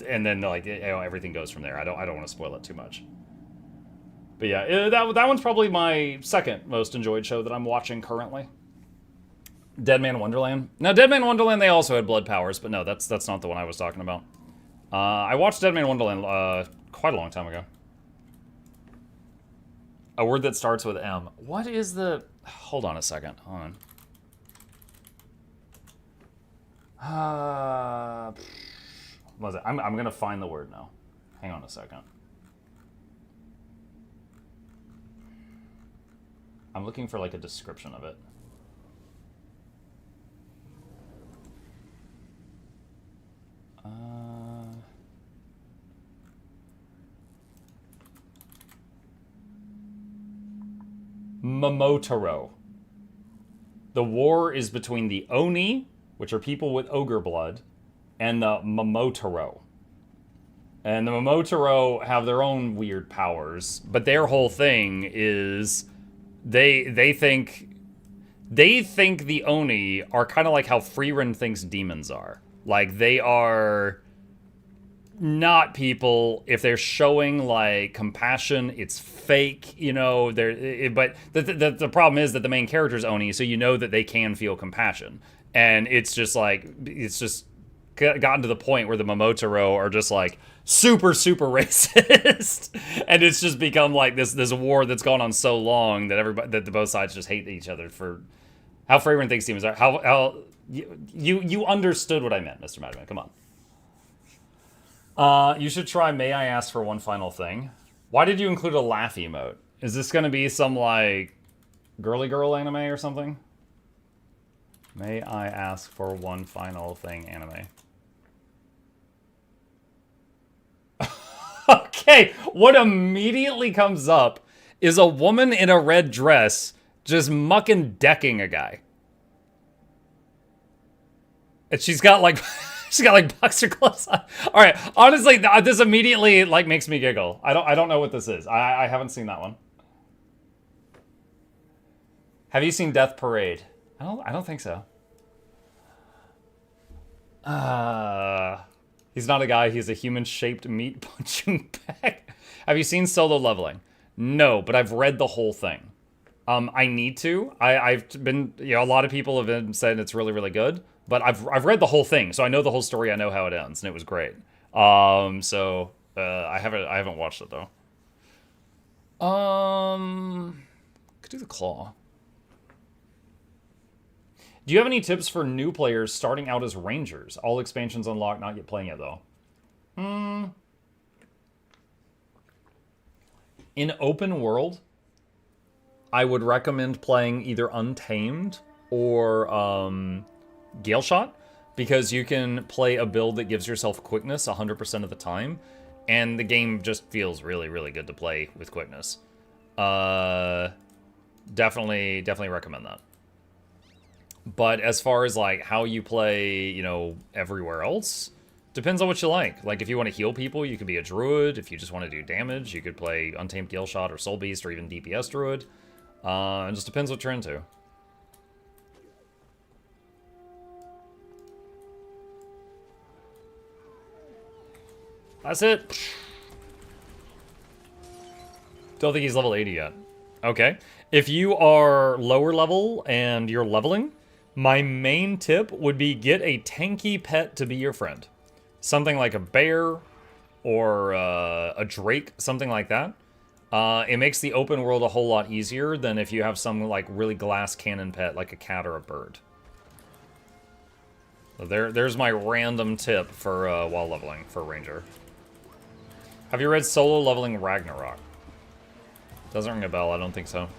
and then like everything goes from there. I don't want to spoil it too much. But yeah, that one's probably my second most enjoyed show that I'm watching currently. Dead Man Wonderland. Now, Dead Man Wonderland, they also had blood powers, but no, that's not the one I was talking about. I watched Dead Man Wonderland quite a long time ago. A word that starts with M. What is the... Hold on a second. Hold on. What was it? I'm going to find the word now. Hang on a second. I'm looking for like a description of it. Momotaro. The war is between the Oni, which are people with ogre blood, and the Momotaro. And the Momotaro have their own weird powers, but their whole thing is they think the Oni are kind of like how Frieren thinks demons are. Like, they are not people. If they're showing like compassion, it's fake, you know. But the problem is that the main character is Oni, so you know that they can feel compassion, and it's just gotten to the point where the Momotaro are just like super racist, and it's just become like this war that's gone on so long that the both sides just hate each other for how Frieren thinks demons are. How you understood what I meant, Mr. Madman. Come on. You should try May I Ask for One Final Thing. Why did you include a laugh emote? Is this going to be some, like, girly girl anime or something? May I Ask for One Final Thing anime. Okay, what immediately comes up is a woman in a red dress just mucking decking a guy. And she's got, like... She's got like boxer gloves on. All right, honestly, this immediately like makes me giggle. I don't know what this is. I haven't seen that one. Have you seen Death Parade? I don't think so. He's not a guy. He's a human-shaped meat punching bag. Have you seen Solo Leveling? No, but I've read the whole thing. I need to. I've been, a lot of people have been saying it's really, really good. But I've read the whole thing, so I know the whole story. I know how it ends, and it was great. I haven't watched it though. Could do the Claw. Do you have any tips for new players starting out as Rangers? All expansions unlocked, not yet playing it though. In open world, I would recommend playing either Untamed or Galeshot, because you can play a build that gives yourself quickness 100% of the time, and the game just feels really, really good to play with quickness. Definitely recommend that. But as far as like how you play, everywhere else, depends on what you like. Like if you want to heal people, you could be a druid. If you just want to do damage, you could play Untamed Galeshot or Soul Beast or even DPS druid. It just depends what you're into. That's it. Don't think he's level 80 yet. Okay. If you are lower level and you're leveling, my main tip would be get a tanky pet to be your friend. Something like a bear or a drake, something like that. It makes the open world a whole lot easier than if you have some like really glass cannon pet like a cat or a bird. So there's my random tip for while leveling for Ranger. Have you read Solo Leveling Ragnarok? Doesn't ring a bell, I don't think so.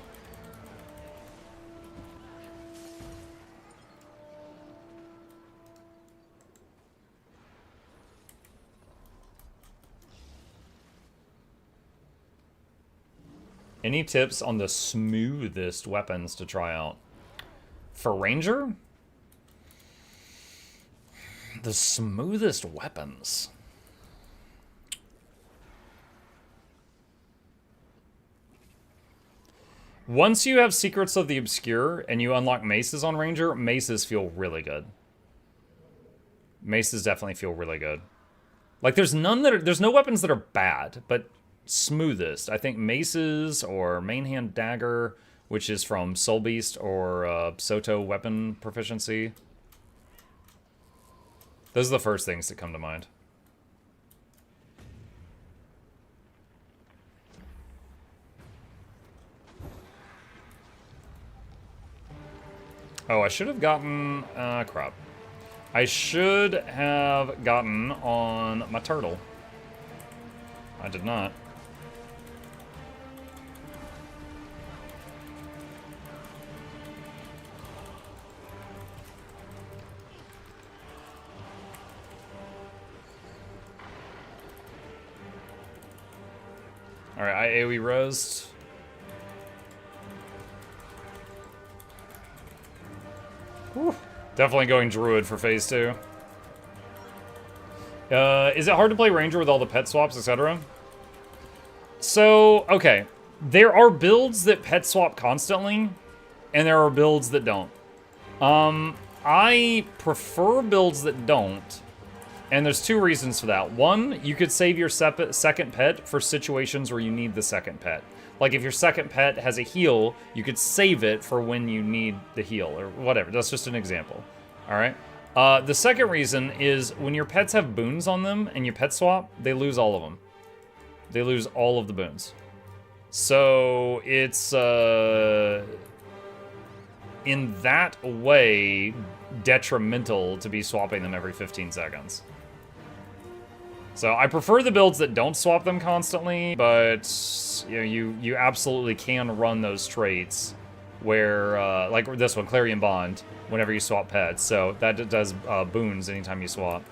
Any tips on the smoothest weapons to try out? For Ranger? The smoothest weapons. Once you have Secrets of the Obscure and you unlock maces on Ranger, maces feel really good. Maces definitely feel really good. Like, there's no weapons that are bad, but smoothest. I think maces or main hand dagger, which is from Soul Beast, or Soto weapon proficiency. Those are the first things that come to mind. Oh, I should have gotten, crap. I should have gotten on my turtle. I did not. Alright, I AoE roast. Whew. Definitely going Druid for phase 2. Is it hard to play Ranger with all the pet swaps, etc.? So, okay. There are builds that pet swap constantly, and there are builds that don't. I prefer builds that don't, and there's two reasons for that. One, you could save your second pet for situations where you need the second pet. Like, if your second pet has a heal, you could save it for when you need the heal, or whatever. That's just an example. Alright? The second reason is when your pets have boons on them and you pet swap, they lose all of them. They lose all of the boons. So, it's, in that way, detrimental to be swapping them every 15 seconds. So I prefer the builds that don't swap them constantly, but you know, you absolutely can run those traits where, like this one, Clarion Bond, whenever you swap pets. So that does boons anytime you swap.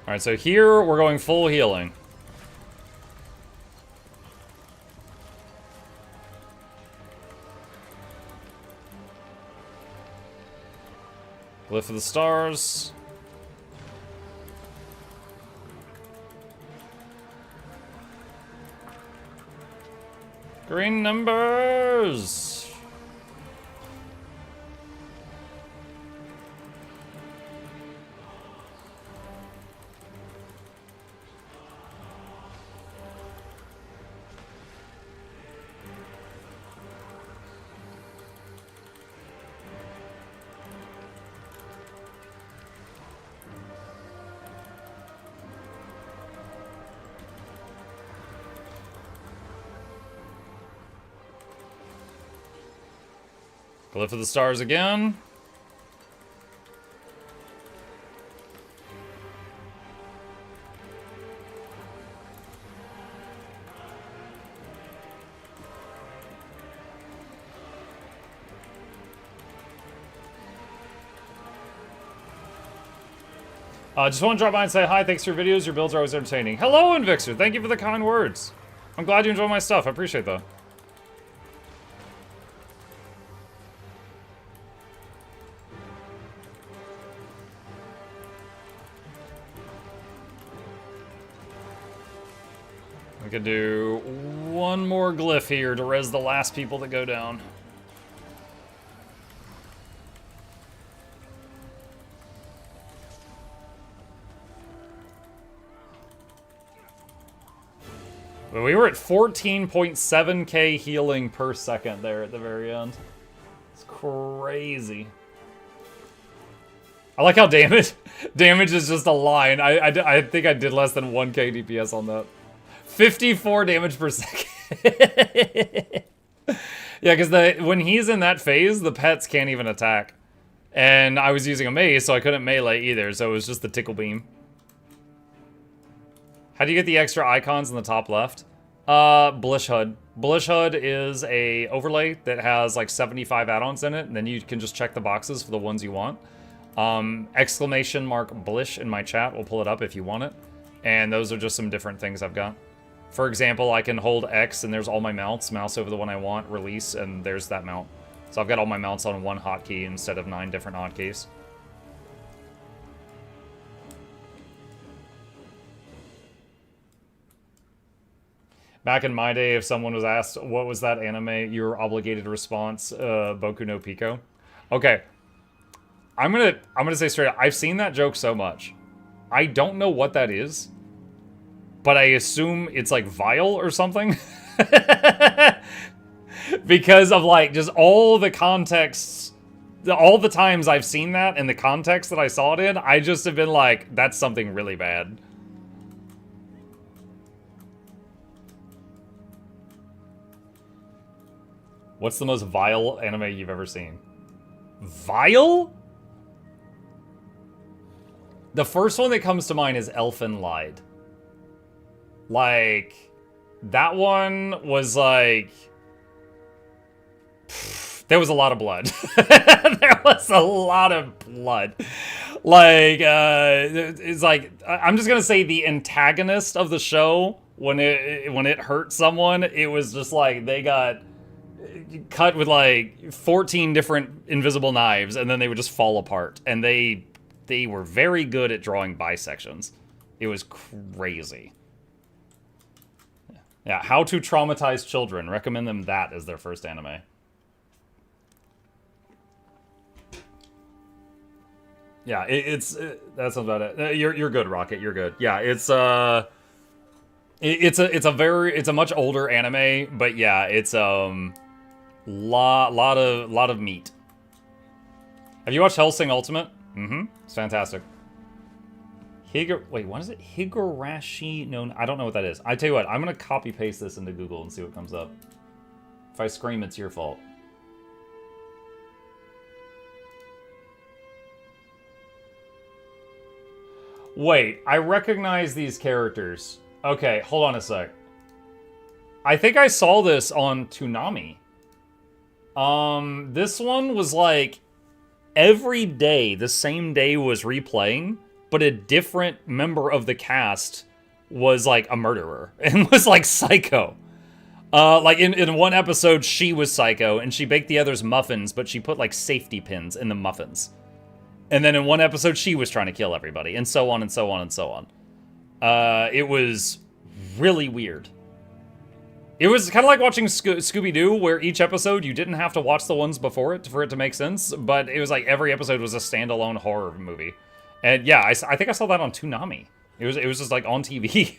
All right, so here we're going full healing. Glyph of the Stars. Green numbers. Glyph of the Stars again. Just want to drop by and say hi. Thanks for your videos. Your builds are always entertaining. Hello, Invixer. Thank you for the kind words. I'm glad you enjoy my stuff. I appreciate that. We could do one more glyph here to res the last people that go down. But we were at 14.7k healing per second there at the very end. It's crazy. I like how damage is just a line. I think I did less than 1k DPS on that. 54 damage per second. Yeah, because when he's in that phase, the pets can't even attack. And I was using a mace, so I couldn't melee either, so it was just the tickle beam. How do you get the extra icons in the top left? Blish HUD. Blish HUD is a overlay that has like 75 add-ons in it, and then you can just check the boxes for the ones you want. Exclamation mark Blish in my chat. We'll pull it up if you want it. And those are just some different things I've got. For example, I can hold X and there's all my mounts. Mouse over the one I want, release, and there's that mount. So I've got all my mounts on one hotkey instead of 9 different hotkeys. Back in my day, if someone was asked, what was that anime, your obligated response, Boku no Pico. Okay. I'm gonna say straight up, I've seen that joke so much. I don't know what that is, but I assume it's like vile or something. Because of like just all the contexts, all the times I've seen that and the context that I saw it in, I just have been like, that's something really bad. What's the most vile anime you've ever seen? Vile? The first one that comes to mind is Elfen Lied. Like, that one was like... there was a lot of blood. There was a lot of blood. Like, it's like, I'm just gonna say the antagonist of the show, when it hurt someone, it was just like, they got cut with like 14 different invisible knives, and then they would just fall apart. And they were very good at drawing bisections. It was crazy. Yeah, How to Traumatize Children. Recommend them that as their first anime. Yeah, that's about it. You're good, Rocket. You're good. Yeah, it's a much older anime, but yeah, it's lot of meat. Have you watched Hellsing Ultimate? Mm-hmm. It's fantastic. Wait, what is it? Higurashi no, I don't know what that is. I tell you what, I'm gonna copy paste this into Google and see what comes up. If I scream, it's your fault. Wait, I recognize these characters. Okay, hold on a sec. I think I saw this on Toonami. This one was like every day, the same day was replaying, but a different member of the cast was like a murderer and was like psycho. Like in one episode, she was psycho and she baked the others muffins, but she put like safety pins in the muffins. And then in one episode, she was trying to kill everybody, and so on and so on and so on. It was really weird. It was kind of like watching Scooby-Doo, where each episode you didn't have to watch the ones before it for it to make sense, but it was like every episode was a standalone horror movie. And yeah, I think I saw that on Toonami. It was just like on TV.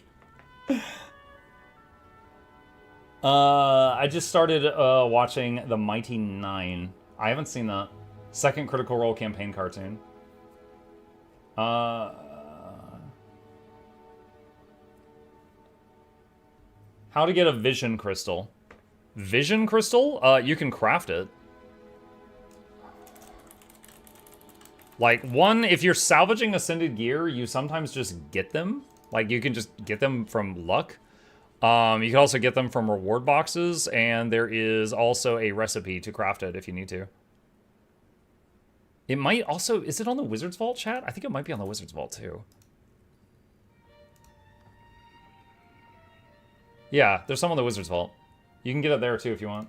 I just started watching The Mighty Nine. I haven't seen that. Second Critical Role campaign cartoon. How to get a vision crystal. Vision crystal? You can craft it. Like, one, if you're salvaging ascended gear, you sometimes just get them. Like, you can just get them from luck. You can also get them from reward boxes, and there is also a recipe to craft it if you need to. It might also... Is it on the Wizard's Vault, chat? I think it might be on the Wizard's Vault, too. Yeah, there's some on the Wizard's Vault. You can get it there, too, if you want.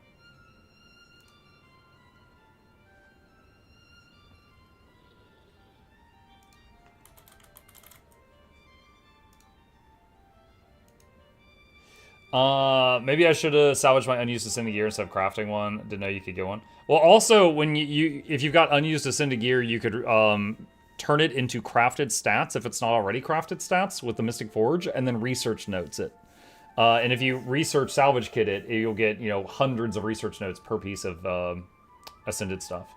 Maybe I should have salvaged my unused ascended gear instead of crafting one. Didn't know you could get one. Well, also, when if you've got unused ascended gear, you could turn it into crafted stats if it's not already crafted stats with the Mystic Forge, and then research notes it. And if you research salvage kit it, you'll get, you know, hundreds of research notes per piece of ascended stuff.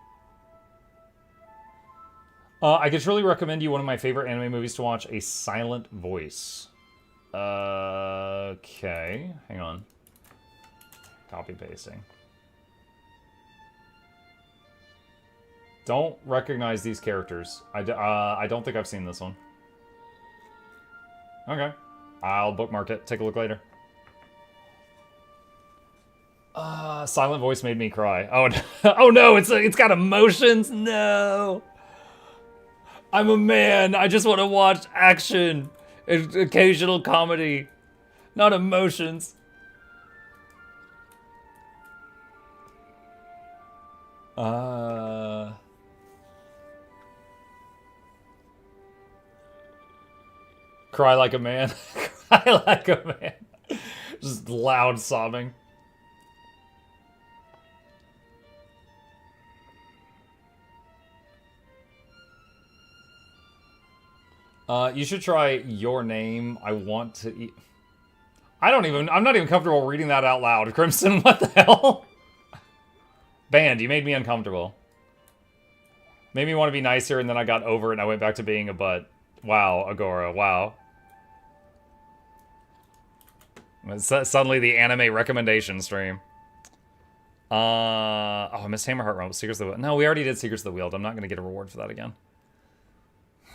I could truly recommend you one of my favorite anime movies to watch, A Silent Voice. Okay, hang on. Copy pasting. Don't recognize these characters. I don't think I've seen this one. Okay, I'll bookmark it. Take a look later. Silent Voice made me cry. Oh, no. Oh no, it's got emotions. No. I'm a man. I just want to watch action and occasional comedy, not emotions. Cry like a man. Cry like a man. Just loud sobbing. You should try Your Name. I want to eat. I'm not even comfortable reading that out loud. Crimson, what the hell? Banned, you made me uncomfortable. Made me want to be nicer, and then I got over it and I went back to being a butt. Wow, Agora, wow. Suddenly the anime recommendation stream. Oh, I missed Hammerheart Rumble. Secrets of the Wield. No, we already did Secrets of the Wield. I'm not going to get a reward for that again.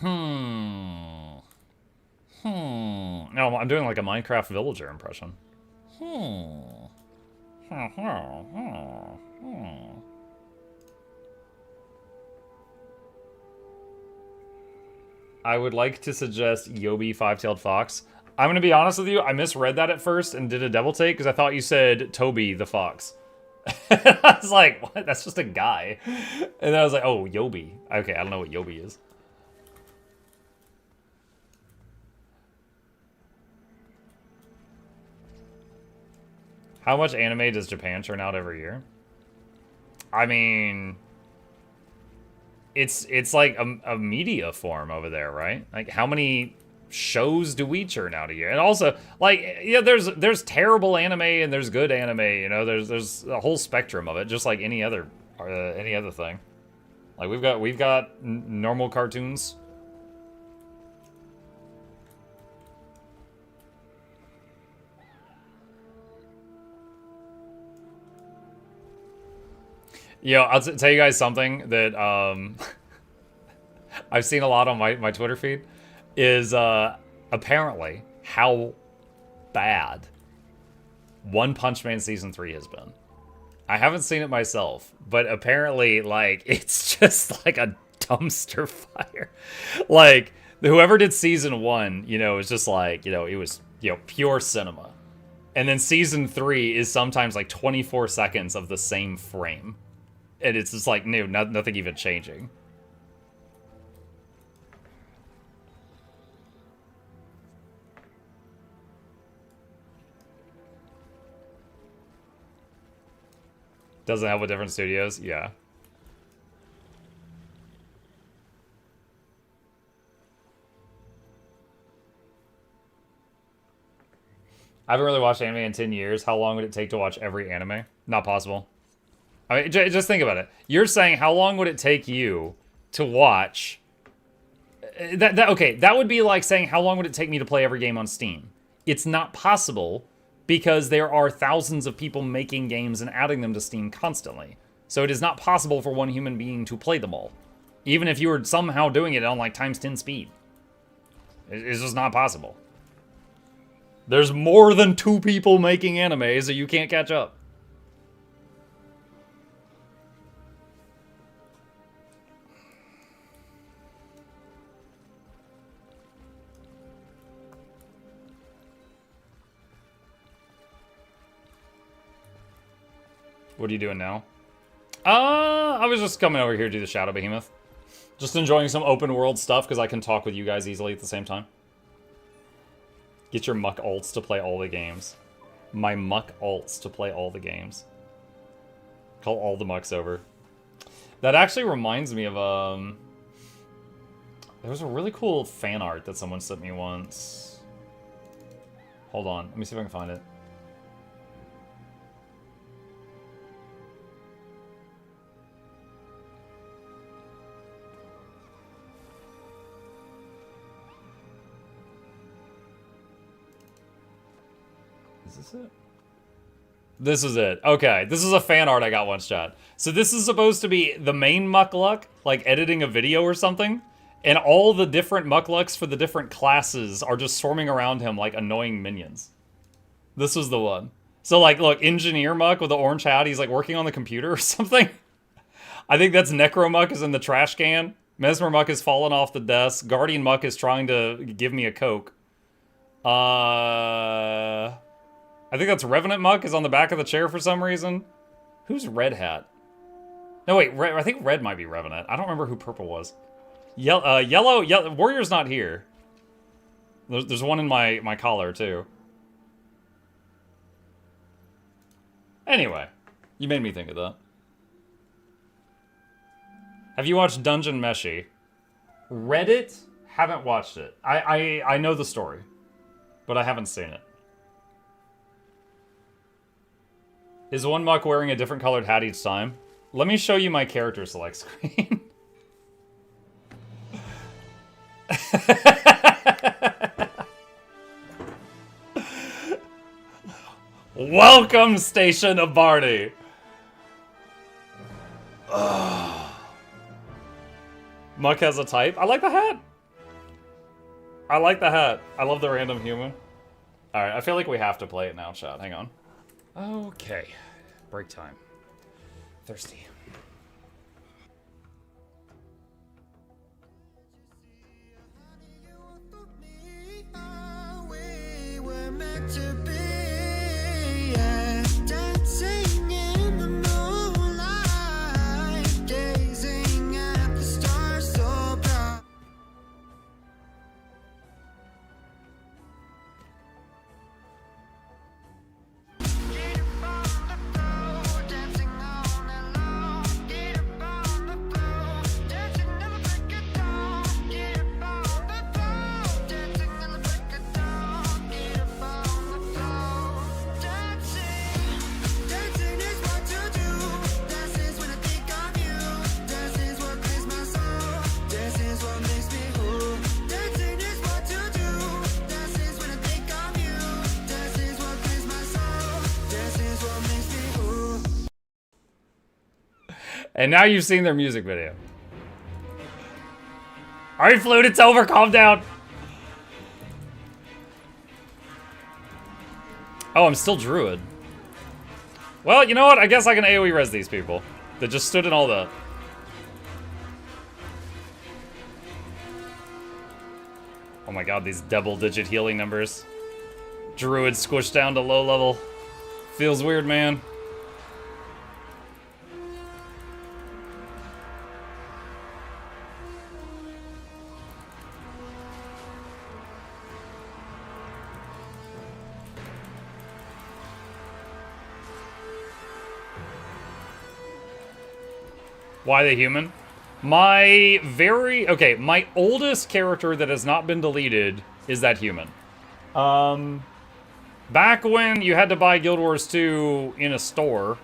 No, I'm doing like a Minecraft villager impression. I would like to suggest Yobi Five-Tailed Fox. I'm going to be honest with you, I misread that at first and did a double take because I thought you said Toby the Fox. I was like, what? That's just a guy. And then I was like, oh, Yobi. Okay, I don't know what Yobi is. How much anime does Japan churn out every year? I mean, it's like a media form over there, right? Like, how many shows do we churn out a year? And also, like, yeah, there's terrible anime and there's good anime. You know, there's a whole spectrum of it, just like any other thing. Like we've got normal cartoons. Yo, I'll tell you guys something that I've seen a lot on my Twitter feed is apparently how bad One Punch Man Season 3 has been. I haven't seen it myself, but apparently, like, it's just like a dumpster fire. Like, whoever did Season 1, you know, is just like, you know, it was, you know, pure cinema. And then Season 3 is sometimes like 24 seconds of the same frame. And it's just like, no, nothing even changing. Doesn't help with different studios? Yeah. I haven't really watched anime in 10 years. How long would it take to watch every anime? Not possible. I mean, just think about it. You're saying how long would it take you to watch... Okay, that would be like saying how long would it take me to play every game on Steam? It's not possible because there are thousands of people making games and adding them to Steam constantly. So it is not possible for one human being to play them all. Even if you were somehow doing it on like times 10 speed. It's just not possible. There's more than 2 people making anime, so you can't catch up. What are you doing now? I was just coming over here to do the Shadow Behemoth. Just enjoying some open world stuff because I can talk with you guys easily at the same time. Get your muck alts to play all the games. My muck alts to play all the games. Call all the mucks over. That actually reminds me of, there was a really cool fan art that someone sent me once. Hold on, let me see if I can find it. Is this it? This is it. Okay, this is a fan art I got once, chat. So this is supposed to be the main Mukluk, like editing a video or something, and all the different Mukluks for the different classes are just swarming around him like annoying minions. This was the one. So like, look, Engineer Muck with the orange hat, he's like working on the computer or something. I think that's Necromuck is in the trash can. Mesmer Muck has fallen off the desk. Guardian Muck is trying to give me a Coke. I think that's Revenant Muck is on the back of the chair for some reason. Who's Red Hat? No, wait, I think Red might be Revenant. I don't remember who Purple was. Yellow, Warrior's not here. There's one in my collar, too. Anyway, you made me think of that. Have you watched Dungeon Meshi? Reddit? Haven't watched it. I know the story, but I haven't seen it. Is one Muck wearing a different colored hat each time? Let me show you my character select screen. Welcome, Station of Barney. Muck has a type. I like the hat. I like the hat. I love the random human. Alright, I feel like we have to play it now, chat. Hang on. Okay. Break time. Thirsty. And now you've seen their music video. Alright, Flute, it's over. Calm down. Oh, I'm still Druid. Well, you know what? I guess I can AoE res these people that just stood in all the... Oh my god, these double-digit healing numbers. Druid squished down to low level. Feels weird, man. Why the human? My oldest character that has not been deleted is that human. Back when you had to buy Guild Wars 2 in a store,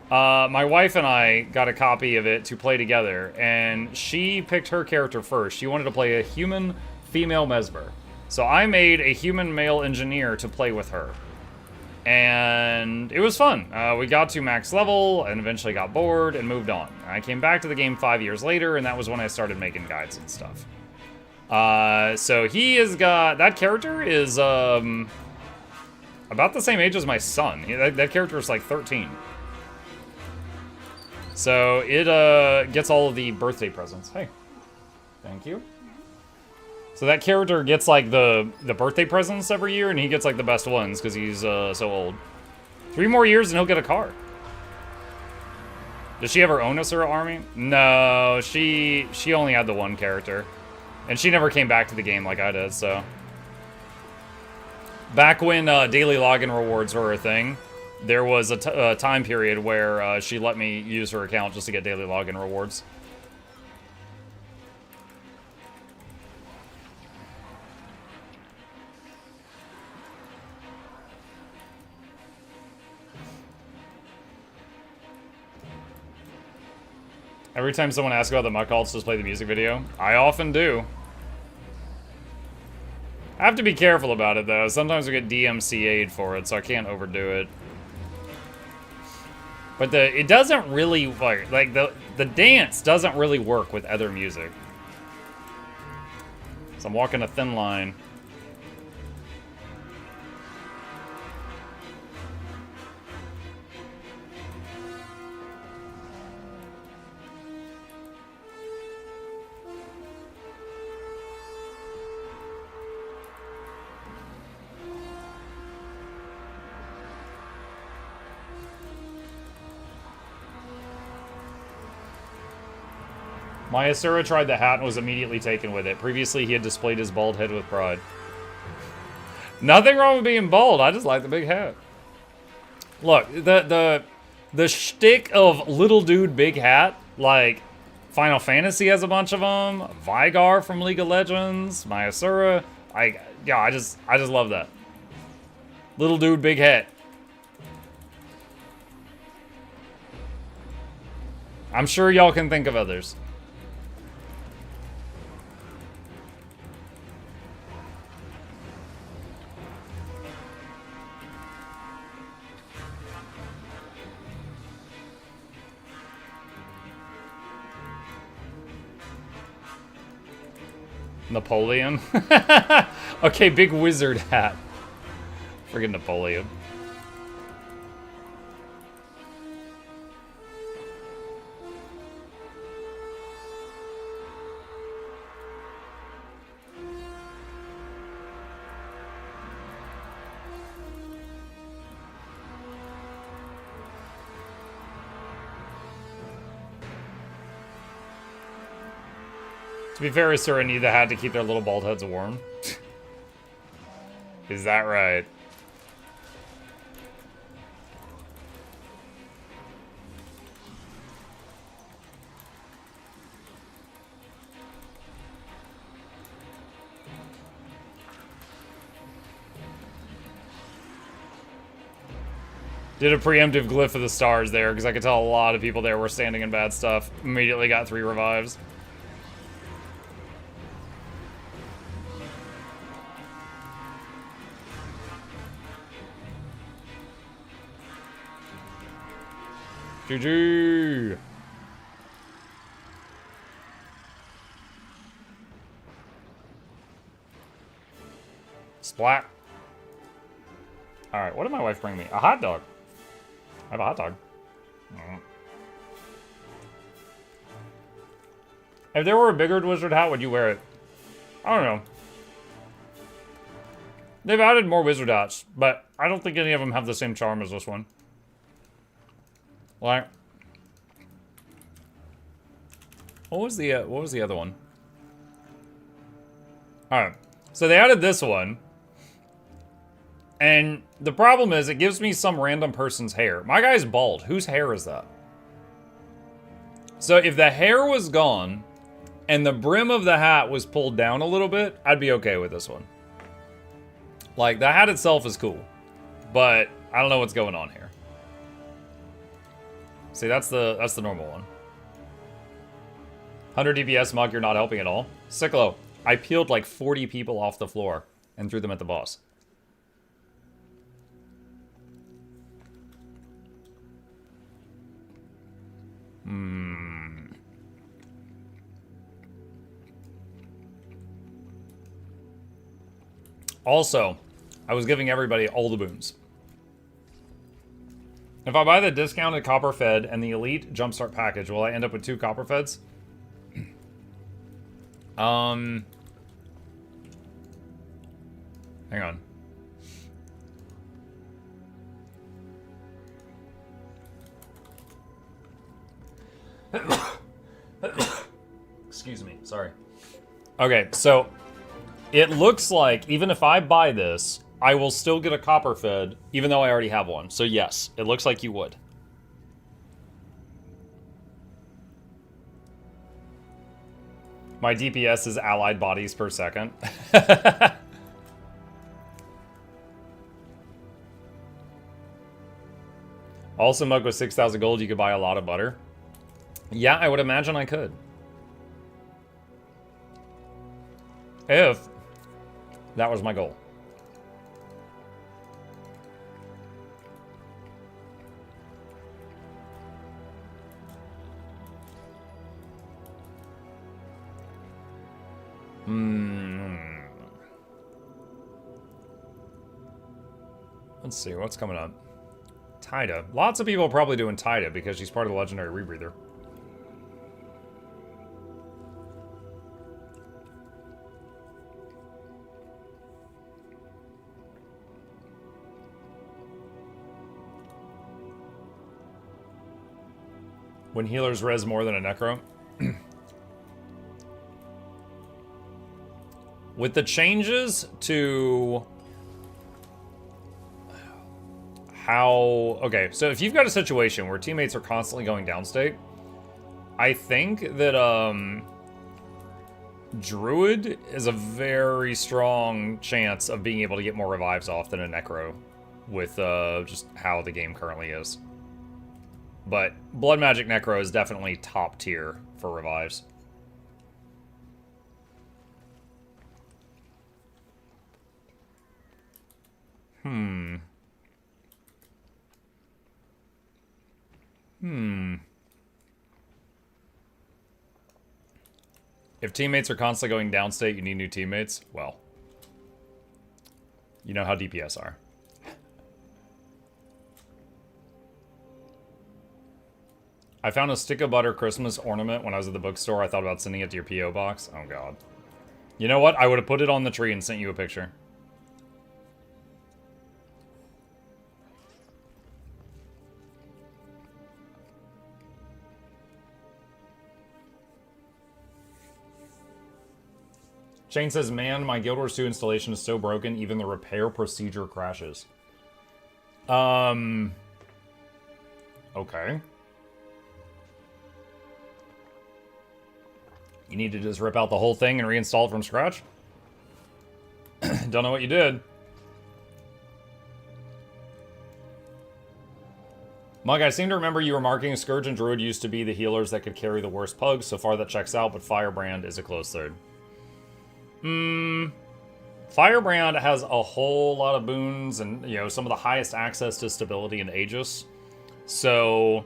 my wife and I got a copy of it to play together, and she picked her character first. She wanted to play a human female Mesmer. So I made a human male engineer to play with her. And it was fun. We got to max level and eventually got bored and moved on. I came back to the game 5 years later, and that was when I started making guides and stuff. So he has got... That character is about the same age as my son. That character is like 13. So it gets all of the birthday presents. Hey. Thank you. So that character gets, like, the birthday presents every year, and he gets, like, the best ones, because he's so old. 3 more years, and he'll get a car. Does she ever own a Sura army? No, she only had the one character. And she never came back to the game like I did, so... Back when daily login rewards were a thing, there was a time period where she let me use her account just to get daily login rewards. Every time someone asks about the Muck alts, just play the music video. I often do. I have to be careful about it, though. Sometimes we get DMCA'd for it, so I can't overdo it. But it doesn't really, like the dance doesn't really work with other music. So I'm walking a thin line. My Asura tried the hat and was immediately taken with it. Previously, he had displayed his bald head with pride. Nothing wrong with being bald. I just like the big hat. Look, the shtick of little dude, big hat, like Final Fantasy has a bunch of them. Vygar from League of Legends, my Asura. I just love that. Little dude, big hat. I'm sure y'all can think of others. Napoleon? Okay, big wizard hat. Friggin' Napoleon. To be fair, Asura need the hat to keep their little bald heads warm. Is that right? Did a preemptive glyph of the stars there, because I could tell a lot of people there were standing in bad stuff. Immediately got 3 revives. GG! Splat. Alright, what did my wife bring me? A hot dog. I have a hot dog. If there were a bigger wizard hat, would you wear it? I don't know. They've added more wizard hats, but I don't think any of them have the same charm as this one. Like, what was the other one? Alright, so they added this one. And the problem is, it gives me some random person's hair. My guy's bald. Whose hair is that? So if the hair was gone, and the brim of the hat was pulled down a little bit, I'd be okay with this one. Like, the hat itself is cool. But I don't know what's going on here. See, that's the normal one. 100 DPS mug, you're not helping at all. Cyclo, I peeled like 40 people off the floor and threw them at the boss. Also, I was giving everybody all the boons. If I buy the discounted Copper Fed and the Elite Jumpstart package, will I end up with 2 Copper Feds? Hang on. Excuse me, sorry. Okay, so it looks like even if I buy this, I will still get a Copper Fed, even though I already have one. So yes, it looks like you would. My DPS is allied bodies per second. Also, mug with 6,000 gold, you could buy a lot of butter. Yeah, I would imagine I could. If that was my goal. Let's see, what's coming up? Tida. Lots of people are probably doing Tida because she's part of the Legendary Rebreather. When healers res more than a Necro? With the changes to how... Okay, so if you've got a situation where teammates are constantly going downstate, I think that Druid is a very strong chance of being able to get more revives off than a Necro with just how the game currently is. But Blood Magic Necro is definitely top tier for revives. If teammates are constantly going downstate, you need new teammates. Well, you know how DPS are. I found a stick of butter Christmas ornament when I was at the bookstore. I thought about sending it to your P.O. box. Oh, God. You know what? I would have put it on the tree and sent you a picture. Shane says, man, my Guild Wars 2 installation is so broken, even the repair procedure crashes. Okay. You need to just rip out the whole thing and reinstall it from scratch? Don't know what you did. Mug, I seem to remember you were marking Scourge and Druid used to be the healers that could carry the worst pugs. So far that checks out, but Firebrand is a close third. Firebrand has a whole lot of boons and, you know, some of the highest access to stability in Aegis. So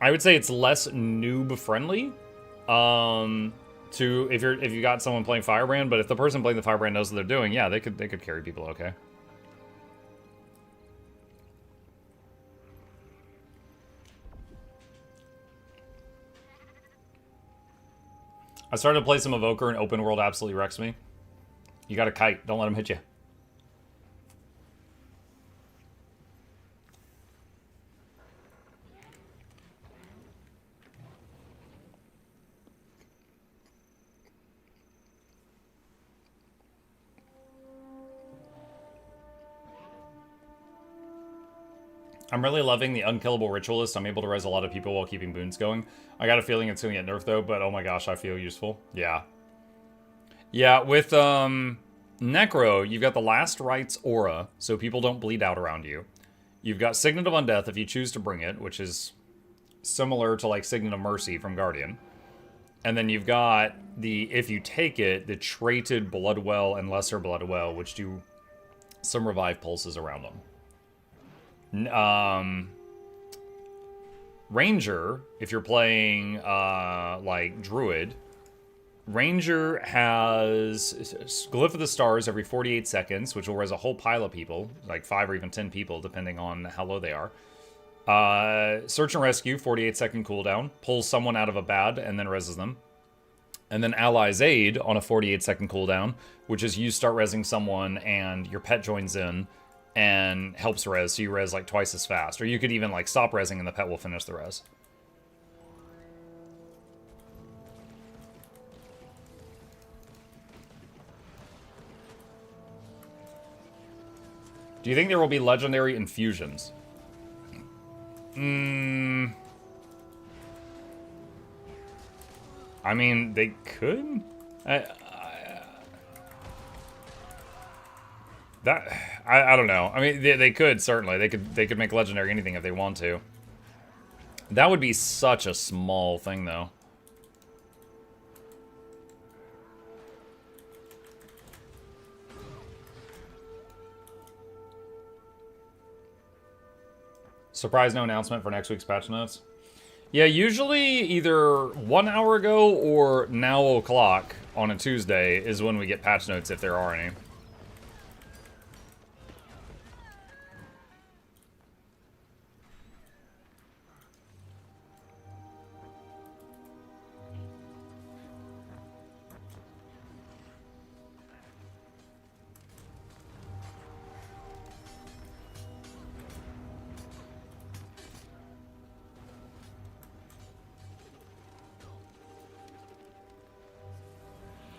I would say it's less noob friendly. If you got someone playing Firebrand, but if the person playing the Firebrand knows what they're doing, yeah, they could carry people okay. I started to play some Evoker and open world absolutely wrecks me. You got a kite, don't let him hit you. I'm really loving the unkillable Ritualist. I'm able to res a lot of people while keeping boons going. I got a feeling it's going to get nerfed though, but oh my gosh, I feel useful. Yeah. Yeah, with Necro, you've got the Last Rites aura, so people don't bleed out around you. You've got Signet of Undeath if you choose to bring it, which is similar to like Signet of Mercy from Guardian. And then you've got the, if you take it, the Traded Bloodwell and Lesser Bloodwell, which do some revive pulses around them. Ranger, if you're playing like Druid, Ranger has Glyph of the Stars every 48 seconds, which will res a whole pile of people, like 5 or even 10 people, depending on how low they are. Search and Rescue, 48-second cooldown, pulls someone out of a bad and then reses them. And then Allies Aid on a 48-second cooldown, which is you start resing someone and your pet joins in and helps res, so you res like twice as fast. Or you could even like stop resing and the pet will finish the res. Do you think there will be legendary infusions? I mean, they could. I don't know. I mean, they could certainly. They could make legendary anything if they want to. That would be such a small thing, though. Surprise, no announcement for next week's patch notes. Yeah, usually either 1 hour ago or now o'clock on a Tuesday is when we get patch notes if there are any.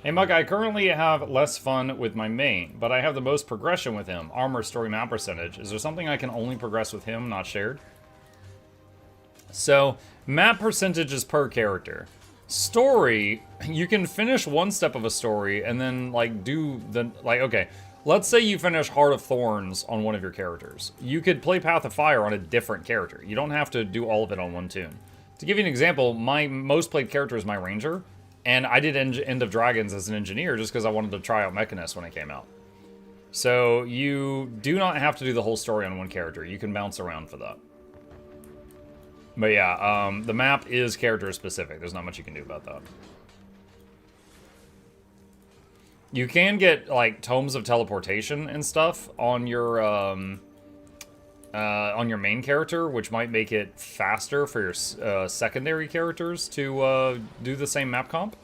Hey Mug, I currently have less fun with my main, but I have the most progression with him. Armor, story, map percentage. Is there something I can only progress with him, not shared? So, map percentage is per character. Story, you can finish one step of a story and then, like, do the... Like, okay, let's say you finish Heart of Thorns on one of your characters. You could play Path of Fire on a different character. You don't have to do all of it on one tune. To give you an example, my most played character is my Ranger, and I did End of Dragons as an engineer just because I wanted to try out Mechanist when it came out. So, you do not have to do the whole story on one character. You can bounce around for that. But yeah, the map is character specific. There's not much you can do about that. You can get, like, tomes of teleportation and stuff on your main character, which might make it faster for your secondary characters to do the same map comp.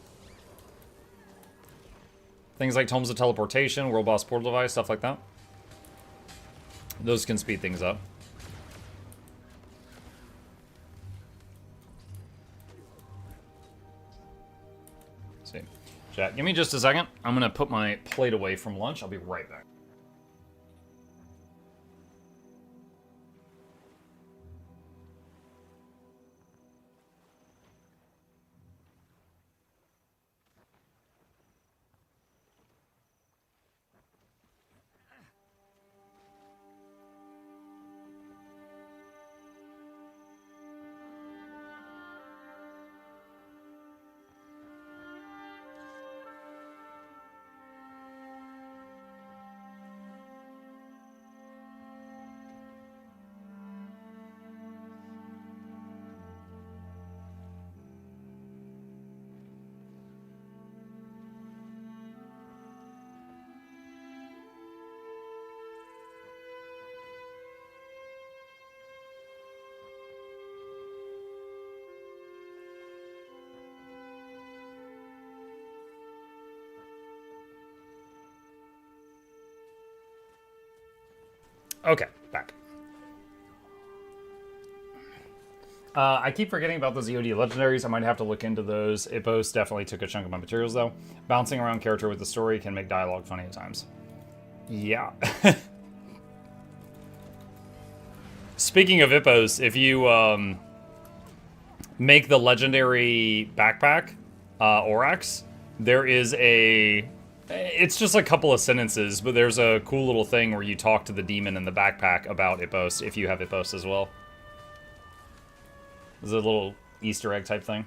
Things like tomes of teleportation, world boss portal device, stuff like that. Those can speed things up. See. Chat, give me just a second. I'm gonna put my plate away from lunch. I'll be right back. Okay, back. I keep forgetting about those EOD legendaries. I might have to look into those. Ipos definitely took a chunk of my materials, though. Bouncing around character with the story can make dialogue funny at times. Yeah. Speaking of Ipos, if you make the legendary backpack, Orax, there is a... It's just a couple of sentences, but there's a cool little thing where you talk to the demon in the backpack about Ipos, if you have Ipos as well. There's a little Easter egg type thing.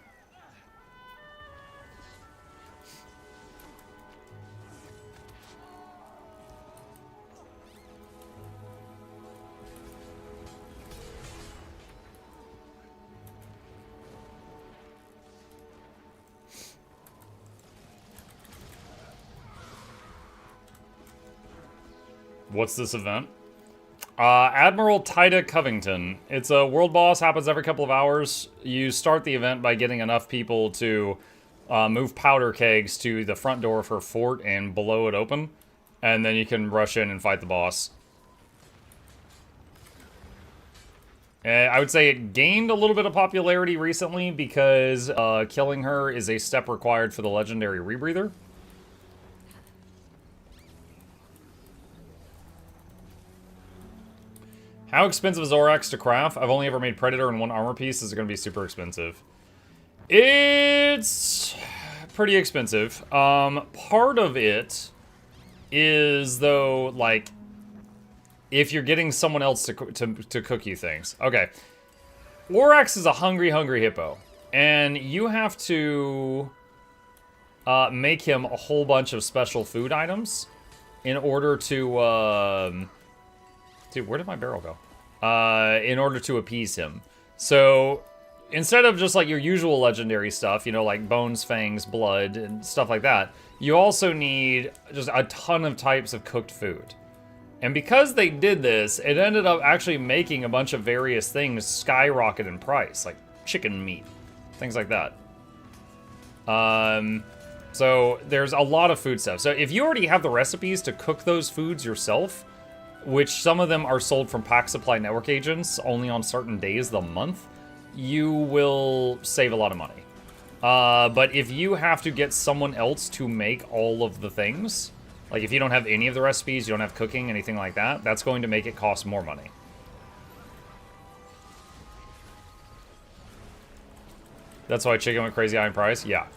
What's this event? Admiral Tida Covington. It's a world boss, happens every couple of hours. You start the event by getting enough people to move powder kegs to the front door for fort and blow it open. And then you can rush in and fight the boss. I would say it gained a little bit of popularity recently because killing her is a step required for the legendary rebreather. How expensive is Orax to craft? I've only ever made Predator and one armor piece. Is it going to be super expensive? It's pretty expensive. Part of it is, though, like, if you're getting someone else to cook you things. Okay. Orax is a hungry, hungry hippo. And you have to make him a whole bunch of special food items in order to... Dude, where did my barrel go? In order to appease him. So, instead of just like your usual legendary stuff, you know, like bones, fangs, blood, and stuff like that, you also need just a ton of types of cooked food. And because they did this, it ended up actually making a bunch of various things skyrocket in price, like chicken meat, things like that. So, there's a lot of food stuff. So, if you already have the recipes to cook those foods yourself, which some of them are sold from Pack Supply Network agents only on certain days of the month, you will save a lot of money. But if you have to get someone else to make all of the things, like if you don't have any of the recipes, you don't have cooking, anything like that, that's going to make it cost more money. That's why chicken went crazy high in price? Yeah.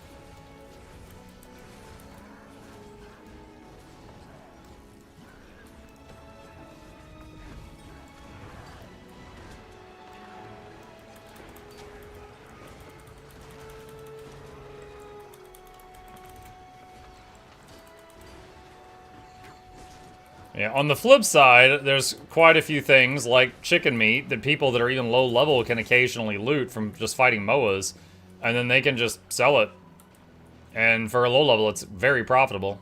Yeah, on the flip side, there's quite a few things like chicken meat that people that are even low level can occasionally loot from just fighting MOAs, and then they can just sell it. And for a low level, it's very profitable.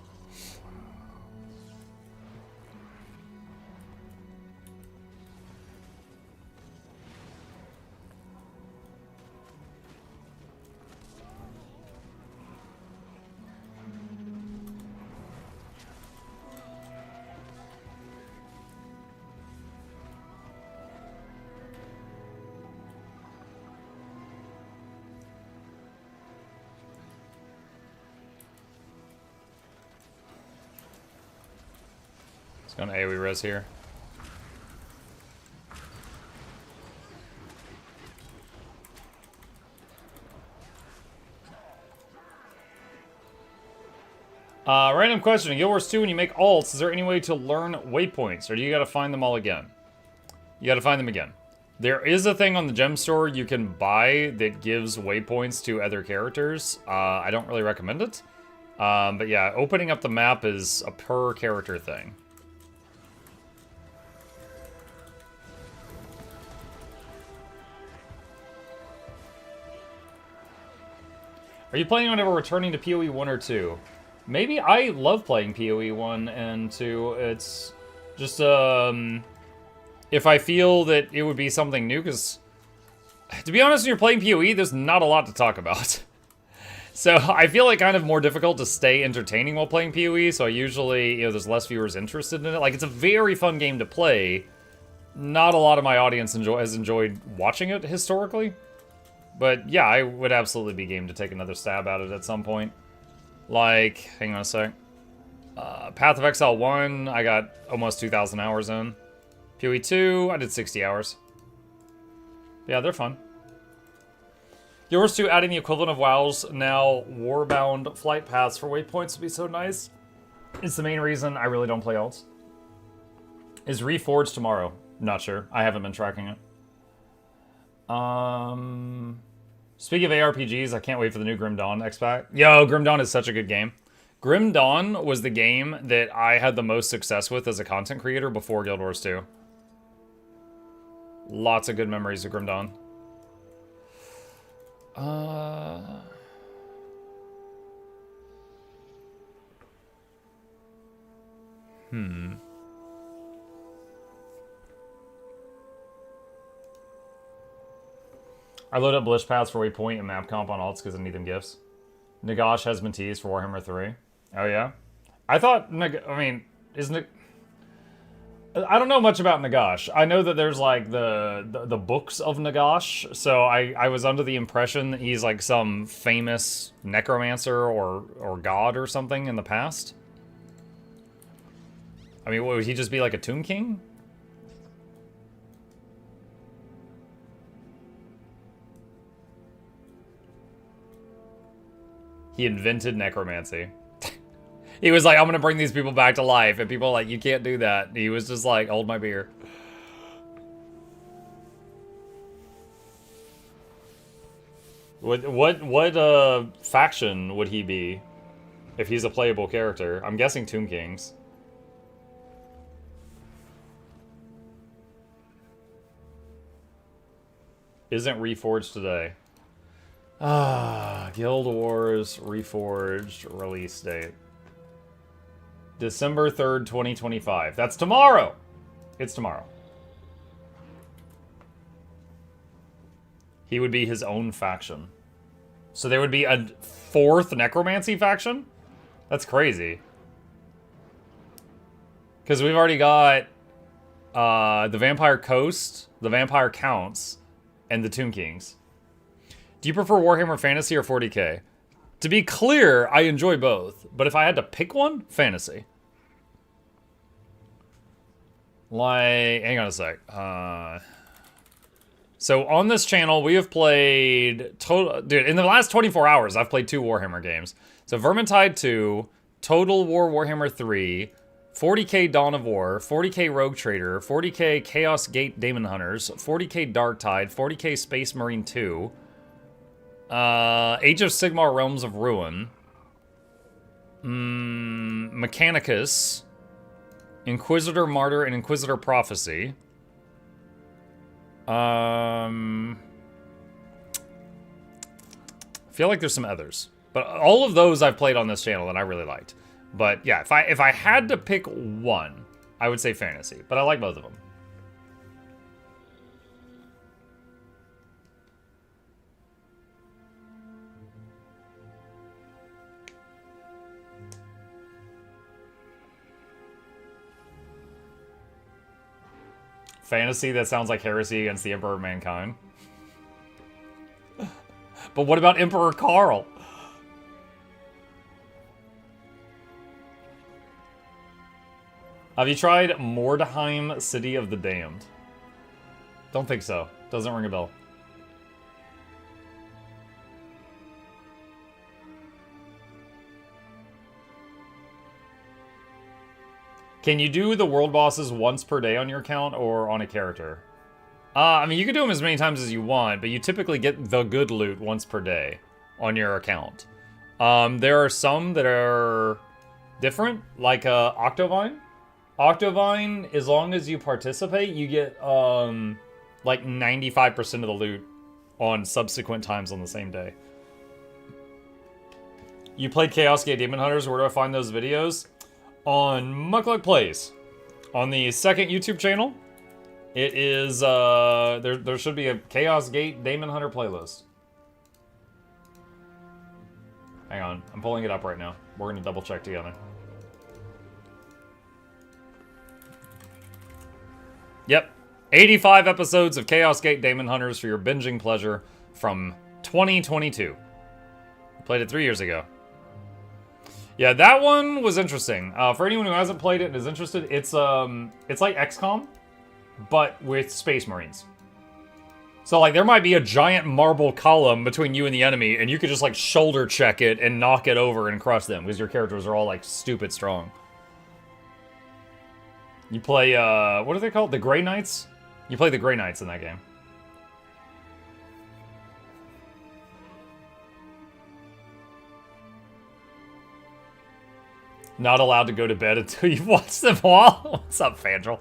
It's going to AoE res here. Random question. In Guild Wars 2, when you make alts, is there any way to learn waypoints, or do you gotta find them all again? You gotta find them again. There is a thing on the gem store you can buy that gives waypoints to other characters. I don't really recommend it. But yeah, opening up the map is a per character thing. Are you planning on ever returning to PoE 1 or 2? Maybe. I love playing PoE 1 and 2. It's just, if I feel that it would be something new, because, to be honest, when you're playing PoE, there's not a lot to talk about. So I feel like kind of more difficult to stay entertaining while playing PoE, so I usually, you know, there's less viewers interested in it. Like, it's a very fun game to play. Not a lot of my audience has enjoyed watching it historically. But yeah, I would absolutely be game to take another stab at it at some point. Like, hang on a sec. Path of Exile 1, I got almost 2,000 hours in. PoE 2, I did 60 hours. Yeah, they're fun. Guild Wars 2 adding the equivalent of WoW's now Warbound flight paths for waypoints would be so nice. It's the main reason I really don't play alts. Is Reforged tomorrow? Not sure. I haven't been tracking it. Speaking of ARPGs, I can't wait for the new Grim Dawn X-Pack. Yo, Grim Dawn is such a good game. Grim Dawn was the game that I had the most success with as a content creator before Guild Wars 2. Lots of good memories of Grim Dawn. I load up Blish Paths for Waypoint and Map Comp on alts because I need them gifts. Nagash has been teased for Warhammer 3. Oh, yeah? I thought, I mean, isn't it... I don't know much about Nagash. I know that there's, like, the books of Nagash, so I was under the impression that he's, like, some famous necromancer or god or something in the past. I mean, would he just be, like, a Tomb King? He invented necromancy. He was like, I'm gonna bring these people back to life. And people are like, you can't do that. He was just like, hold my beer. What faction would he be if he's a playable character? I'm guessing Tomb Kings. Isn't Reforged today? Guild Wars Reforged release date. December 3rd, 2025. That's tomorrow! It's tomorrow. He would be his own faction. So there would be a 4th Necromancy faction? That's crazy. Because we've already got the Vampire Coast, the Vampire Counts, and the Tomb Kings. Do you prefer Warhammer Fantasy or 40k? To be clear, I enjoy both, but if I had to pick one, Fantasy. Like, hang on a sec. So on this channel, we have played dude, in the last 24 hours, I've played 2 Warhammer games. So Vermintide 2, Total War Warhammer 3, 40k Dawn of War, 40k Rogue Trader, 40k Chaos Gate Daemon Hunters, 40k Darktide, 40k Space Marine 2, Age of Sigmar Realms of Ruin, Mechanicus, Inquisitor Martyr, and Inquisitor Prophecy. I feel like there's some others. But all of those I've played on this channel that I really liked. But yeah, if I had to pick one, I would say Fantasy. But I like both of them. Fantasy that sounds like heresy against the Emperor of Mankind. But what about Emperor Karl? Have you tried Mordheim, City of the Damned? Don't think so. Doesn't ring a bell. Can you do the world bosses once per day on your account or on a character? I mean, you can do them as many times as you want, but you typically get the good loot once per day on your account. There are some that are different, like Octovine. Octovine, as long as you participate, you get like 95% of the loot on subsequent times on the same day. You played Chaos Gate Demon Hunters. Where do I find those videos? On Mukluk Plays. On the second YouTube channel, it is, there should be a Chaos Gate Demon Hunter playlist. Hang on, I'm pulling it up right now. We're gonna double check together. Yep, 85 episodes of Chaos Gate Demon Hunters for your binging pleasure from 2022. I played it 3 years ago. Yeah, that one was interesting. For anyone who hasn't played it and is interested, it's like XCOM, but with Space Marines. So, like, there might be a giant marble column between you and the enemy, and you could just, like, shoulder check it and knock it over and crush them, because your characters are all, like, stupid strong. You play, what are they called? The Grey Knights? You play the Grey Knights in that game. Not allowed to go to bed until you've watched them all? What's up, Fandral?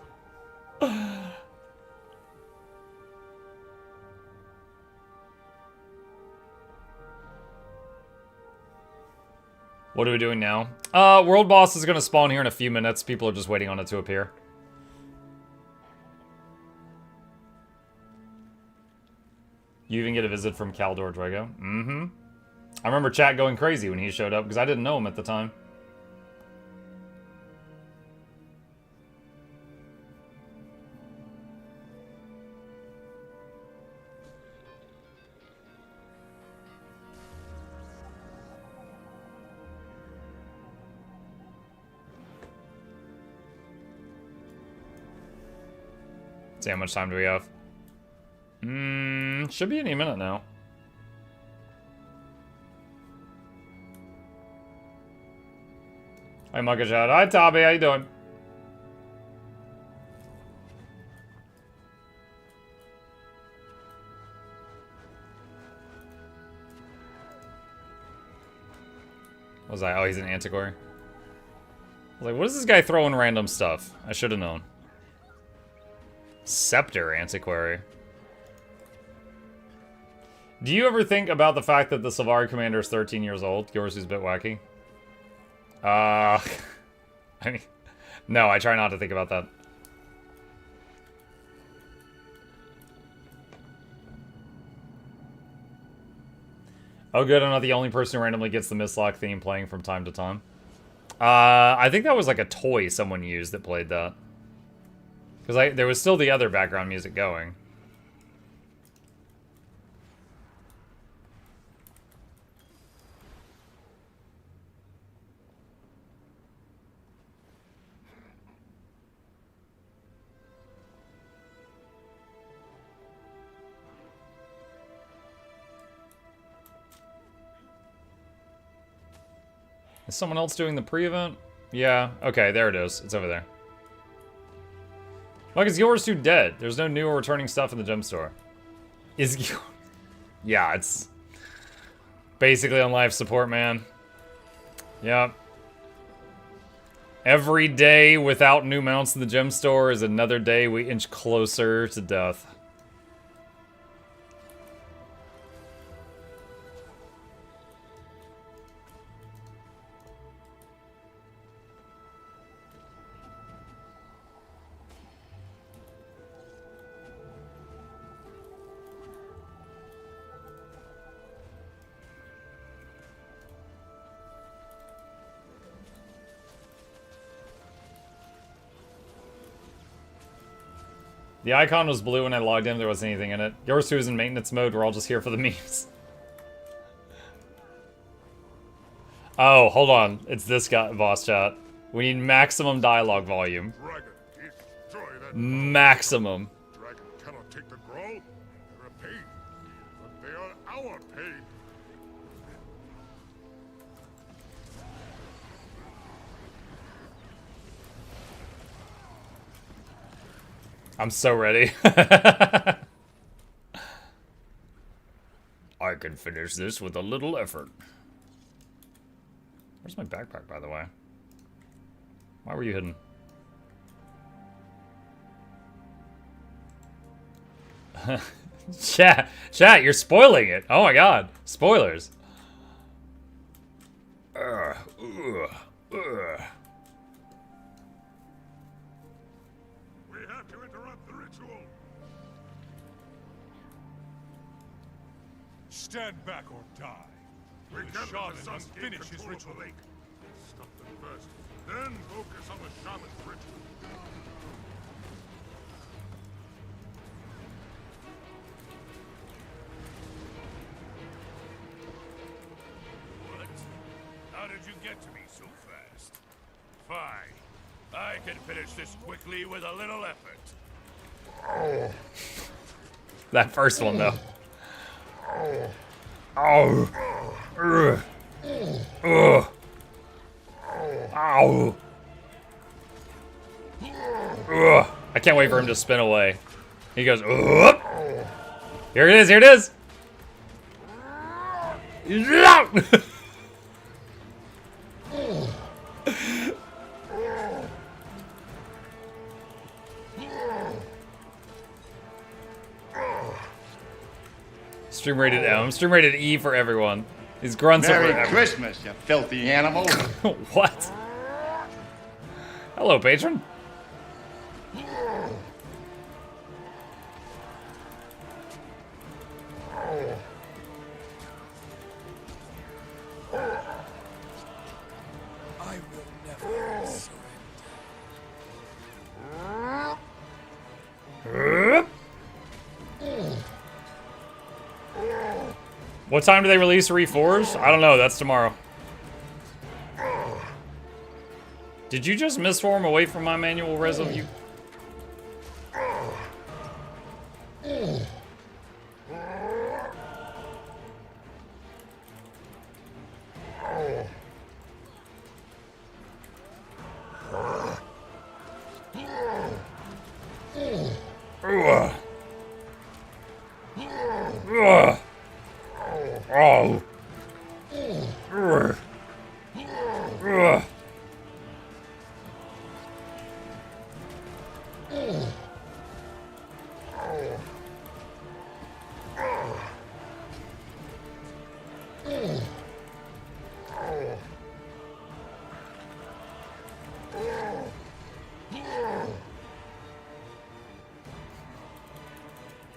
What are we doing now? World Boss is going to spawn here in a few minutes. People are just waiting on it to appear. You even get a visit from Caldor Drago. Mm-hmm. I remember chat going crazy when he showed up, because I didn't know him at the time. See how much time do we have? Should be any minute now. Hi, MuklukYoutube. Hi, Tabby. How you doing? What was I? Oh, he's an antiquary. I was like, what is this guy throwing random stuff? I should have known. Scepter Antiquary. Do you ever think about the fact that the Sylvari Commander is 13 years old? Yours is a bit wacky. I mean, no, I try not to think about that. Oh good, I'm not the only person who randomly gets the Mistlock theme playing from time to time. I think that was like a toy someone used that played that. Because there was still the other background music going. Is someone else doing the pre-event? Yeah, okay, there it is. It's over there. Like, is GW2 dead? There's no new or returning stuff in the gem store. Is yeah, it's basically on life support, man. Yep. Every day without new mounts in the gem store is another day we inch closer to death. The icon was blue when I logged in, there wasn't anything in it. Yours too is in maintenance mode, we're all just here for the memes. Oh, hold on. It's this guy, boss chat. We need maximum dialogue volume. Maximum. Dragon cannot take the grow. They're a pain. But they are our pain. I'm so ready. I can finish this with a little effort. Where's my backpack, by the way? Why were you hidden? Chat, you're spoiling it. Oh my god. Spoilers. Ugh. We have to interrupt the ritual. Stand back or die. We The can't shaman let the sun must gain finish his control of the ritual. lake. Stop them first, then focus on the shaman's ritual. What? How did you get to me so fast? Fine. I can finish this quickly with a little effort. That first one, though. Oh. Ugh. Ugh. Ow. Ugh. I can't wait for him to spin away. He goes, Ugh. Here it is, here it is. Stream rated M, stream rated E for everyone. These grunts are Merry forever. Christmas, you filthy animal. What? Hello, patron. I will never surrender. What time do they release Reforged? I don't know, that's tomorrow. Did you just misform away from my manual res of you? Ugh. Ugh. Oh. Ugh. Ugh.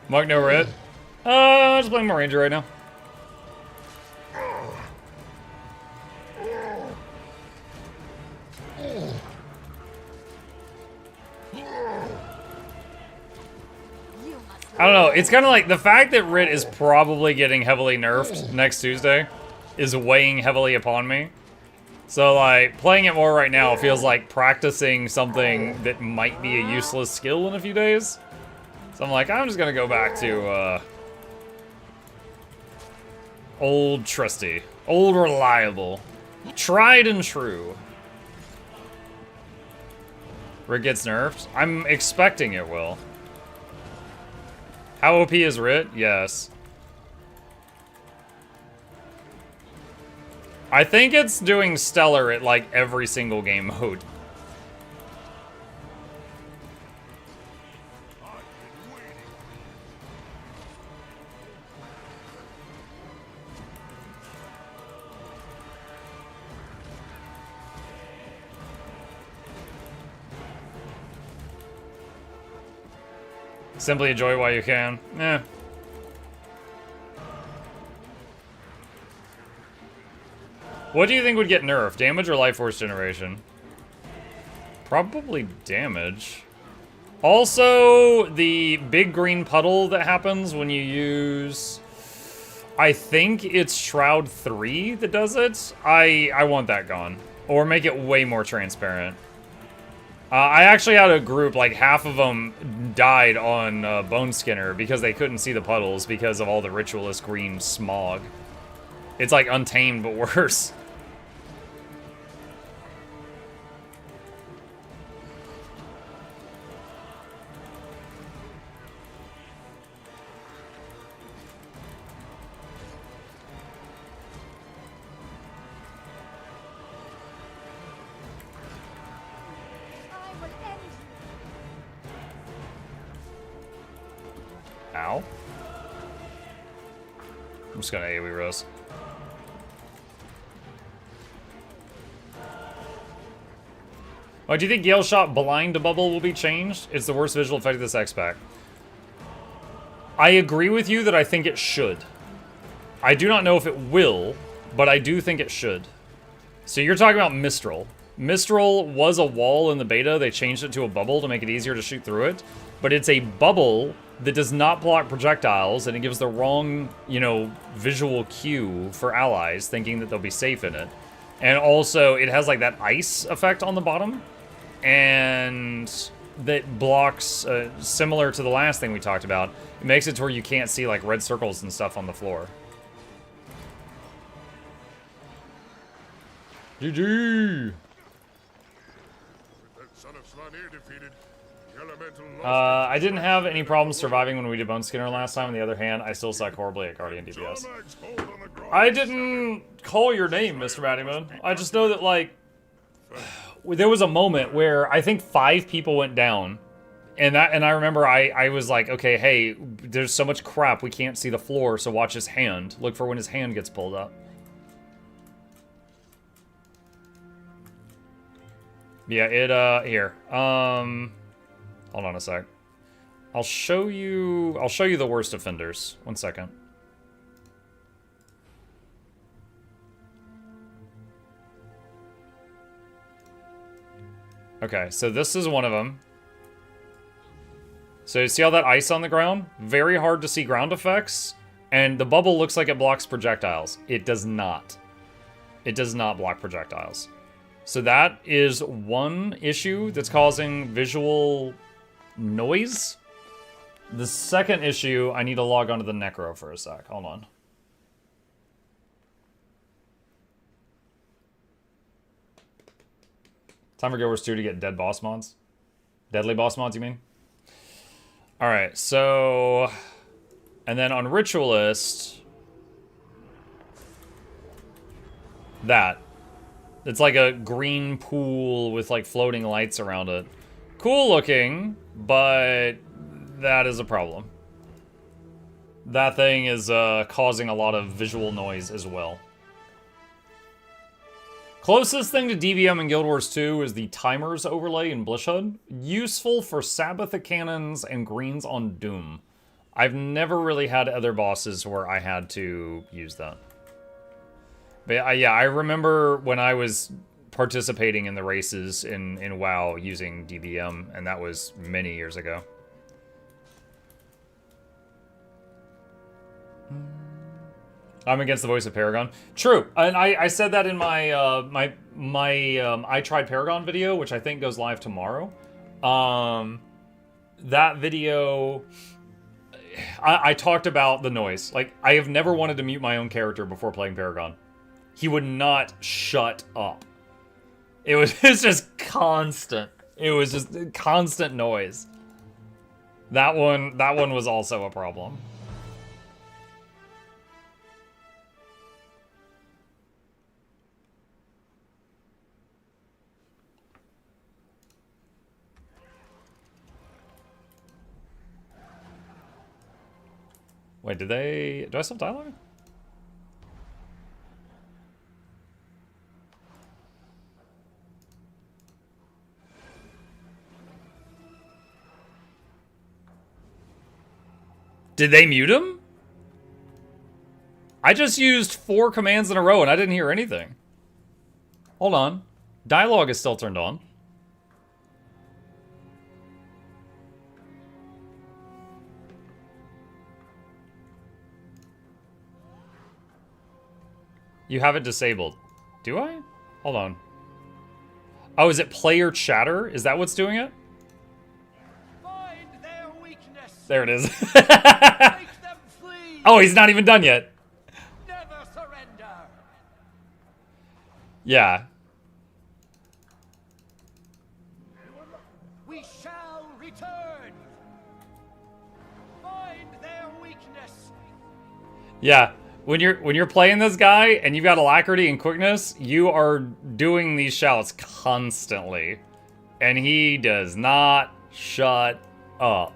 Mark no red. Just playing more Ranger right now. I don't know, it's kind of like the fact that Rit is probably getting heavily nerfed next Tuesday is weighing heavily upon me. So like, playing it more right now feels like practicing something that might be a useless skill in a few days. So I'm like, I'm just gonna go back to old trusty, old reliable. Tried and true. Rit gets nerfed? I'm expecting it will. How OP is Rit? Yes. I think it's doing stellar at like every single game mode. Simply enjoy while you can. Eh. What do you think would get nerfed? Damage or life force generation? Probably damage. Also, the big green puddle that happens when you use... I think it's Shroud 3 that does it. I want that gone. Or make it way more transparent. I actually had a group, like half of them died on Bone Skinner because they couldn't see the puddles because of all the Ritualist green smog. It's like Untamed, but worse. Ow. I'm just gonna AoE Rose. Oh, do you think Galeshot Blind Bubble will be changed? It's the worst visual effect of this X-Pack. I agree with you that I think it should. I do not know if it will, but I do think it should. So you're talking about Mistral. Mistral was a wall in the beta. They changed it to a bubble to make it easier to shoot through it. But it's a bubble that does not block projectiles, and it gives the wrong, you know, visual cue for allies, thinking that they'll be safe in it. And also, it has, like, that ice effect on the bottom, and that blocks, similar to the last thing we talked about, it makes it to where you can't see, like, red circles and stuff on the floor. GG! I didn't have any problems surviving when we did Bone Skinner last time. On the other hand, I still suck horribly at Guardian DPS. I didn't call your name, Mr. Mattyman. I just know that, like, there was a moment where I think 5 people went down. And I remember I was like, okay, hey, there's so much crap, we can't see the floor, so watch his hand. Look for when his hand gets pulled up. Yeah, here. Hold on a sec. I'll show you the worst offenders. 1 second. Okay, so this is one of them. So you see all that ice on the ground? Very hard to see ground effects. And the bubble looks like it blocks projectiles. It does not. It does not block projectiles. So that is one issue that's causing visual noise. The second issue, I need to log onto the Necro for a sec. Hold on. Time for Guild Wars 2 to get dead boss mods. Deadly boss mods, you mean? Alright, so... And then on Ritualist... That. It's like a green pool with like floating lights around it. Cool looking, but that is a problem. That thing is causing a lot of visual noise as well. Closest thing to DBM in Guild Wars 2 is the timers overlay in Blishhood. Useful for Sabbath cannons and greens on Doom. I've never really had other bosses where I had to use that. But yeah, I remember when I was participating in the races in WoW using DBM, and that was many years ago. I'm against the voice of Paragon. True, and I said that in my I Tried Paragon video, which I think goes live tomorrow. That video, I talked about the noise. Like, I have never wanted to mute my own character before playing Paragon. He would not shut up. It was just constant. It was just constant noise. That one was also a problem. Wait, do I still have dialogue? Did they mute him? I just used 4 commands in a row and I didn't hear anything. Hold on. Dialogue is still turned on. You have it disabled. Do I? Hold on. Oh, is it player chatter? Is that what's doing it? Find their weakness. There it is. Make them flee. Oh, he's not even done yet. Never surrender. Yeah. We shall return. Find their weakness. Yeah. When you're playing this guy and you've got alacrity and quickness, you are doing these shouts constantly. And he does not shut up.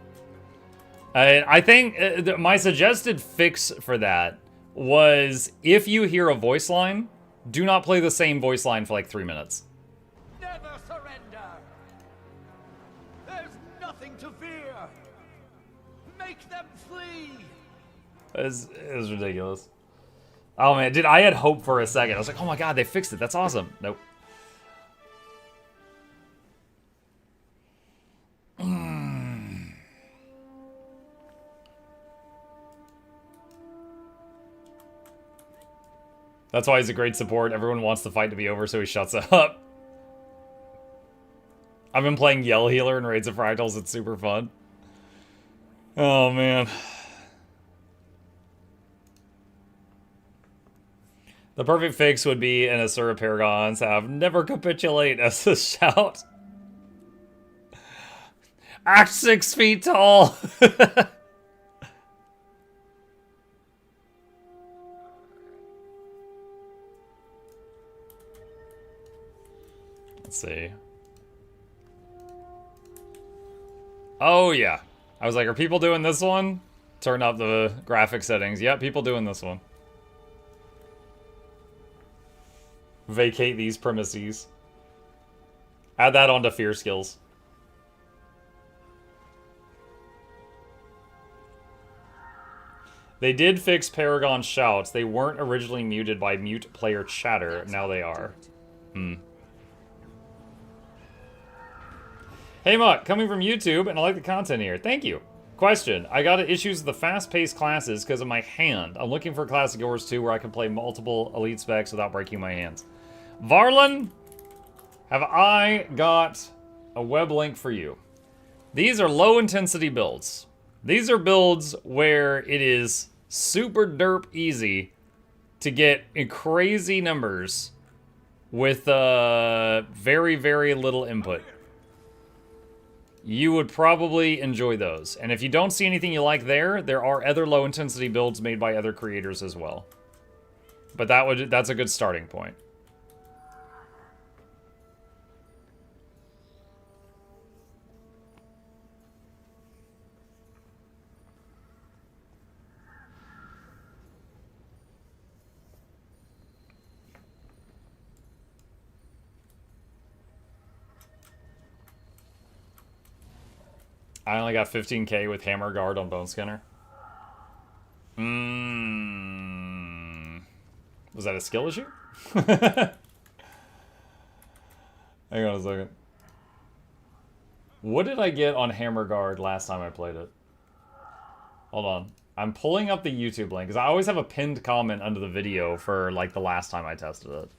I think my suggested fix for that was if you hear a voice line, do not play the same voice line for like 3 minutes. Never surrender. There's nothing to fear. Make them flee. It was ridiculous. Oh man, dude, I had hope for a second. I was like, oh my god, they fixed it. That's awesome. Nope. That's why he's a great support. Everyone wants the fight to be over, so he shuts up. I've been playing Yell Healer in Raids of Fractals. It's super fun. Oh man. The perfect fix would be in Asura Paragons have never capitulate as a shout. Act 6 feet tall. Let's see. Oh yeah. I was like, are people doing this one? Turn up the graphic settings. Yep, people doing this one. Vacate these premises. Add that onto fear skills. They did fix Paragon shouts. They weren't originally muted by mute player chatter. Now they are. Hey Muck, coming from YouTube, and I like the content here. Thank you. Question. I got issues with the fast-paced classes because of my hand. I'm looking for a class of yours too where I can play multiple elite specs without breaking my hands. Varlin, have I got a web link for you. These are low-intensity builds. These are builds where it is super derp easy to get crazy numbers with very, very little input. You would probably enjoy those. And if you don't see anything you like there, there are other low-intensity builds made by other creators as well. But that's a good starting point. I only got 15k with Hammer Guard on Bone Skinner. Was that a skill issue? Hang on a second. What did I get on Hammer Guard last time I played it? Hold on. I'm pulling up the YouTube link, because I always have a pinned comment under the video for, like, the last time I tested it.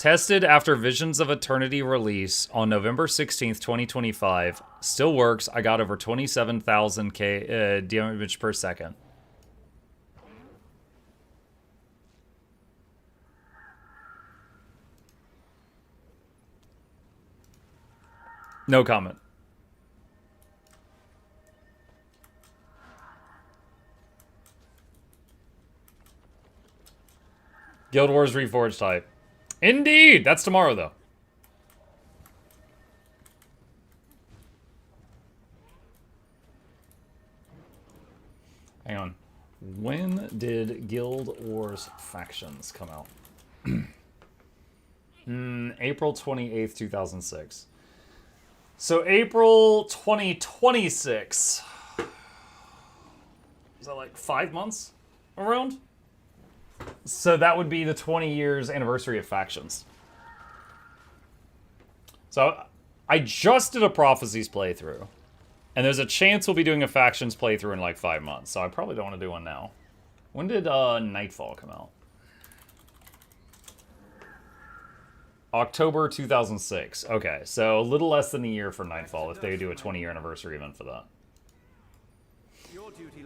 Tested after Visions of Eternity release on November 16th, 2025. Still works. I got over 27,000 damage per second. No comment. Guild Wars Reforged type. Indeed! That's tomorrow, though. Hang on. When did Guild Wars Factions come out? April 28th, 2006. So April 2026. Is that like 5 months around? So that would be the 20 years anniversary of Factions. So I just did a Prophecies playthrough. And there's a chance we'll be doing a Factions playthrough in like 5 months. So I probably don't want to do one now. When did Nightfall come out? October 2006. Okay, so a little less than a year for Nightfall if they do a 20-year anniversary event for that.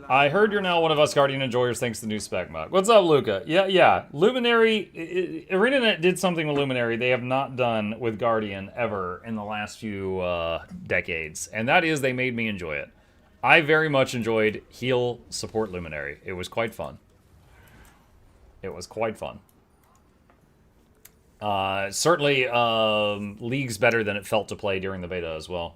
I heard you're now one of us Guardian enjoyers thanks to the new spec mug. What's up, Luca? Yeah. Luminary... ArenaNet did something with Luminary they have not done with Guardian ever in the last few decades. And that is they made me enjoy it. I very much enjoyed heal support Luminary. It was quite fun. It was quite fun. Certainly, League's better than it felt to play during the beta as well.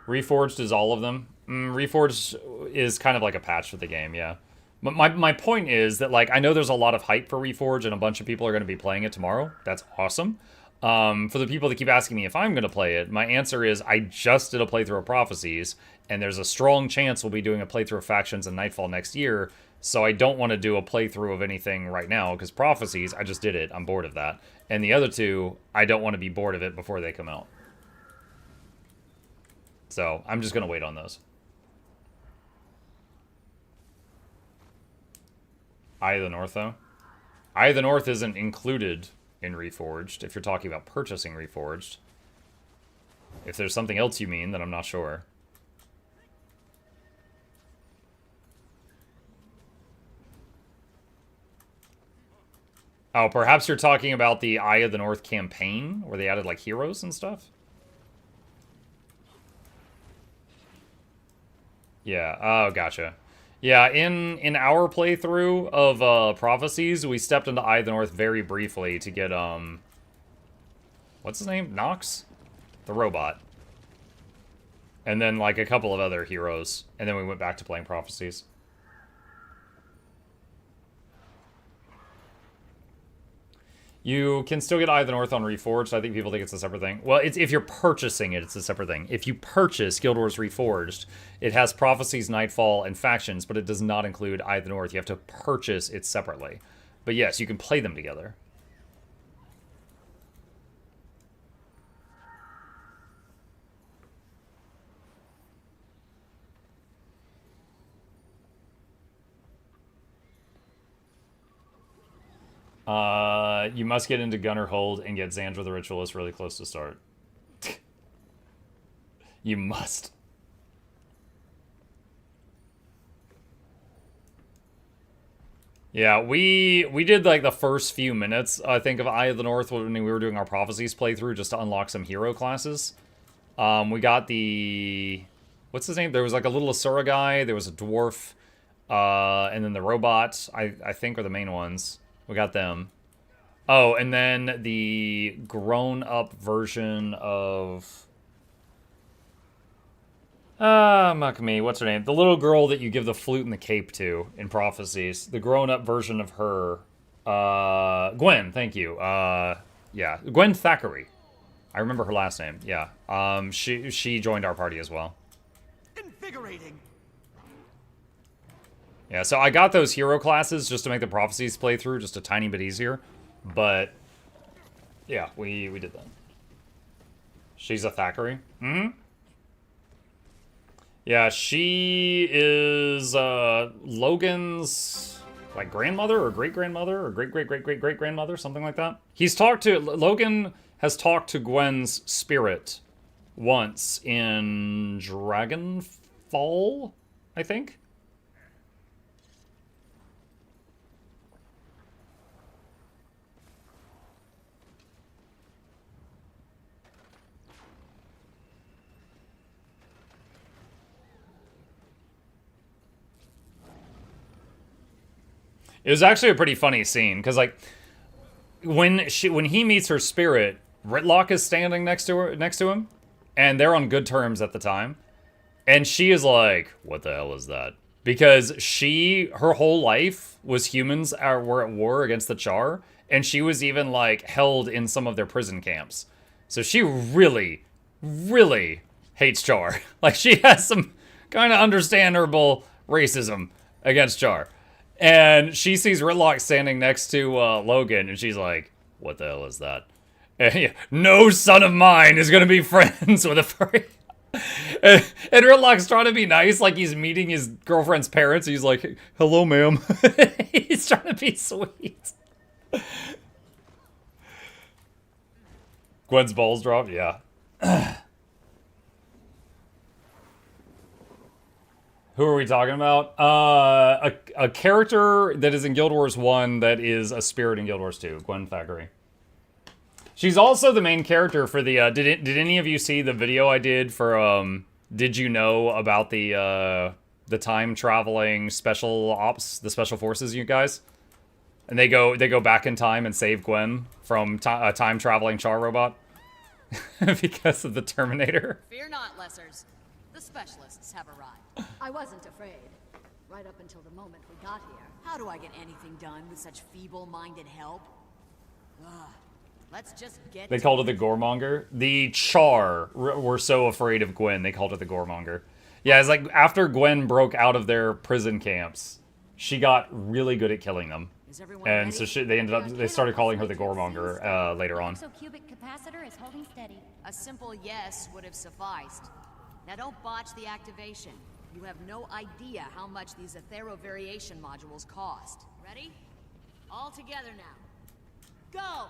Reforged is all of them. Reforged is kind of like a patch for the game, yeah. But my point is that, like, I know there's a lot of hype for Reforged and a bunch of people are going to be playing it tomorrow. That's awesome. For the people that keep asking me if I'm going to play it, my answer is I just did a playthrough of Prophecies, and there's a strong chance we'll be doing a playthrough of Factions and Nightfall next year. So I don't want to do a playthrough of anything right now, because Prophecies, I just did it. I'm bored of that. And the other two, I don't want to be bored of it before they come out. So I'm just going to wait on those. Eye of the North, though. Eye of the North isn't included in Reforged, if you're talking about purchasing Reforged. If there's something else you mean, then I'm not sure. Oh, perhaps you're talking about the Eye of the North campaign, where they added, like, heroes and stuff? Yeah, oh, gotcha. Yeah, in our playthrough of Prophecies, we stepped into Eye of the North very briefly to get, what's his name? Nox? The robot. And then, like, a couple of other heroes. And then we went back to playing Prophecies. You can still get Eye of the North on Reforged. I think people think it's a separate thing. Well, if you're purchasing it, it's a separate thing. If you purchase Guild Wars Reforged, it has Prophecies, Nightfall, and Factions, but it does not include Eye of the North. You have to purchase it separately. But yes, you can play them together. You must get into Gunner Hold and get Xandra the Ritualist really close to start. You must. Yeah, we did like the first few minutes, I think, of Eye of the North when we were doing our Prophecies playthrough just to unlock some hero classes. We got the... What's his name? There was like a little Asura guy, there was a dwarf, and then the robot, I think, are the main ones. We got them. Oh, and then the grown-up version of... muck me, what's her name? The little girl that you give the flute and the cape to in Prophecies. The grown-up version of her. Gwen, thank you. Yeah, Gwen Thackeray. I remember her last name, yeah. She joined our party as well. Invigorating. Yeah, so I got those hero classes just to make the Prophecies playthrough just a tiny bit easier. But, yeah, we did that. She's a Thackeray? Mm-hmm. Yeah, she is, Logan's... like grandmother or great-grandmother or great-great-great-great-great-grandmother, something like that. He's talked to, Logan has talked to Gwen's spirit once in Dragonfall, I think. It was actually a pretty funny scene, because, like, when he meets her spirit, Ritlock is standing next to him, and they're on good terms at the time. And she is like, what the hell is that? Because her whole life was humans were at war against the Char, and she was even, like, held in some of their prison camps. So she really, really hates Char. Like, she has some kind of understandable racism against Char. And she sees Ritlock standing next to Logan, and she's like, what the hell is that? And, no son of mine is going to be friends with a furry. and Ritlock's trying to be nice, like he's meeting his girlfriend's parents. He's like, hello, ma'am. He's trying to be sweet. Gwen's balls dropped? Yeah. Who are we talking about? A character that is in Guild Wars 1 that is a spirit in Guild Wars 2, Gwen Thackeray. She's also the main character for the, did any of you see the video I did for, did you know about the time-traveling special ops, the special forces, you guys? And they go back in time and save Gwen from a time-traveling Char robot? Because of the Terminator. Fear not, Lessers. The specialists have arrived. I wasn't afraid. Right up until the moment we got here. How do I get anything done with such feeble-minded help? Ugh. Let's just get They called it the Goremonger. The Char were so afraid of Gwen, they called it the Goremonger. Yeah, it's like after Gwen broke out of their prison camps, she got really good at killing them. And so they started calling her the Goremonger later on. Cubic capacitor is holding steady. A simple yes would have sufficed. Now don't botch the activation. You have no idea how much these Aethero variation modules cost. Ready? All together now. Go!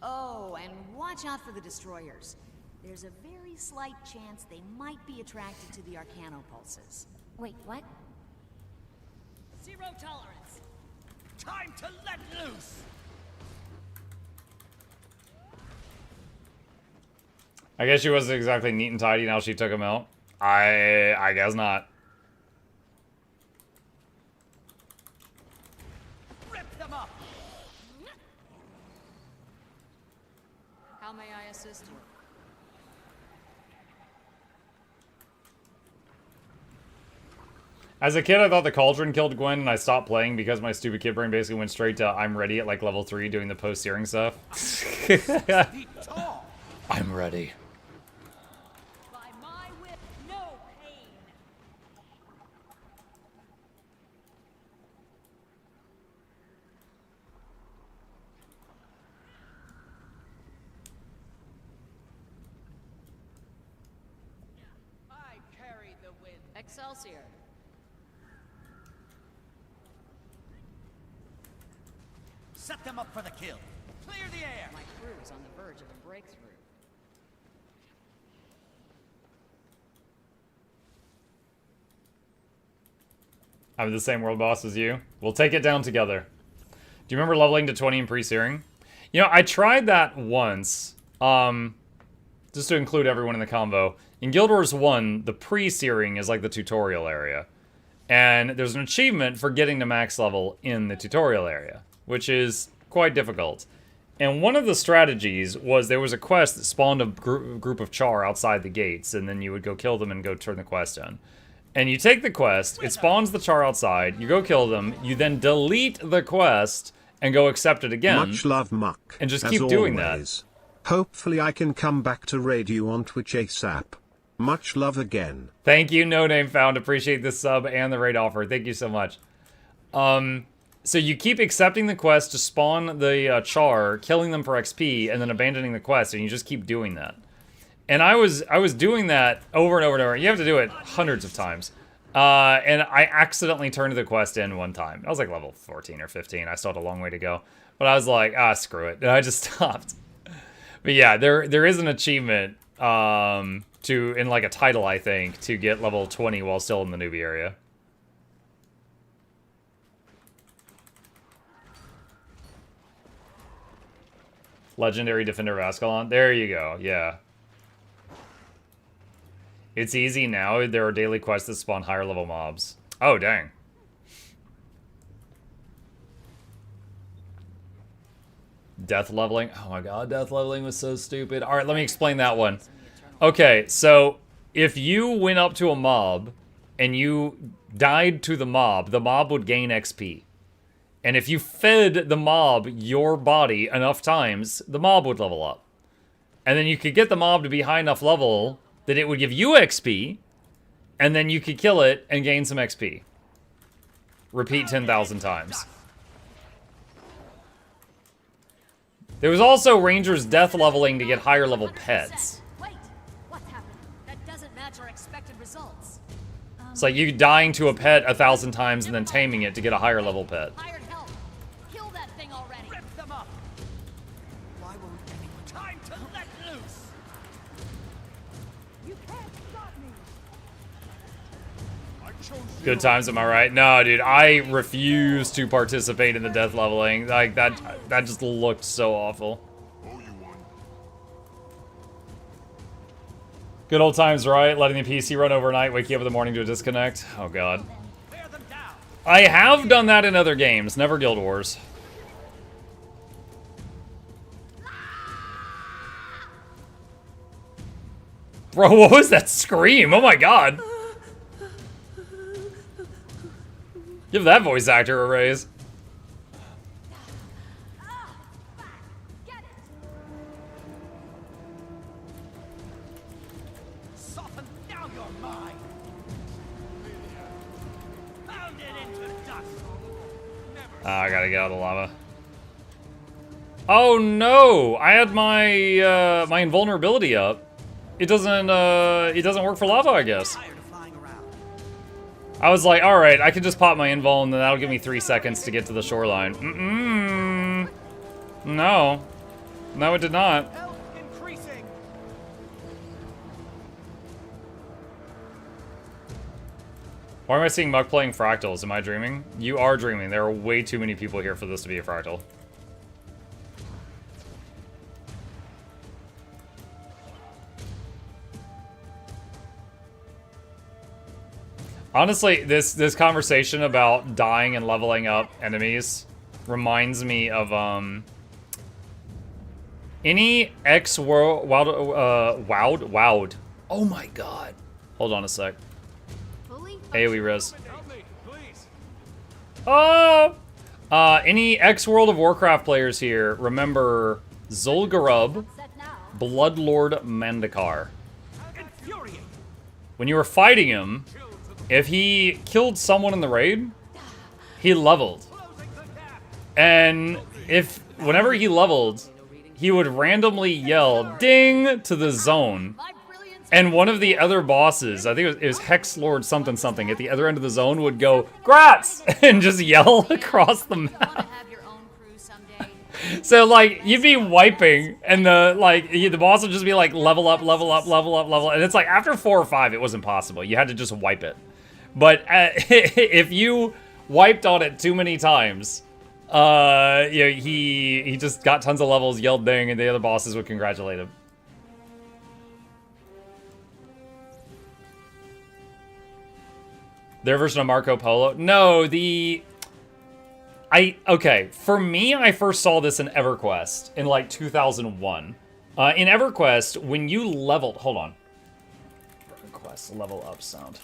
Oh, and watch out for the destroyers. There's a very slight chance they might be attracted to the Arcano pulses. Wait, what? Zero tolerance. Time to let loose! I guess she wasn't exactly neat and tidy now she took him out. I guess not. Rip them up! How may I assist you? As a kid, I thought the Cauldron killed Gwen, and I stopped playing because my stupid kid brain basically went straight to I'm ready at like level 3 doing the post-searing stuff. I'm ready. By my whip, no pain. I carry the wind. Excelsior. Set them up for the kill. Clear the air. My crew is on the verge of a breakthrough. I'm the same world boss as you. We'll take it down together. Do you remember leveling to 20 in pre-searing? You know, I tried that once. Just to include everyone in the convo. In Guild Wars 1, the pre-searing is like the tutorial area. And there's an achievement for getting to max level in the tutorial area, which is quite difficult. And one of the strategies was there was a quest that spawned a group of Char outside the gates, and then you would go kill them and go turn the quest in. And you take the quest, it spawns the Char outside, you go kill them, you then delete the quest and go accept it again. Much love, Muck. And just keep doing that. Hopefully I can come back to raid you on Twitch ASAP. Much love again. Thank you, No Name Found. Appreciate the sub and the raid offer. Thank you so much. So you keep accepting the quest to spawn the Char, killing them for XP, and then abandoning the quest, and you just keep doing that. And I was doing that over and over and over. You have to do it hundreds of times. And I accidentally turned the quest in one time. I was like level 14 or 15. I still had a long way to go. But I was like, screw it. And I just stopped. But yeah, there is an achievement in like a title, I think, to get level 20 while still in the newbie area. Legendary Defender of Ascalon. There you go, yeah. It's easy now. There are daily quests that spawn higher level mobs. Oh, dang. Death leveling. Oh my god, death leveling was so stupid. Alright, let me explain that one. Okay, so if you went up to a mob and you died to the mob would gain XP. And if you fed the mob your body enough times, the mob would level up. And then you could get the mob to be high enough level that it would give you XP, and then you could kill it and gain some XP. Repeat 10,000 times. There was also Rangers death leveling to get higher level pets. Wait, what happened? That doesn't match our expected results. It's like you dying to a pet 1,000 times and then taming it to get a higher level pet. Hired help. Kill that thing already. Rip them up. Why won't anyone time to let loose? You can't stop me. I chose you. Good times, am I right? No, dude, I refuse to participate in the death leveling. Like, that just looked so awful. Oh, you won. Good old times, right? Letting the PC run overnight, wake you up in the morning to a disconnect. Oh, God. Wear them down. I have done that in other games, never Guild Wars. Bro, what was that scream? Oh my god. Give that voice actor a raise. Soften down your mind. Pound it into dust. I gotta get out of the lava. Oh no! I had my my invulnerability up. It doesn't work for lava, I guess. Tired of flying around. I was like, alright, I can just pop my invul and then that'll give me 3 seconds to get to the shoreline. No. No, it did not. Health increasing. Why am I seeing Muck playing fractals? Am I dreaming? You are dreaming. There are way too many people here for this to be a fractal. Honestly, this conversation about dying and leveling up enemies reminds me of any wowed. Oh my god. Hold on a sec. AoE res. Help me, please. Oh! Any ex-World of Warcraft players here remember Zul'Gurub, Bloodlord Mandakar. Infuriating. When you were fighting him, if he killed someone in the raid, he leveled. And whenever he leveled, he would randomly yell, ding, to the zone. And one of the other bosses, I think it was Hex Lord something something, at the other end of the zone would go, Grats! And just yell across the map. So, like, you'd be wiping, and the boss would just be like, level up, level up, level up, level up. And it's like, after 4 or 5, it wasn't possible. You had to just wipe it. But if you wiped on it too many times, he just got tons of levels, yelled ding, and the other bosses would congratulate him. Their version of Marco Polo? No, okay, for me, I first saw this in EverQuest in like 2001. In EverQuest, when you leveled, hold on. EverQuest level up sound.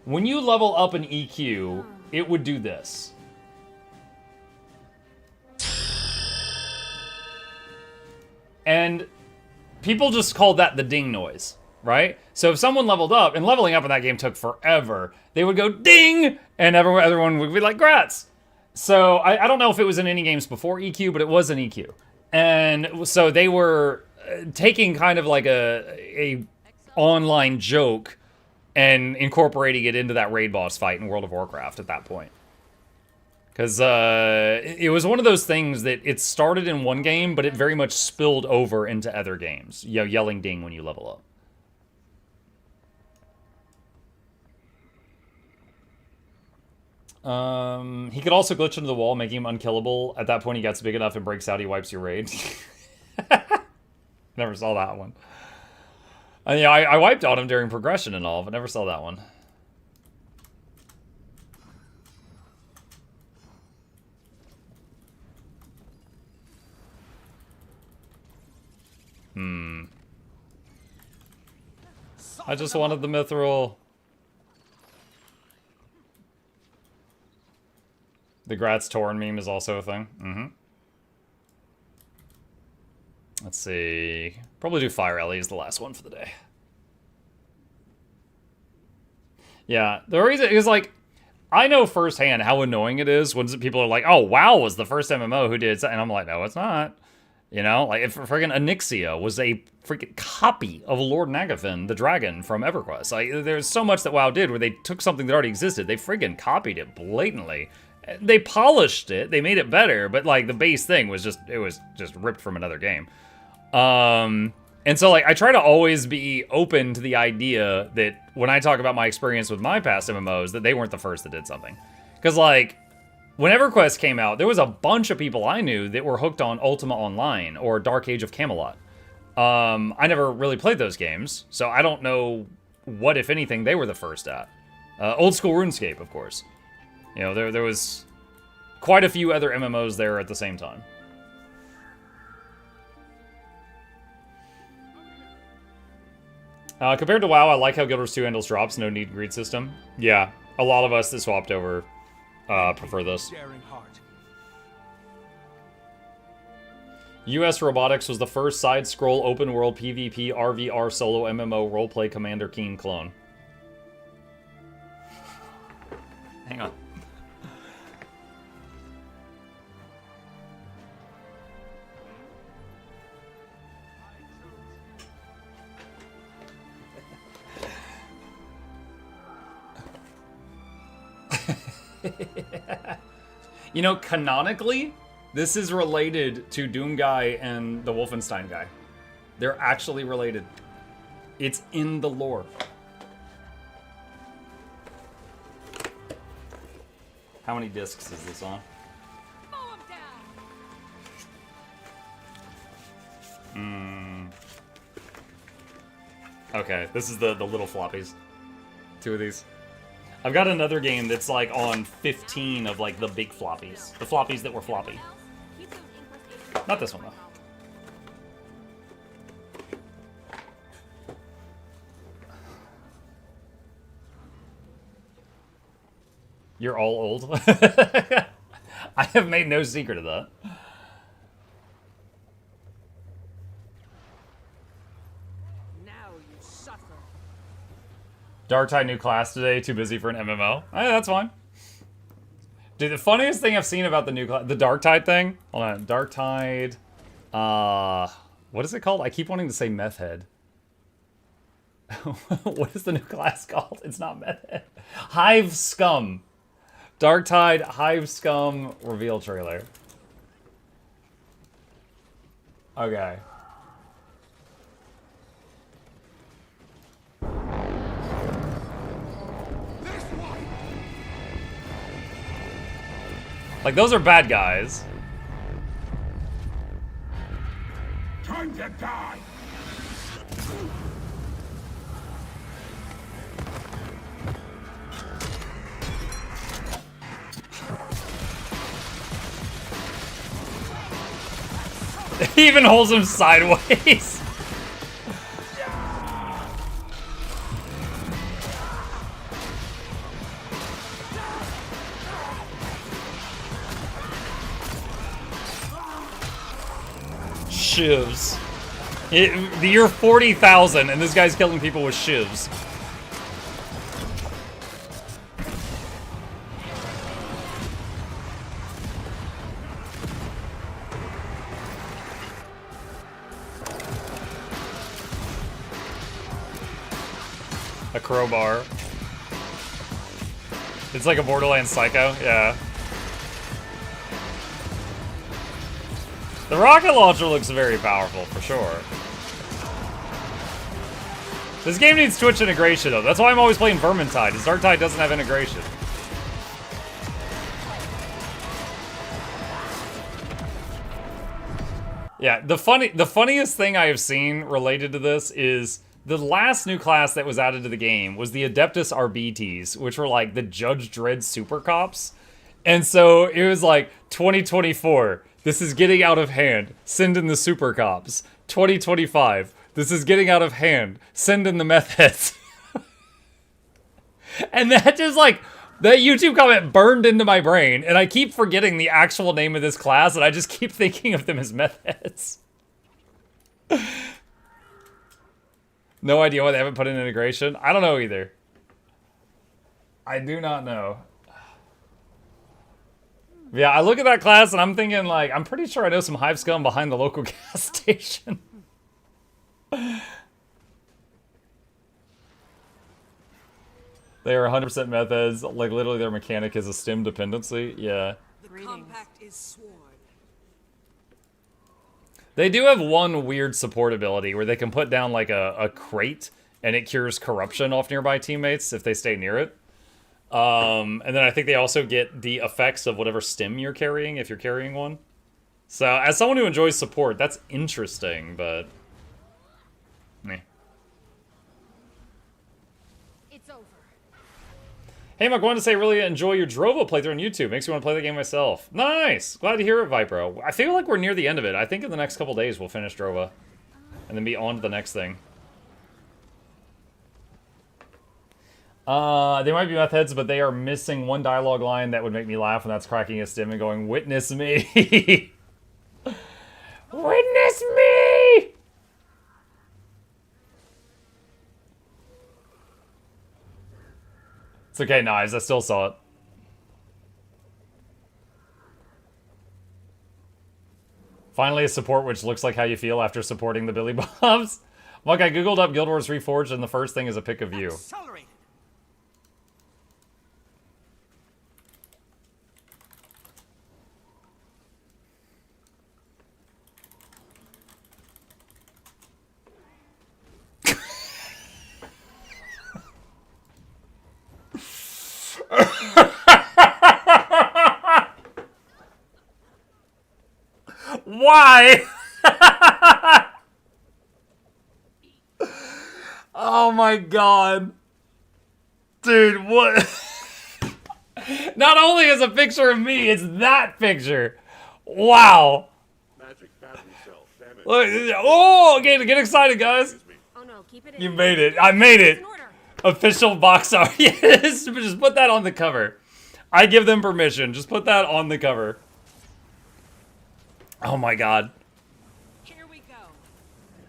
When you level up an EQ, it would do this. And people just called that the ding noise, right? So if someone leveled up, and leveling up in that game took forever, they would go ding, and everyone would be like, grats. So I don't know if it was in any games before EQ, but it was an EQ. And so they were taking kind of like a online joke and incorporating it into that raid boss fight in World of Warcraft at that point. Because it was one of those things that it started in one game, but it very much spilled over into other games. You know, yelling ding when you level up. He could also glitch into the wall, making him unkillable. At that point, he gets big enough and breaks out, he wipes your raid. Never saw that one. Yeah, I wiped on him during progression and all, but never saw that one. I just wanted the mithril. The Gratz Torn meme is also a thing. Let's see. Probably do Fire Ellie as the last one for the day. Yeah, the reason is like, I know firsthand how annoying it is when people are like, "Oh, WoW was the first MMO who did," and I'm like, "No, it's not." You know, like if friggin' Onyxia was a freaking copy of Lord Nagathon, the dragon from EverQuest. Like, there's so much that WoW did where they took something that already existed, they friggin' copied it blatantly. They polished it, they made it better, but like the base thing was just, it was just ripped from another game. And so like I try to always be open to the idea that when I talk about my experience with my past MMOs, that they weren't the first that did something. Because like when EverQuest came out, there was a bunch of people I knew that were hooked on Ultima Online or Dark Age of Camelot. I never really played those games, so I don't know what, if anything, they were the first at. Old school RuneScape, of course. You know, there was quite a few other MMOs there at the same time. Compared to WoW, I like how Guild Wars 2 handles drops, no need greed system. Yeah, a lot of us that swapped over prefer this. US Robotics was the first side-scroll open-world PvP RVR solo MMO roleplay Commander Keen clone. Hang on. You know, canonically, this is related to Doom Guy and the Wolfenstein guy. They're actually related. It's in the lore. How many discs is this on? Okay, this is the little floppies. 2 of these. I've got another game that's like on 15 of like the big floppies. The floppies that were floppy. Not this one though. You're all old? I have made no secret of that. Darktide new class today, too busy for an MMO. That's fine. Dude, the funniest thing I've seen about the new class, the Darktide thing. Hold on, Darktide. What is it called? I keep wanting to say Meth Head. What is the new class called? It's not Meth Head. Hive Scum. Darktide Hive Scum reveal trailer. Okay. Like, those are bad guys. Time to die! He even holds him sideways. Shivs. You're 40,000 and this guy's killing people with shivs. A crowbar. It's like a Borderlands Psycho, yeah. The rocket launcher looks very powerful, for sure. This game needs Twitch integration, though. That's why I'm always playing Vermintide, because Darktide doesn't have integration. Yeah, the funniest thing I have seen related to this is the last new class that was added to the game was the Adeptus Arbites, which were like the Judge Dredd super cops. And so it was like 2024, this is getting out of hand, send in the super cops. 2025, this is getting out of hand, send in the meth heads. And that just like, that YouTube comment burned into my brain, and I keep forgetting the actual name of this class, and I just keep thinking of them as meth heads. No idea why they haven't put in integration. I don't know either. I do not know. Yeah, I look at that class, and I'm thinking, like, I'm pretty sure I know some hive scum behind the local gas station. They are 100% meth heads. Like, literally, their mechanic is a stem dependency. Yeah. The compact is sworn. They do have one weird support ability where they can put down, like, a crate, and it cures corruption off nearby teammates if they stay near it. And then I think they also get the effects of whatever stem you're carrying, if you're carrying one. So, as someone who enjoys support, that's interesting, but... meh. Hey, Mike, wanted to say really enjoy your Drova playthrough on YouTube. Makes me want to play the game myself. Nice! Glad to hear it, Vipro. I feel like we're near the end of it. I think in the next couple days we'll finish Drova. And then be on to the next thing. They might be meth heads, but they are missing one dialogue line that would make me laugh, and that's cracking a stem and going, "Witness me!" Witness me! It's okay, Knives. I still saw it. Finally, a support which looks like how you feel after supporting the Billy Bobs. Look, I googled up Guild Wars Reforged, and the first thing is a pic of you. Accelerate. Why? Oh my god. Dude, what? Not only is a picture of me, it's that picture. Wow. Magic battery cell, damn it. Look, oh, okay, get excited, guys. Oh no, keep it in. You made it. I made it. Official box art. Yes, just put that on the cover. I give them permission. Just put that on the cover. Oh my god. Here we go.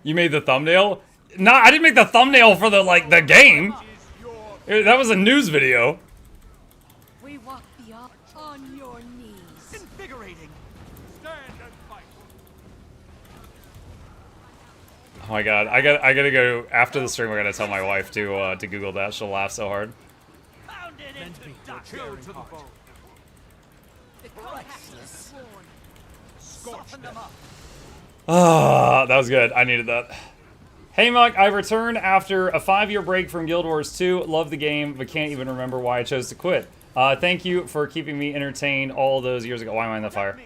You made the thumbnail? No, I didn't make the thumbnail for the, like, the game. That was a news video. We walk beyond on your knees. Invigorating. Stand and fight. Oh my god, I gotta go, after the stream, I gotta tell my wife to Google that. She'll laugh so hard. Pound it into dust. Chill to the bone. The compact is sworn. Soften them up. Ah, that was good. I needed that. Hey, Muck, I returned after a 5-year break from Guild Wars 2. Love the game, but can't even remember why I chose to quit. Thank you for keeping me entertained all those years ago. Why am I in the fire?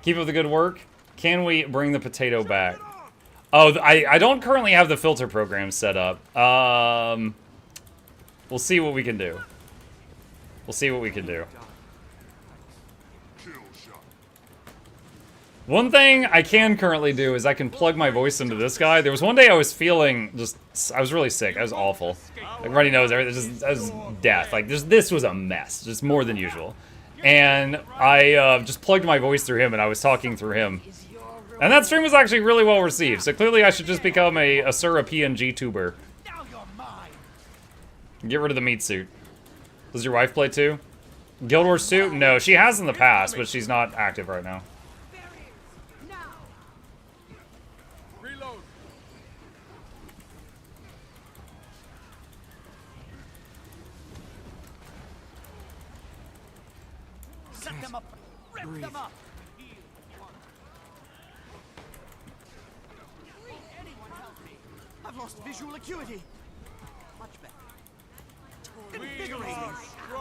Keep up the good work. Can we bring the potato back? Oh, I don't currently have the filter program set up. We'll see what we can do. We'll see what we can do. One thing I can currently do is I can plug my voice into this guy. There was one day I was feeling I was really sick. I was awful. Everybody knows everything. I was death. Like, this was a mess. Just more than usual. And I just plugged my voice through him, and I was talking through him. And that stream was actually really well received. So clearly I should just become a Sura PNG tuber. Now you're mine. Get rid of the meat suit. Does your wife play too? Guild Wars 2? No, she has in the past, but she's not active right now. Set them up. Rip them up. Anyone help me? I've lost visual acuity. Much better. Invigorating.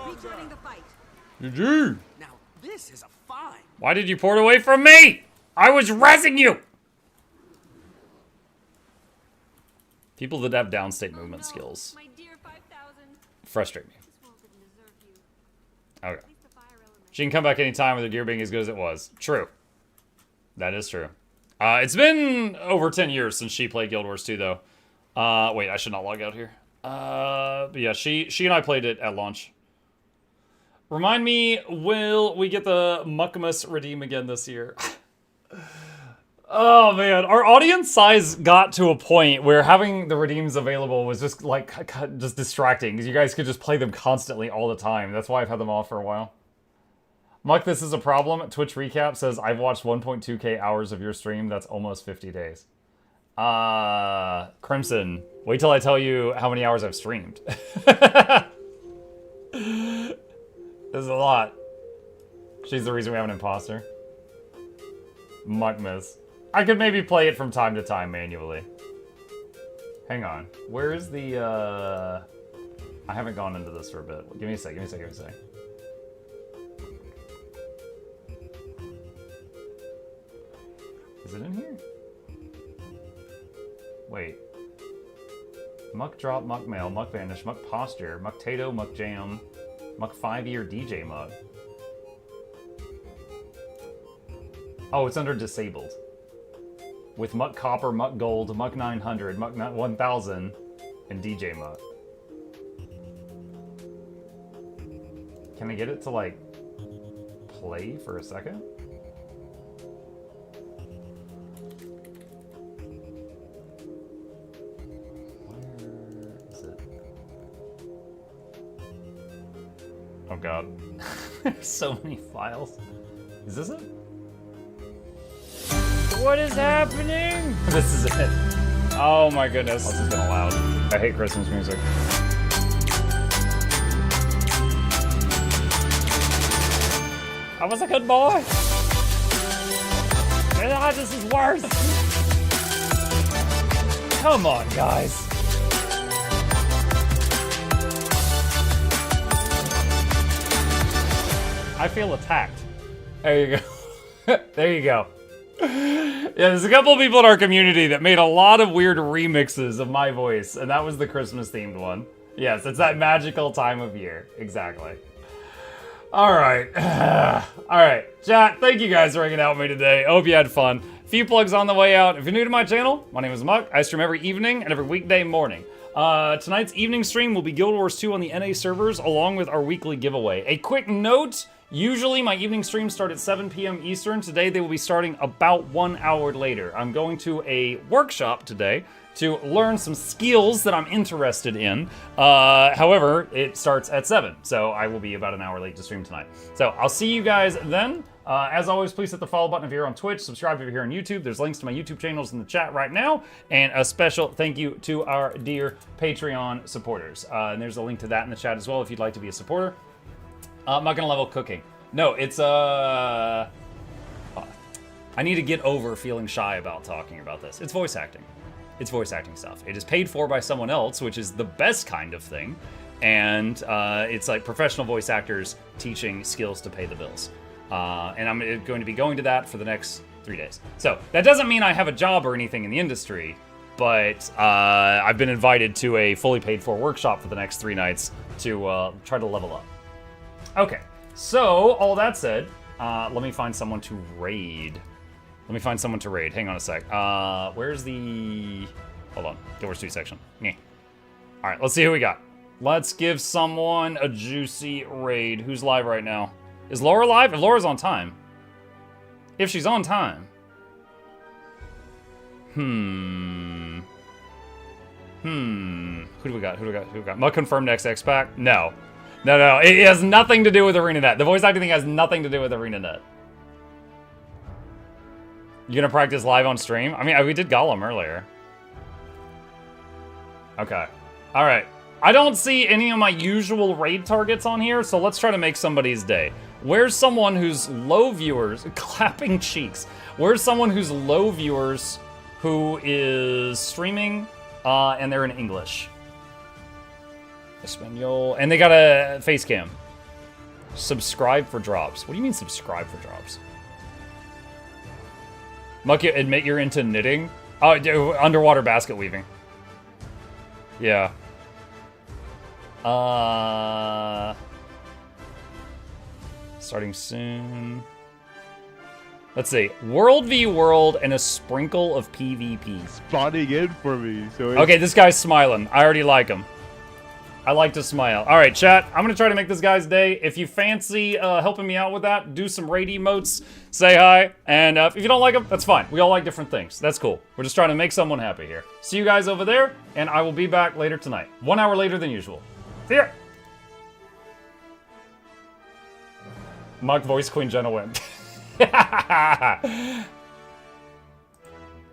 Rejoining the fight. GG. Now this is a fine. Why did you port away from me? I was rezzing you. People that have downstate movement skills My dear 5000. frustrate me. Okay. She can come back anytime with her gear being as good as it was. True. That is true. It's been over 10 years since she played Guild Wars 2, though. Wait, I should not log out here. But yeah, she and I played it at launch. Remind me, will we get the Muckmas redeem again this year? Oh man, our audience size got to a point where having the redeems available was just like just distracting because you guys could just play them constantly all the time. That's why I've had them off for a while. Muck, this is a problem. Twitch Recap says I've watched 1.2k hours of your stream. That's almost 50 days. Crimson, wait till I tell you how many hours I've streamed. This is a lot. She's the reason we have an imposter. Muckmas. I could maybe play it from time to time manually. Hang on. Where is the, I haven't gone into this for a bit. Give me a sec, give me a sec, give me a sec. Is it in here? Wait. Muck drop, muck mail, muck vanish, muck posture, muck tato, muck jam, muck 5-year DJ mug. Oh, it's under disabled. With Muck Copper, Muck Gold, Muck 900, Muck 1000, and DJ Muck. Can I get it to, like, play for a second? Where is it? Oh god. There's so many files. Is this it? What is happening? This is it. Oh my goodness. This is getting loud. I hate Christmas music. I was a good boy. Ah, this is worse. Come on, guys. I feel attacked. There you go. There you go. Yeah, there's a couple of people in our community that made a lot of weird remixes of my voice, and that was the Christmas themed one. Yes, it's that magical time of year. Exactly. Alright. Alright, chat, thank you guys for hanging out with me today. I hope you had fun. Few plugs on the way out. If you're new to my channel, my name is Muck. I stream every evening and every weekday morning. Tonight's evening stream will be Guild Wars 2 on the NA servers, along with our weekly giveaway. A quick note, usually my evening streams start at 7 p.m. Eastern. Today they will be starting about 1 hour later. I'm going to a workshop today to learn some skills that I'm interested in. However, it starts at 7, so I will be about an hour late to stream tonight. So I'll see you guys then. As always, please hit the follow button if you're on Twitch, subscribe if you're here on YouTube. There's links to my YouTube channels in the chat right now, and a special thank you to our dear Patreon supporters. And there's a link to that in the chat as well if you'd like to be a supporter. I'm not gonna level cooking. No, it's I need to get over feeling shy about talking about this. It's voice acting. It's voice acting stuff. It is paid for by someone else, which is the best kind of thing. And it's like professional voice actors teaching skills to pay the bills. And I'm going to be going to that for the next 3 days. So that doesn't mean I have a job or anything in the industry, but I've been invited to a fully paid for workshop for the next 3 nights to try to level up. Okay, so all that said, let me find someone to raid. Hang on a sec. Where's the... Hold on. Guild Wars 2 section. Yeah. All right, let's see who we got. Let's give someone a juicy raid. Who's live right now? Is Laura live? If Laura's on time. If she's on time. Who do we got? Who do we got? Muck confirmed XX pack? No. No. It has nothing to do with ArenaNet. The voice acting thing has nothing to do with ArenaNet. You gonna practice live on stream? I mean, we did Gollum earlier. Okay. Alright. I don't see any of my usual raid targets on here, so let's try to make somebody's day. Where's someone who's low viewers, clapping cheeks? Where's someone who's low viewers who is streaming and they're in English? Espanol, and they got a face cam. Subscribe for drops. What do you mean subscribe for drops? Mucky, admit you're into knitting? Oh, underwater basket weaving. Yeah. Starting soon. Let's see. World v World and a sprinkle of PvP. Spawning in for me. So okay, this guy's smiling. I already like him. I like to smile. All right, chat. I'm going to try to make this guy's day. If you fancy helping me out with that, do some raid emotes, say hi. And if you don't like them, that's fine. We all like different things. That's cool. We're just trying to make someone happy here. See you guys over there, and I will be back later tonight. 1 hour later than usual. See ya! Mock voice Queen Jenna win.